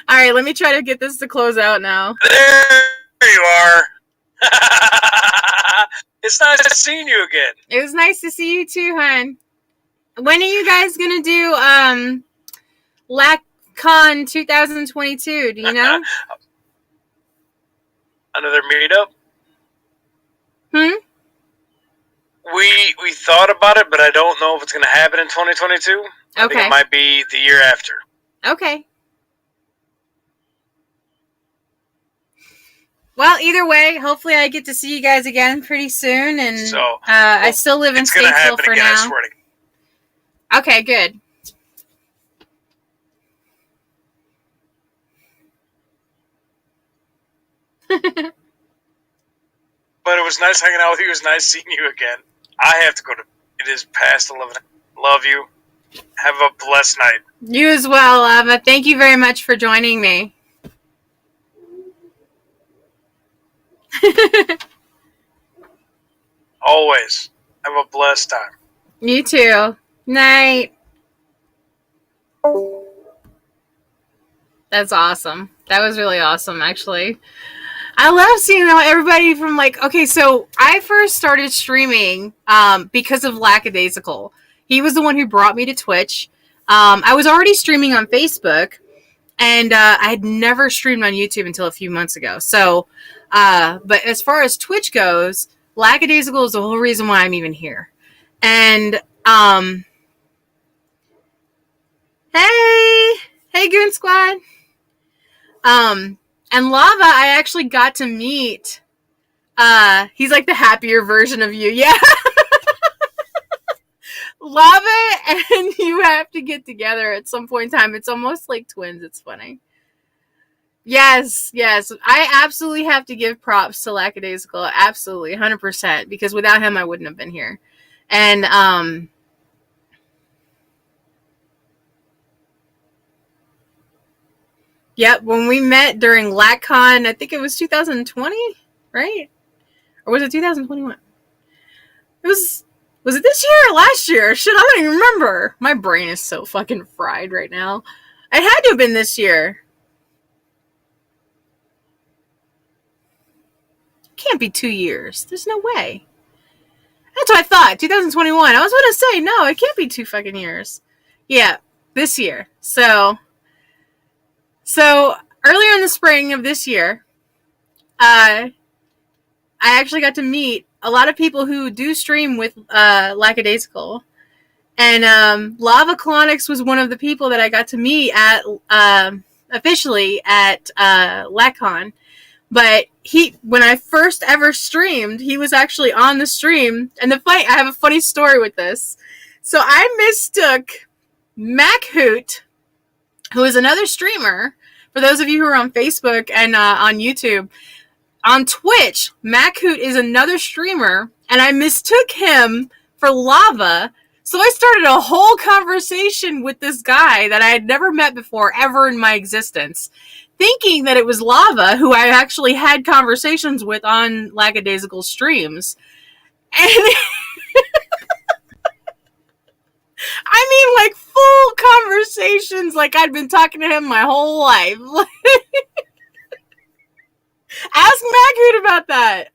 All right, let me try to get this to close out now. There you are. It's nice seeing you again. It was nice to see you too, hon. When are you guys going to do LACCon 2022? Do you know? Another meetup? Hmm? We thought about it, but I don't know if it's going to happen in 2022. I think it might be the year after. Okay. Well, either way, hopefully I get to see you guys again pretty soon. And so, I still live in Statesville for now. I swear to God. Okay, good. But it was nice hanging out with you. It was nice seeing you again. I have to go to... It is past 11. Love you. Have a blessed night. You as well, Lava. Thank you very much for joining me. Always. Have a blessed time. You too. Night. That's awesome. That was really awesome, actually. I love seeing how everybody from like, okay, so I first started streaming because of Lackadaisical. He was the one who brought me to Twitch. I was already streaming on Facebook, and I had never streamed on YouTube until a few months ago. So, but as far as Twitch goes, Lackadaisical is the whole reason why I'm even here. And, hey, Goon Squad. And Lava, I actually got to meet. He's like the happier version of you. Yeah. Lava and you have to get together at some point in time. It's almost like twins. It's funny. Yes. I absolutely have to give props to Lackadaisical. Absolutely. 100%. Because without him, I wouldn't have been here. And, yep, when we met during LACCon, I think it was 2020, right? Or was it 2021? Was it this year or last year? Shit, I don't even remember. My brain is so fucking fried right now. It had to have been this year. It can't be 2 years. There's no way. That's what I thought. 2021. I was going to say, no, it can't be 2 fucking years. Yeah, this year. So earlier in the spring of this year, I actually got to meet a lot of people who do stream with Lackadaisical. And Lava Colonics was one of the people that I got to meet at officially at LACCon. But when I first ever streamed, he was actually on the stream. And I have a funny story with this. So I mistook Mac Hoot, who is another streamer, for those of you who are on Facebook and on YouTube. On Twitch, Mac Hoot is another streamer, and I mistook him for Lava. So I started a whole conversation with this guy that I had never met before, ever in my existence, thinking that it was Lava, who I actually had conversations with on Lackadaisical streams. And I mean, like, full conversations, like I'd been talking to him my whole life. Ask Mac Hoot about that.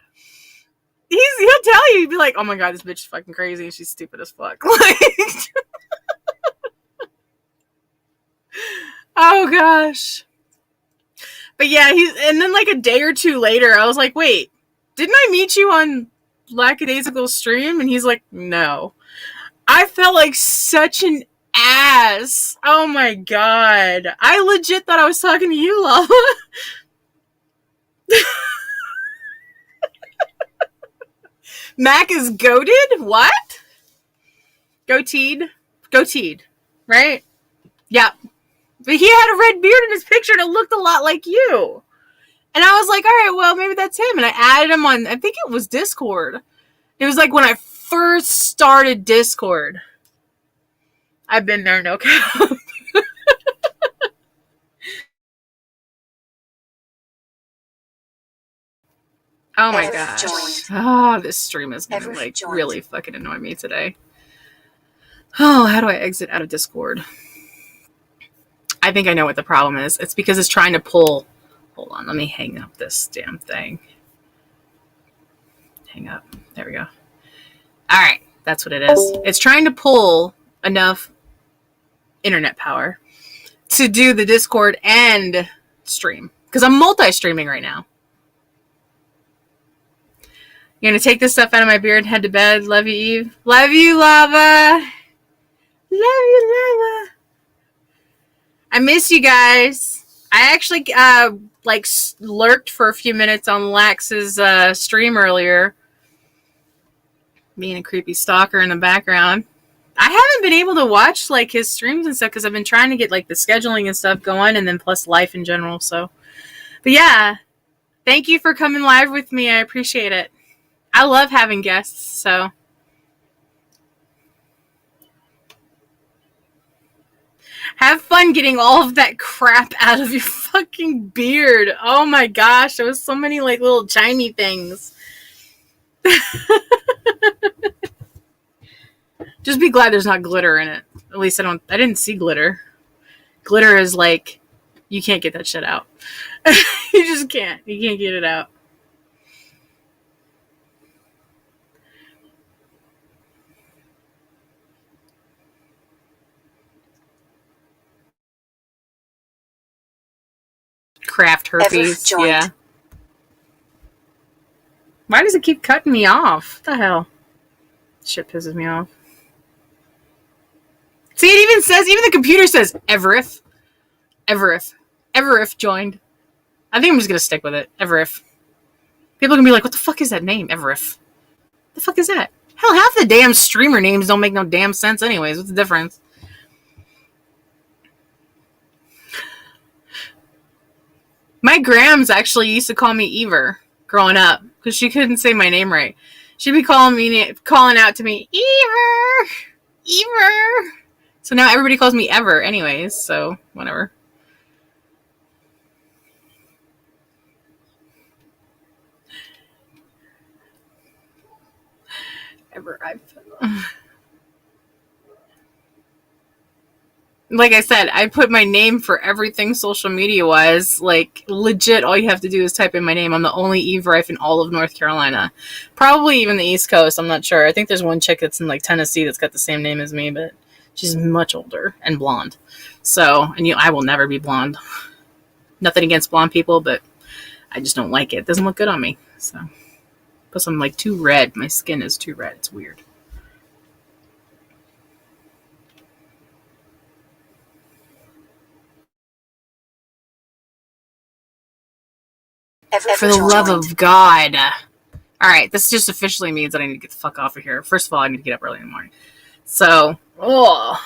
He'll tell you. He'd be like, oh my god, this bitch is fucking crazy and she's stupid as fuck. Oh gosh. But yeah, and then like a day or two later, I was like, wait, didn't I meet you on Lackadaisical stream? And he's like, no. I felt like such an ass. Oh my god. I legit thought I was talking to you, Lava. Mac is goated? What? Goateed, right? Yeah. But he had a red beard in his picture and it looked a lot like you. And I was like, all right, well, maybe that's him. And I added him on, I think it was Discord. It was like when I first started Discord. I've been there, no cap. Oh my gosh. Oh, this stream is gonna like really fucking annoy me today. Oh, how do I exit out of Discord? I think I know what the problem is. It's because it's trying to pull. Hold on, let me hang up this damn thing. Hang up. There we go. All right, that's what it is. It's trying to pull enough internet power to do the Discord and stream. Because I'm multi-streaming right now. You're going to take this stuff out of my beard and head to bed. Love you, Eve. Love you, Lava. Love you, Lava. I miss you guys. I actually lurked for a few minutes on Lax's stream earlier. Being a creepy stalker in the background. I haven't been able to watch like his streams and stuff because I've been trying to get like the scheduling and stuff going, and then plus life in general. So, but yeah, thank you for coming live with me. I appreciate it. I love having guests, so. Have fun getting all of that crap out of your fucking beard. Oh my gosh, there was so many like little shiny things. Just be glad there's not glitter in it. At least I didn't see glitter. Glitter is like, you can't get that shit out. You just can't. You can't get it out. Craft herpes. Yeah. Why does it keep cutting me off? What the hell? Shit pisses me off. See, it even says, even the computer says, Everif joined. I think I'm just going to stick with it. Everif. People are going to be like, what the fuck is that name? Everif. The fuck is that? Hell, half the damn streamer names don't make no damn sense anyways. What's the difference? My Grams actually used to call me Ever growing up because she couldn't say my name right. She'd be calling out to me, Ever. So now everybody calls me Ever anyways, so whatever. Like I said, I put my name for everything social media wise. Like legit, all you have to do is type in my name. I'm the only Eve Rife in all of North Carolina. Probably even the East Coast, I'm not sure. I think there's one chick that's in like Tennessee that's got the same name as me, but she's much older and blonde. So, and I will never be blonde. Nothing against blonde people, but I just don't like it. It doesn't look good on me. So, plus I'm like too red. My skin is too red. It's weird. For the love of God. Alright, this just officially means that I need to get the fuck off of here. First of all, I need to get up early in the morning. So, I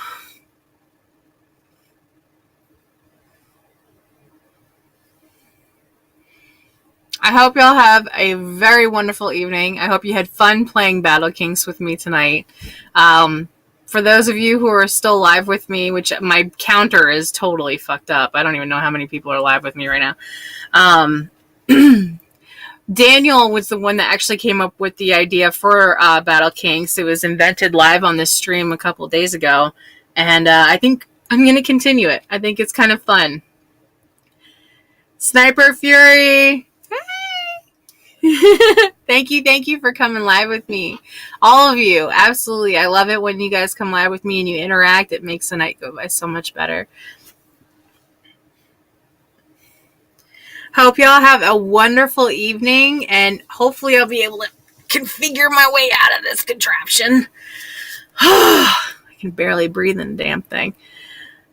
hope y'all have a very wonderful evening. I hope you had fun playing BattleKinks with me tonight. For those of you who are still live with me, which my counter is totally fucked up. I don't even know how many people are live with me right now. Daniel was the one that actually came up with the idea for BattleKinks. It was invented live on this stream a couple days ago, and I think I'm going to continue it. I think it's kind of fun. Sniper Fury, hey! Thank you for coming live with me. All of you, absolutely. I love it when you guys come live with me and you interact. It makes the night go by so much better. Hope y'all have a wonderful evening, and hopefully I'll be able to configure my way out of this contraption. I can barely breathe in the damn thing.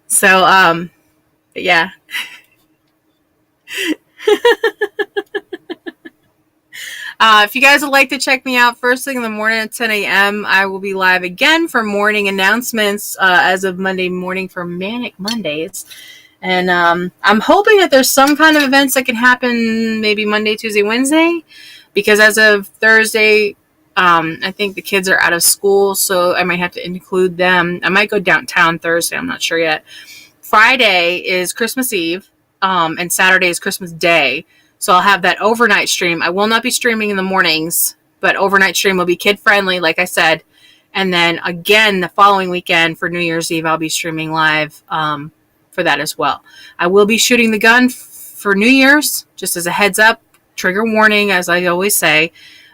So, yeah. If you guys would like to check me out first thing in the morning at 10 a.m., I will be live again for morning announcements as of Monday morning for Manic Mondays. And I'm hoping that there's some kind of events that can happen maybe Monday, Tuesday, Wednesday. Because as of Thursday, I think the kids are out of school, so I might have to include them. I might go downtown Thursday. I'm not sure yet. Friday is Christmas Eve, and Saturday is Christmas Day. So I'll have that overnight stream. I will not be streaming in the mornings, but overnight stream will be kid-friendly, like I said. And then again, the following weekend for New Year's Eve, I'll be streaming live for that as well. I will be shooting the gun for New Year's, just as a heads up, trigger warning, as I always say.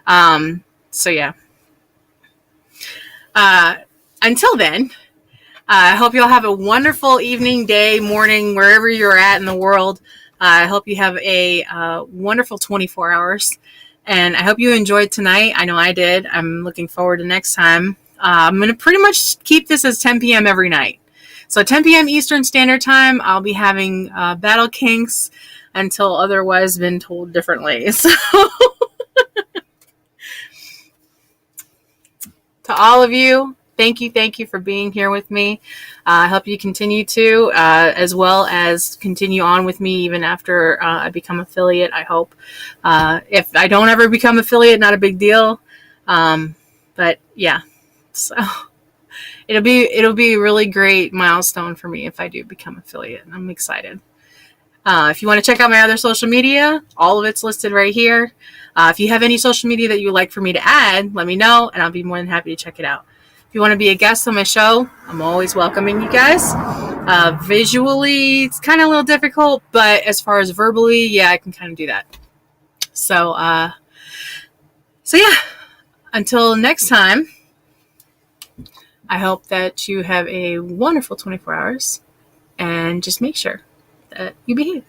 So yeah. Until then, I hope you'll have a wonderful evening, day, morning, wherever you're at in the world. I hope you have a wonderful 24 hours. And I hope you enjoyed tonight. I know I did. I'm looking forward to next time. I'm going to pretty much keep this as 10 p.m. every night. So 10 p.m. Eastern Standard Time, I'll be having BattleKinks until otherwise been told differently. So to all of you, thank you for being here with me. I hope you continue to, as well as continue on with me even after I become affiliate, I hope. If I don't ever become affiliate, not a big deal. But yeah, so it'll be a really great milestone for me if I do become affiliate. I'm excited. If you want to check out my other social media, all of it's listed right here. If you have any social media that you would like for me to add, let me know, and I'll be more than happy to check it out. If you want to be a guest on my show, I'm always welcoming you guys. Visually, it's kind of a little difficult, but as far as verbally, yeah, I can kind of do that. So yeah, until next time, I hope that you have a wonderful 24 hours, and just make sure that you behave.